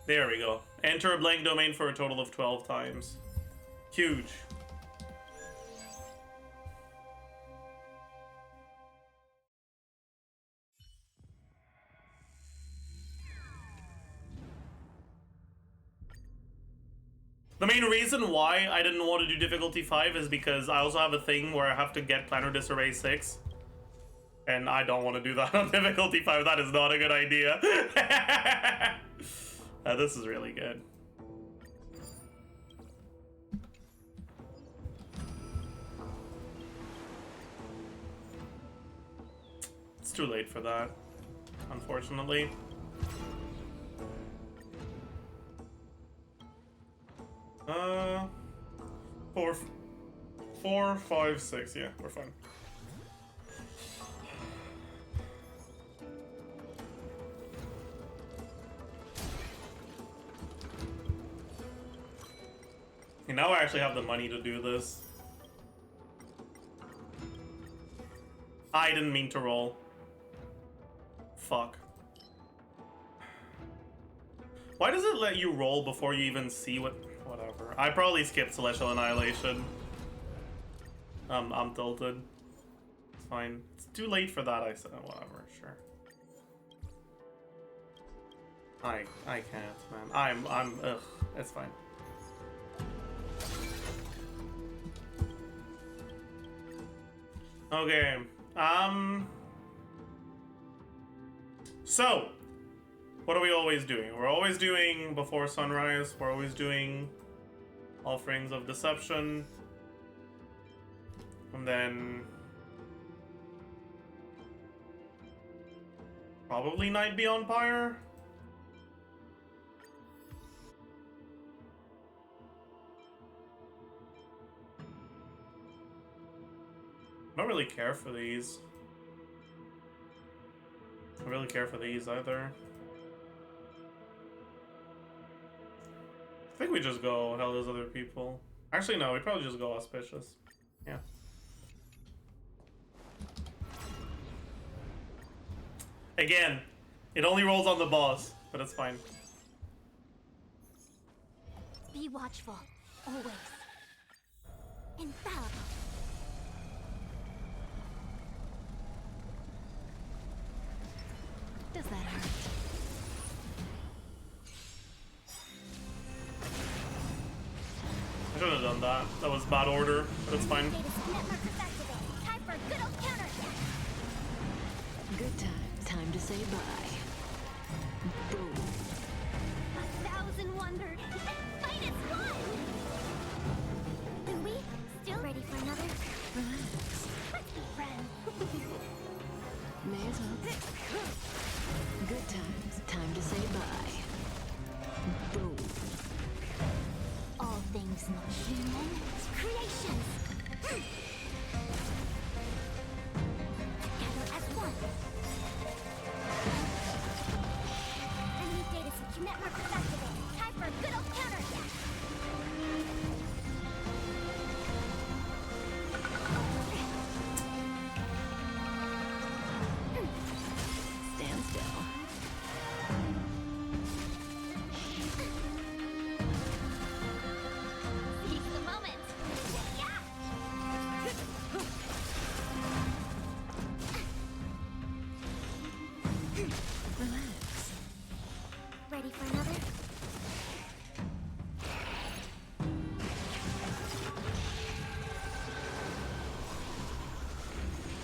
There we go. Enter a blank domain for a total of 12 times. Huge. The main reason why I didn't want to do difficulty 5 is because I also have a thing where I have to get Planner Disarray 6. And I don't want to do that on difficulty 5. That is not a good idea. This is really good. too late for that, unfortunately. Four, 5, 6. Yeah, we're fine. And now I actually have the money to do this. I didn't mean to roll. Fuck. Why does it let you roll before you even see what... Whatever. I probably skipped Celestial Annihilation. I'm tilted. It's fine. It's too late for that, I said. Whatever, sure. I can't, man. Ugh. It's fine. Okay. So, what are we always doing? We're always doing Before Sunrise. We're always doing Offerings of Deception. And then probably Night Beyond Pyre. I don't really care for these. I don't really care for these either. I think we just go Hell as Other People. Actually, no, we probably just go Auspicious. Yeah. Again, it only rolls on the boss, but it's fine. Be watchful, always. Infallible. Does that hurt? I should have done that. That was bad order, but it's fine. Time for a good old counterattack. Good times. Time to say bye. Boom. 1,000 wonders. Fight is one. Do we still ready for another? Relax. Let's be friends. May as well. Good times. Time to say bye. Boom. All things not human. Creations. Together as one. Enemy data set network is activated. Time for a good old counterattack. Stand still. Seize the moment. Yeah. Relax. Ready for another?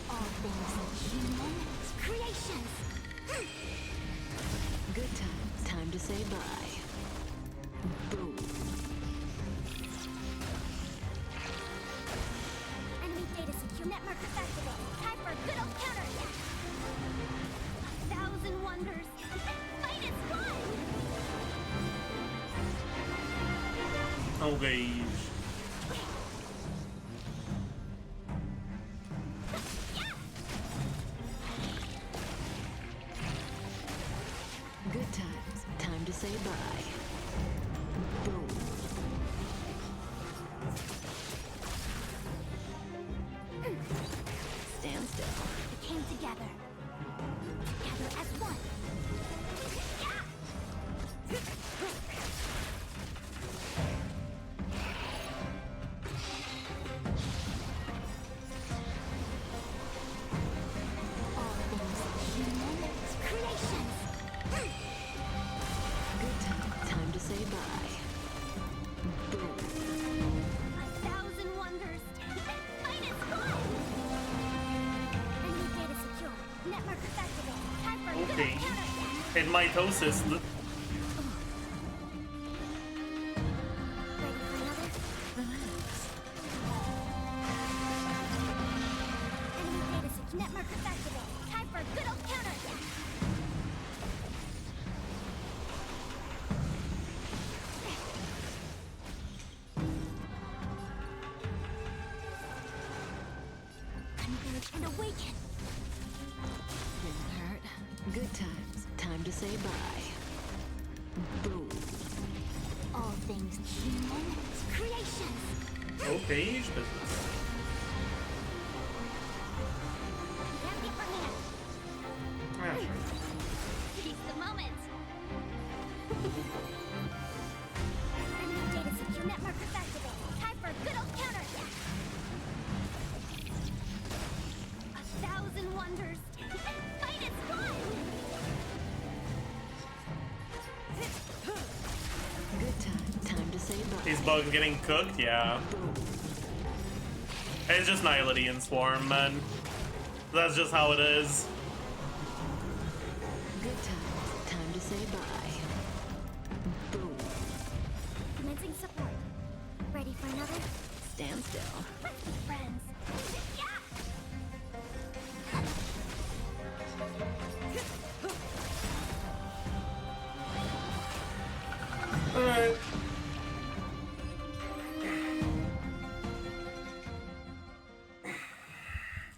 All things not human. Creations. Good times. Time to say bye. Boom. Enemy data secure network is activated. Time for a good old counterattack. 1,000 wonders. Fight is one. Okay. Good times. Time to say bye. Boom. Stand still. We came together. Together as one. All things human. Creations. Good times. Time to say bye. Boom. 1,000 wonders. Fight is one. Enemy data secure. Network is activated. Time for a good Okay. old counterattack. And mitosis. Ready for another? Relax. Enemy data secure. Network is activated. Time for a good old counterattack. Converge and awaken. Didn't hurt. Good times. Time to say bye. Boom. All things human creations. OkaygeBusiness. You have the upper hand. Yeah, sure. Seize the moment. Enemy data secure net markers activated. Time for a good old counterattack. 1,000 wonders. And fight is one. Good time. Time to say bye. These bugs getting cooked, yeah. It's just Nihility and Swarm, man. That's just how it is. Good times. Time to say bye. Boom. Commencing support. Ready for another? Stand still. Let's be friends. Yeah. Alright.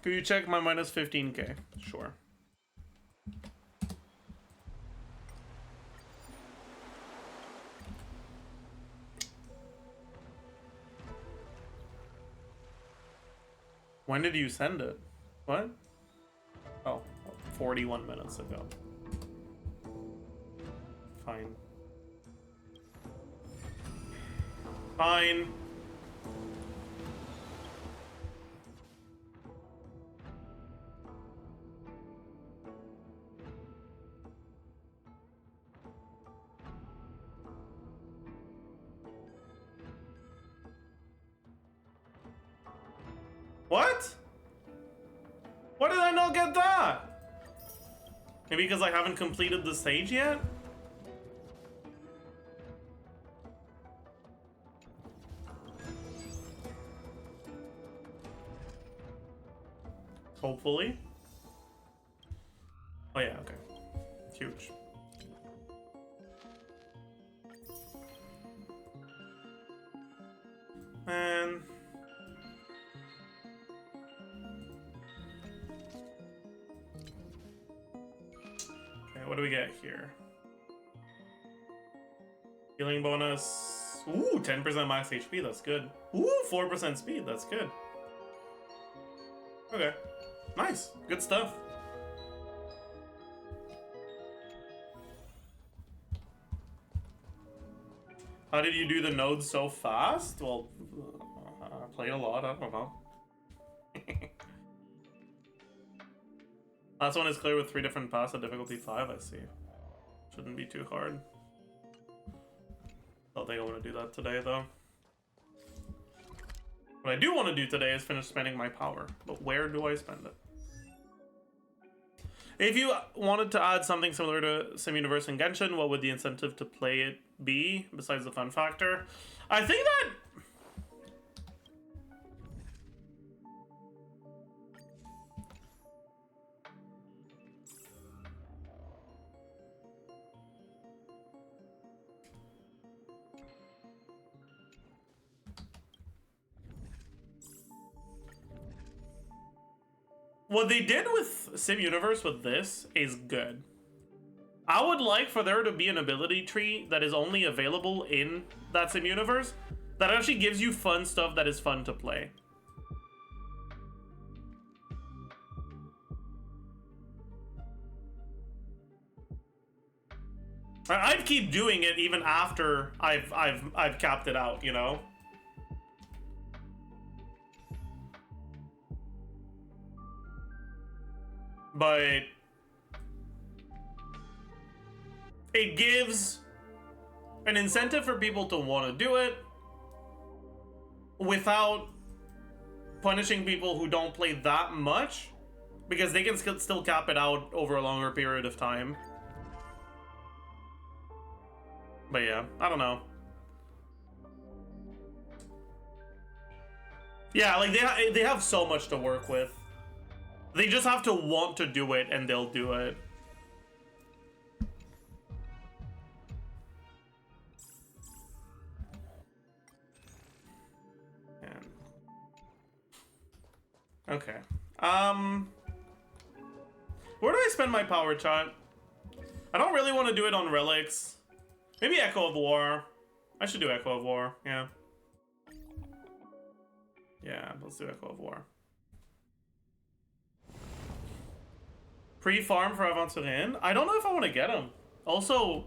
Could you check my minus 15k? Sure. When did you send it? What? Oh, 41 minutes ago. Fine. Fine. What? Why did I not get that? Maybe because I haven't completed the stage yet? Hopefully. Oh yeah, okay. Huge. Man. Okay, what do we get here? Healing bonus. Ooh, 10% max HP, that's good. Ooh, 4% speed, that's good. Okay. Nice. Good stuff. How did you do the nodes so fast? Well, I played a lot, I don't know. Last one is clear with 3 different paths at difficulty 5, I see. Shouldn't be too hard. I don't think I want to do that today, though. What I do want to do today is finish spending my power. But where do I spend it? If you wanted to add something similar to Sim Universe and Genshin, what would the incentive to play it be, besides the fun factor? I think that... what they did with Sim Universe with this is good. I would like for there to be an ability tree that is only available in that Sim Universe that actually gives you fun stuff that is fun to play. I'd keep doing it even after I've capped it out, you know? But it gives an incentive for people to want to do it without punishing people who don't play that much, because they can still cap it out over a longer period of time. But yeah, I don't know. Yeah, like they have so much to work with. They just have to want to do it, and they'll do it. And... okay. Where do I spend my power, chat? I don't really want to do it on relics. Maybe Echo of War. I should do Echo of War, yeah. Yeah, let's do Echo of War. Pre-farm for Aventurine? I don't know if I want to get him. Also,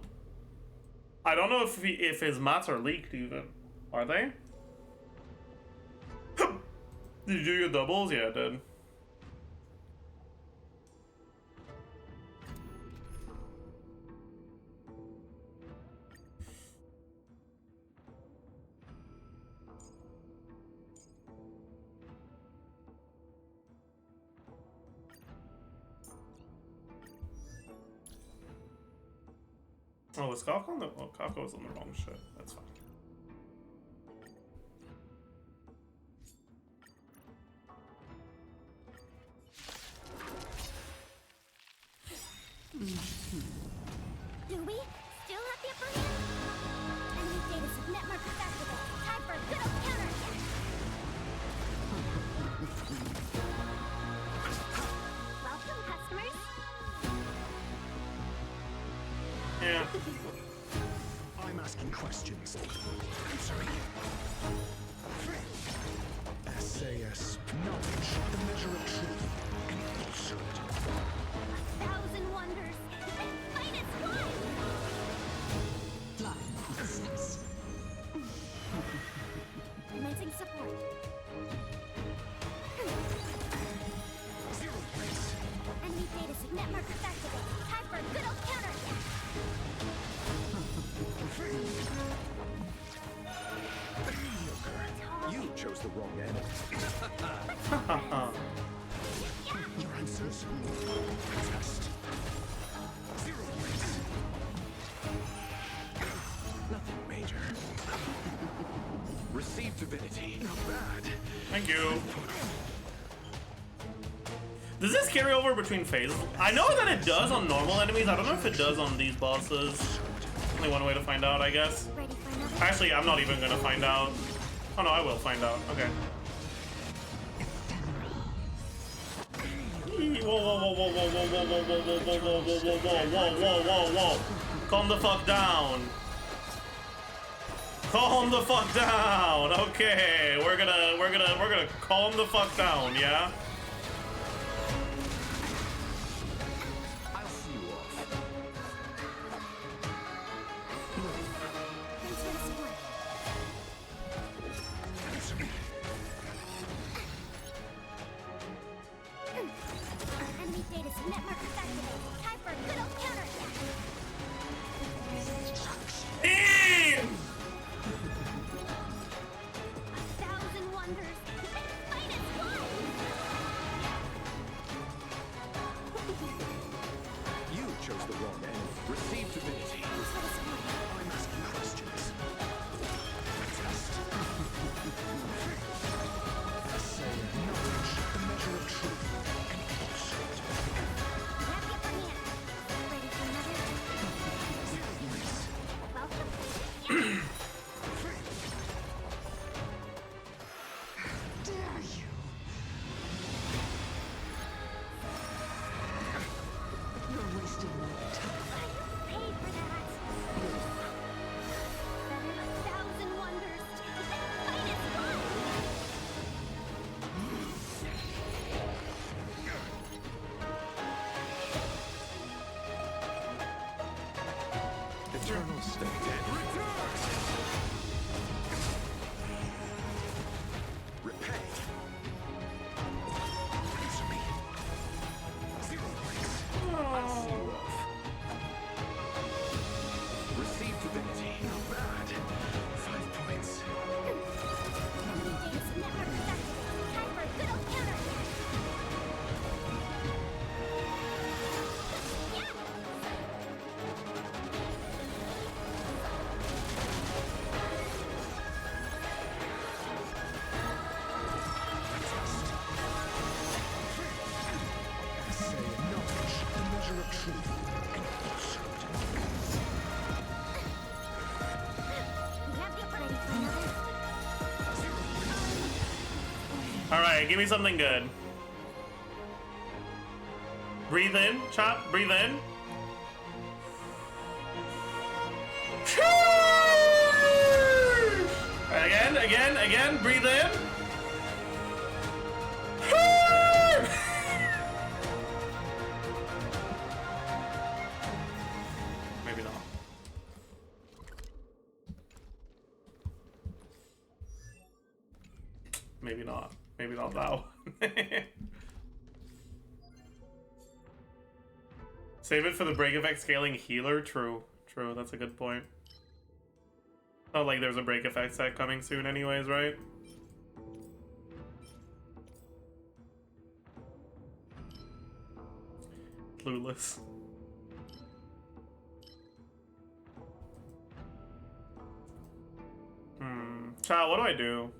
I don't know if his mats are leaked even. Are they? Did you do your doubles? Yeah, I did. Oh, was Kafka on the... oh, Kafka was on the wrong shit. That's fine. Do we still have the upper hand? Enemy data subnet markers activated. Time for a good old counterattack. Welcome, customers. Yeah. I'm asking questions. Answer me. SAS. Knowledge. The measure of truth. And falsehood. 1,000 wonders. Finest one. Flying success. Commencing support. Zero place. Enemy data subnet markers activated. Time for a good old counterattack. You chose the wrong enemy. Your answers. Test. Zero place. Nothing major. Receive divinity. Not bad. Thank you. Does this carry over between phases? I know that it does on normal enemies. I don't know if it does on these bosses. Only one way to find out, I guess. Ready for another? Actually, I'm not even gonna find out. Oh no, I will find out. Okay. Whoa, whoa, whoa, whoa, whoa, whoa, whoa, whoa, whoa, whoa, whoa, whoa, whoa, whoa, whoa, whoa, whoa. Calm the fuck down. Calm the fuck down. Okay, we're gonna calm the fuck down, yeah? I'll see you off. Thanks for the support. Answer me. Enemy data subnet markers activated. Time for a good old counterattack. Eee! 1,000 wonders. Finest one. You chose the wrong enemy. Receive divinity. Thanks for the support. I'm asking questions. Test. Say knowledge, the measure of truth, and falsehood. We have the upper hand. Ready for another? Welcome. Dare you? You're wasting my time. Paid for that. Better 1,000 wonders. Finest one. Eternal state. Repay. Answer me. Zero place. I'll see you off. Receive divinity. Not bad. 5 points. Enemy data subnet markers activated. Time for a good old counterattack. Yeah. have the opportunity for another. Alright, give me something good. Breathe in, chop, breathe in. Again, breathe in. Maybe not. Maybe not. Maybe not now. Save it for the break effect scaling healer. True. True. That's a good point. Oh, like there's a break effect set coming soon anyways, right? Clueless. Child, what do I do?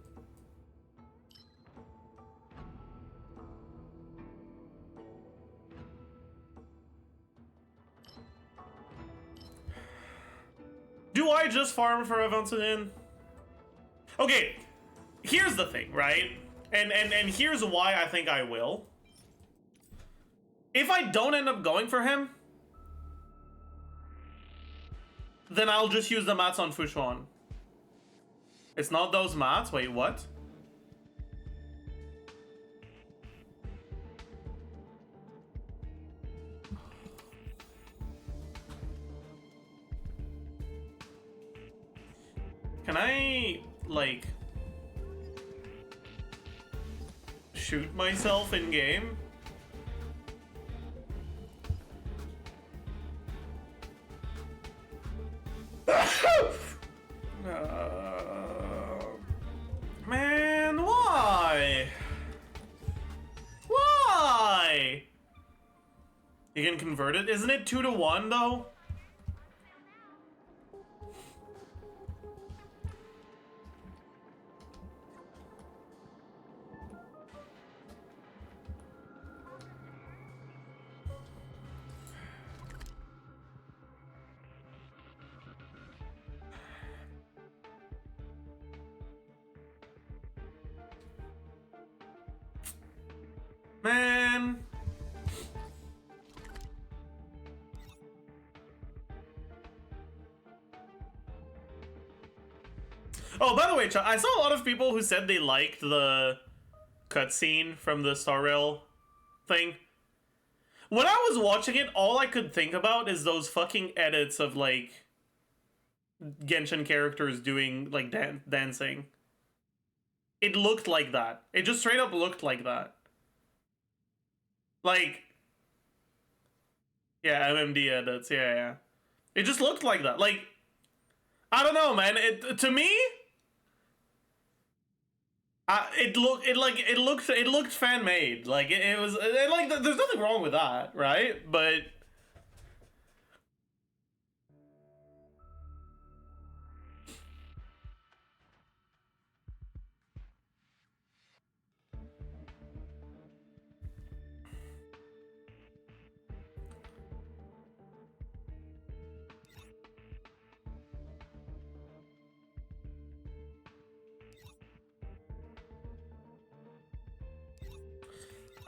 Do I just farm for Evanson? Okay, here's the thing, right? And here's why I think I will. If I don't end up going for him, then I'll just use the mats on Fushuan. It's not those mats? Wait, what? Can I, like, shoot myself in game? Man, why? Why? You can convert it? Isn't it 2 to 1 though? Man. Oh, by the way, I saw a lot of people who said they liked the cutscene from the Star Rail thing. When I was watching it, all I could think about is those fucking edits of, like, Genshin characters doing, like, dancing. It looked like that. It just straight up looked like that. Like, yeah, MMD edits, yeah. It just looked like that. Like, I don't know, man. To me, it looked fan made. Like it was like there's nothing wrong with that, right? But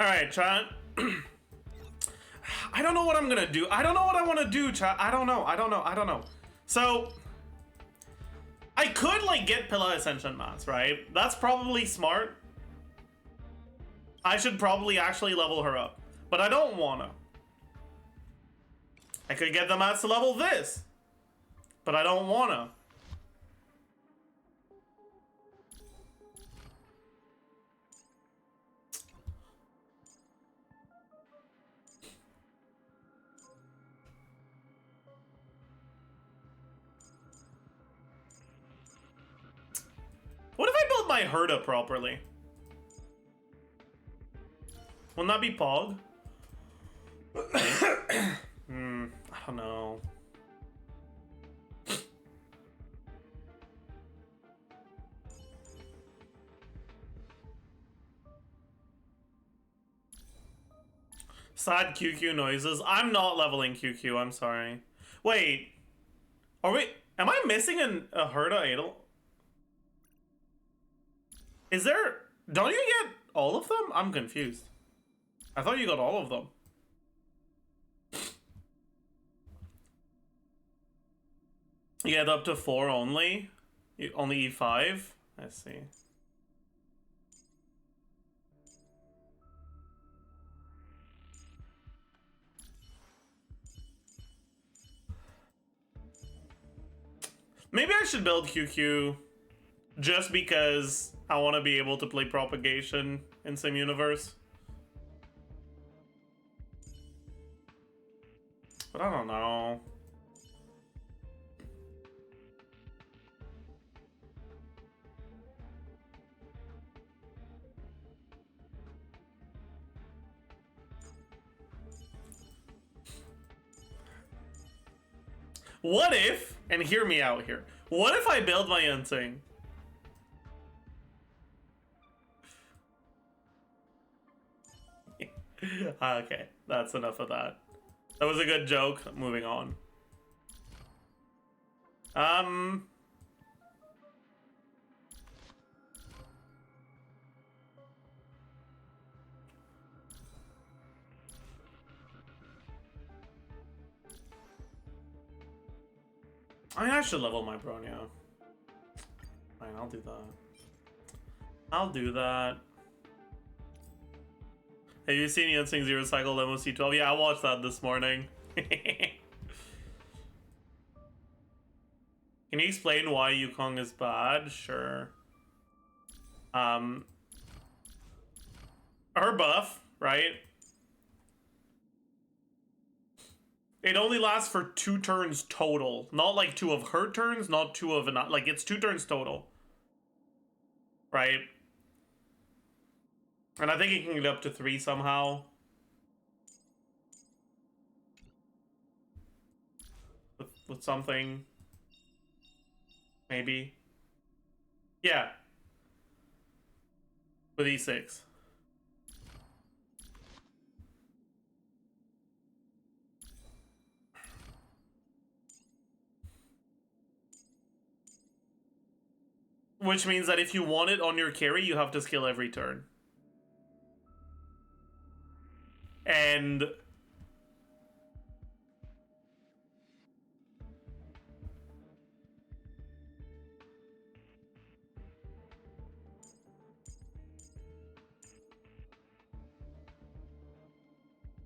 all right, chat. I don't know what I'm gonna do. I don't know what I want to do, chat. I don't know. So, I could, like, get Pillar Ascension mats, right? That's probably smart. I should probably actually level her up. But I don't wanna. I could get the mats to level this. But I don't wanna. What if I build my Herda properly? Wouldn't that be Pog? I don't know. Sad QQ noises. I'm not leveling QQ, I'm sorry. Wait. Are we... Am I missing a Herda Adel? Is there... Don't you get all of them? I'm confused. I thought you got all of them. You get up to 4 only? Only E5? I see. Maybe I should build QQ just because I want to be able to play Propagation in Sim Universe. But I don't know. What if, and hear me out here, what if I build my own thing? Okay, that's enough of that. That was a good joke. Moving on. I mean, I should level my Bronya. Fine, I'll do that. I'll do that. Have you seen Yansing Zero Cycle Demo C12? Yeah, I watched that this morning. Can you explain why Yukong is bad? Sure. Her buff, right? It only lasts for 2 turns total. Not like 2 of her turns, not 2 of another. Like, it's 2 turns total. Right? And I think it can get up to 3 somehow. With something. Maybe. Yeah. With E6. Which means that if you want it on your carry, you have to skill every turn. And...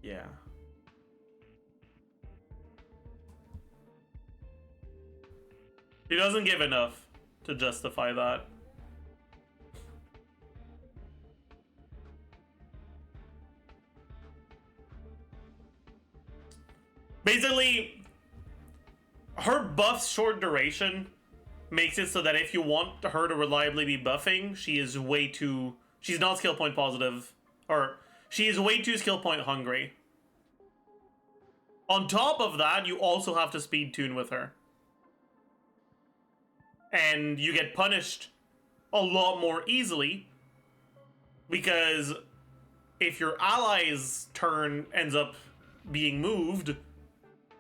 yeah. He doesn't give enough to justify that. Basically, her buff's short duration makes it so that if you want her to reliably be buffing, she is way too... She's not skill point positive. Or, she is way too skill point hungry. On top of that, you also have to speed tune with her. And you get punished a lot more easily. Because if your ally's turn ends up being moved...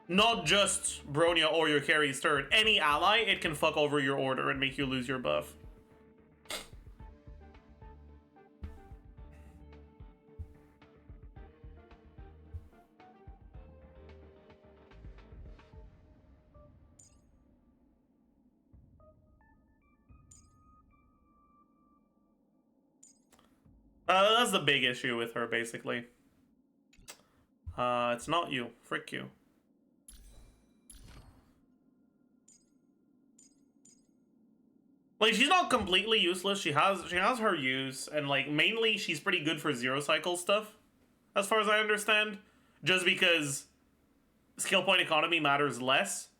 Not just Bronya or your carry's turn. Any ally, it can fuck over your order and make you lose your buff. That's the big issue with her, basically. It's not you. Frick you. Like, she's not completely useless. She has her use, and like mainly she's pretty good for zero cycle stuff, as far as I understand. Just because skill point economy matters less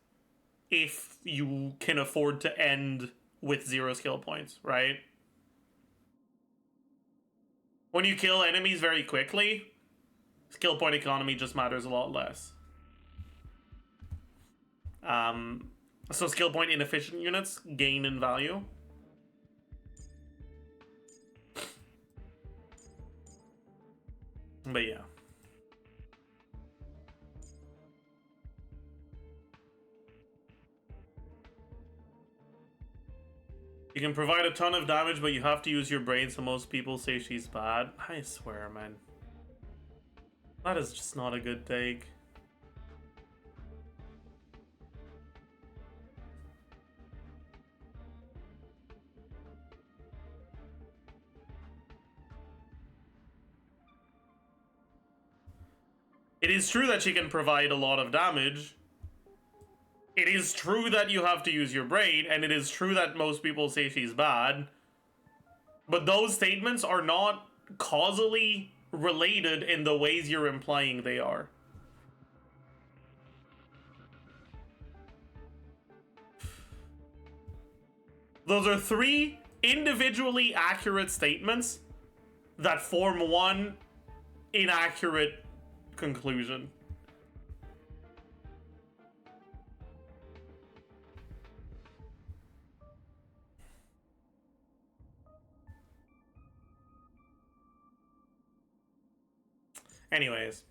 if you can afford to end with 0 skill points, right? When you kill enemies very quickly, skill point economy just matters a lot less. So skill point inefficient units gain in value. But yeah. You can provide a ton of damage, but you have to use your brain, so most people say she's bad. I swear, man. That is just not a good take. It is true that she can provide a lot of damage. It is true that you have to use your brain, and it is true that most people say she's bad. But those statements are not causally related in the ways you're implying they are. Those are three individually accurate statements that form one inaccurate conclusion. Anyways.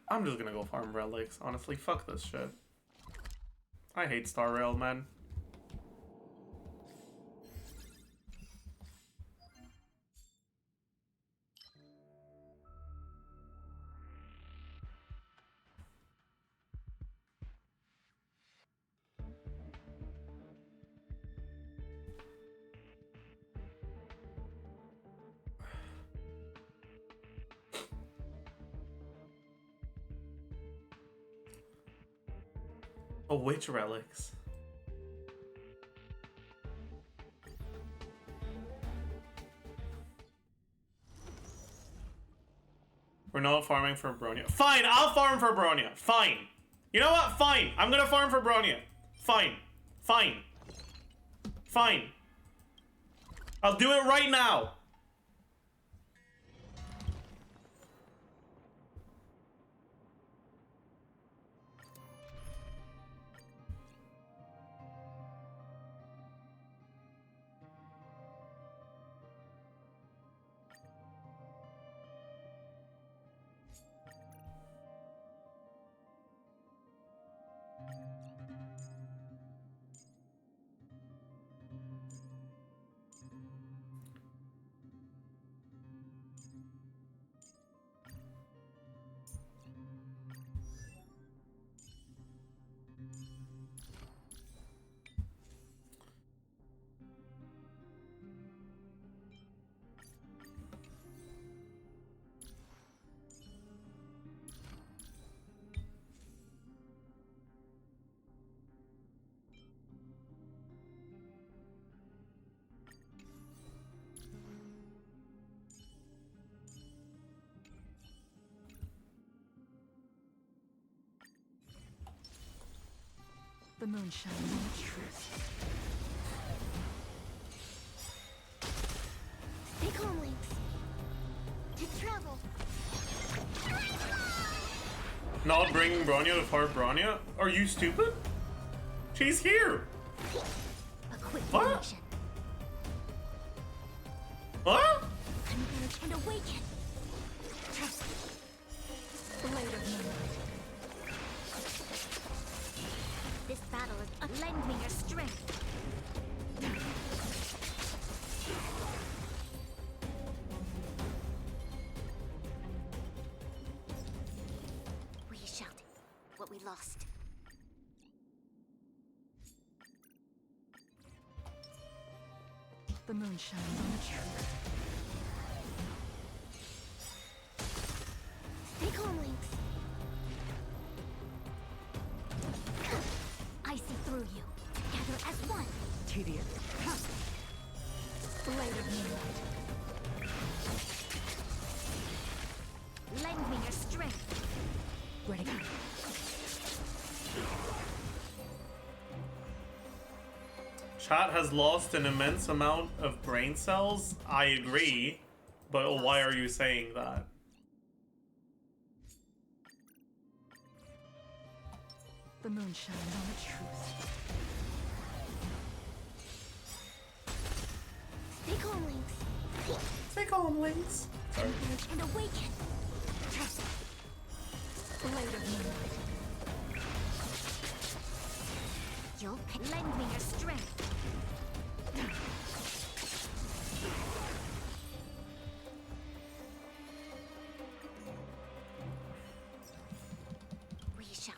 I'm just gonna go farm relics, honestly. Fuck this shit. I hate Star Rail, man. Oh, which relics? We're not farming for Bronia. Fine, I'll farm for Bronia. Fine. You know what? Fine. I'm gonna farm for Bronia. Fine. Fine. Fine. I'll do it right now. The moon shines on the truth. Stay calm, Lynx. To travel. Not bringing Bronia to farm Bronia? Are you stupid? She's here. A quick What? reaction. What? Converge and awaken. Trust. Blade of moonlight. This battle is lend me your strength. We shall take what we lost. The moon shines on the truth. Stay calm, Lynx. I see through you. Together as one. Tedious. Blade of moonlight. Lend me your strength. Ready. Chat has lost an immense amount of brain cells. I agree, but why are you saying that? The moon shines on the truth. Stay calm, Lynx. Stay calm, Lynx. Sorry. Emerge and awaken. Blade of moonlight. Lend me your strength. We shall.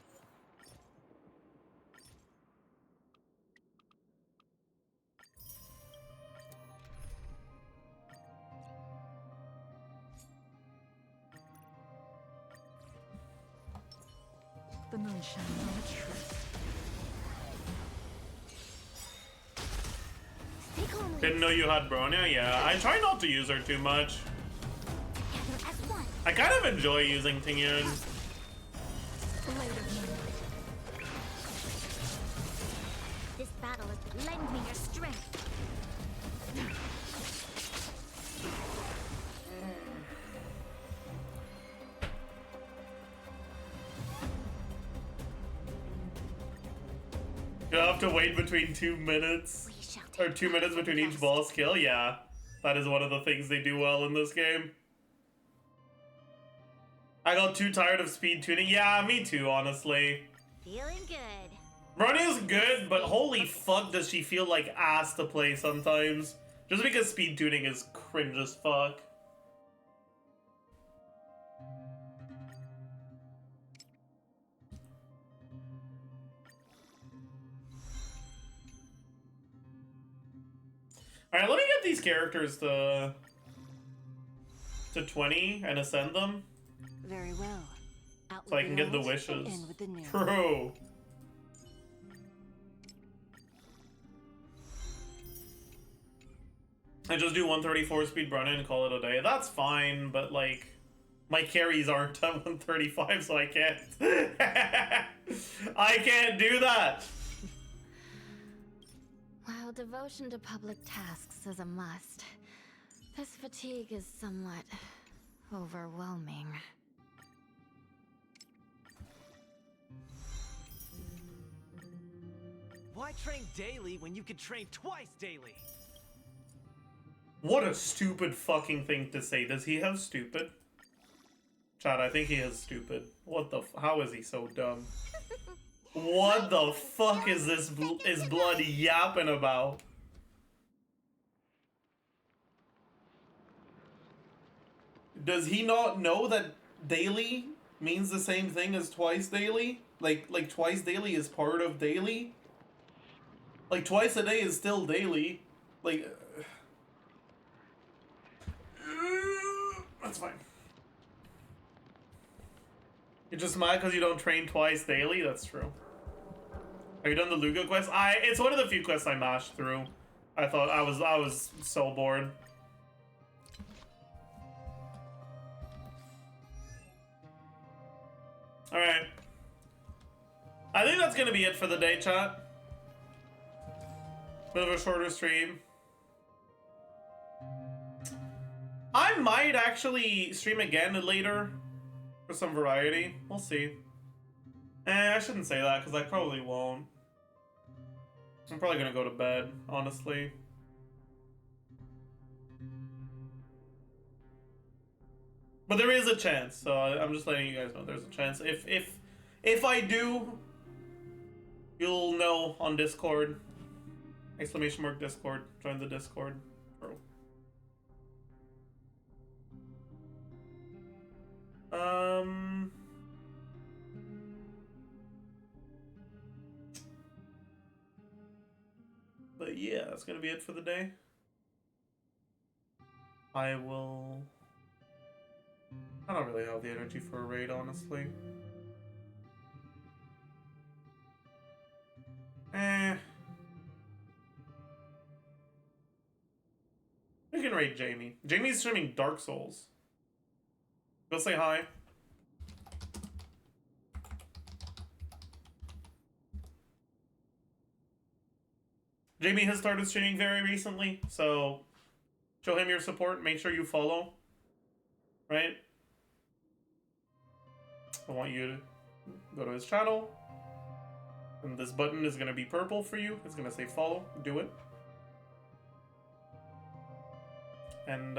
The moon shines on the truth. Stay calmly. Didn't know you had Bronya? Yeah, I try not to use her too much. Together as one. I kind of enjoy using Tingyun. Blade of moonlight. This battle is lend me your strength. You have to wait between 2 minutes. We shall Or take 2 minutes between each boss kill? Yeah. That is one of the things they do well in this game. I got too tired of speed tuning. Yeah, me too, honestly. Feeling good. Bronya's good, but holy fuck does she feel like ass to play sometimes. Just because speed tuning is cringe as fuck. Alright, let me get these characters to 20 and ascend them. Very well. Out So with I can get the old and wishes. in with the new. True. I just do 134 speed run and call it a day. That's fine, but like my carries aren't at 135, so I can't. I can't do that. While devotion to public tasks is a must, this fatigue is somewhat overwhelming. Why train daily when you could train twice daily? What a stupid fucking thing to say. Does he have stupid? Chad, I think he has stupid. What the how is he so dumb? What the fuck is this is Blood yapping about? Does he not know that daily means the same thing as twice daily? Like twice daily is part of daily? Like twice a day is still daily. Like that's fine. You're just mad because you don't train twice daily? That's true. Have you done the Luga quest? It's one of the few quests I mashed through. I thought I was so bored. Alright. I think that's gonna be it for the day, chat. Bit of a shorter stream. I might actually stream again later for some variety. We'll see. I shouldn't say that because I probably won't. I'm probably gonna go to bed, honestly. But there is a chance, so I'm just letting you guys know there's a chance. If I do, you'll know on Discord. Exclamation mark Discord. Join the Discord. Bro. But yeah, that's gonna be it for the day. I don't really have the energy for a raid, honestly. We can raid Jamie. Jamie's streaming Dark Souls. Go say hi. Jamie has started streaming very recently, so show him your support. Make sure you follow. Right? I want you to go to his channel. And this button is going to be purple for you. It's going to say follow. Do it. And,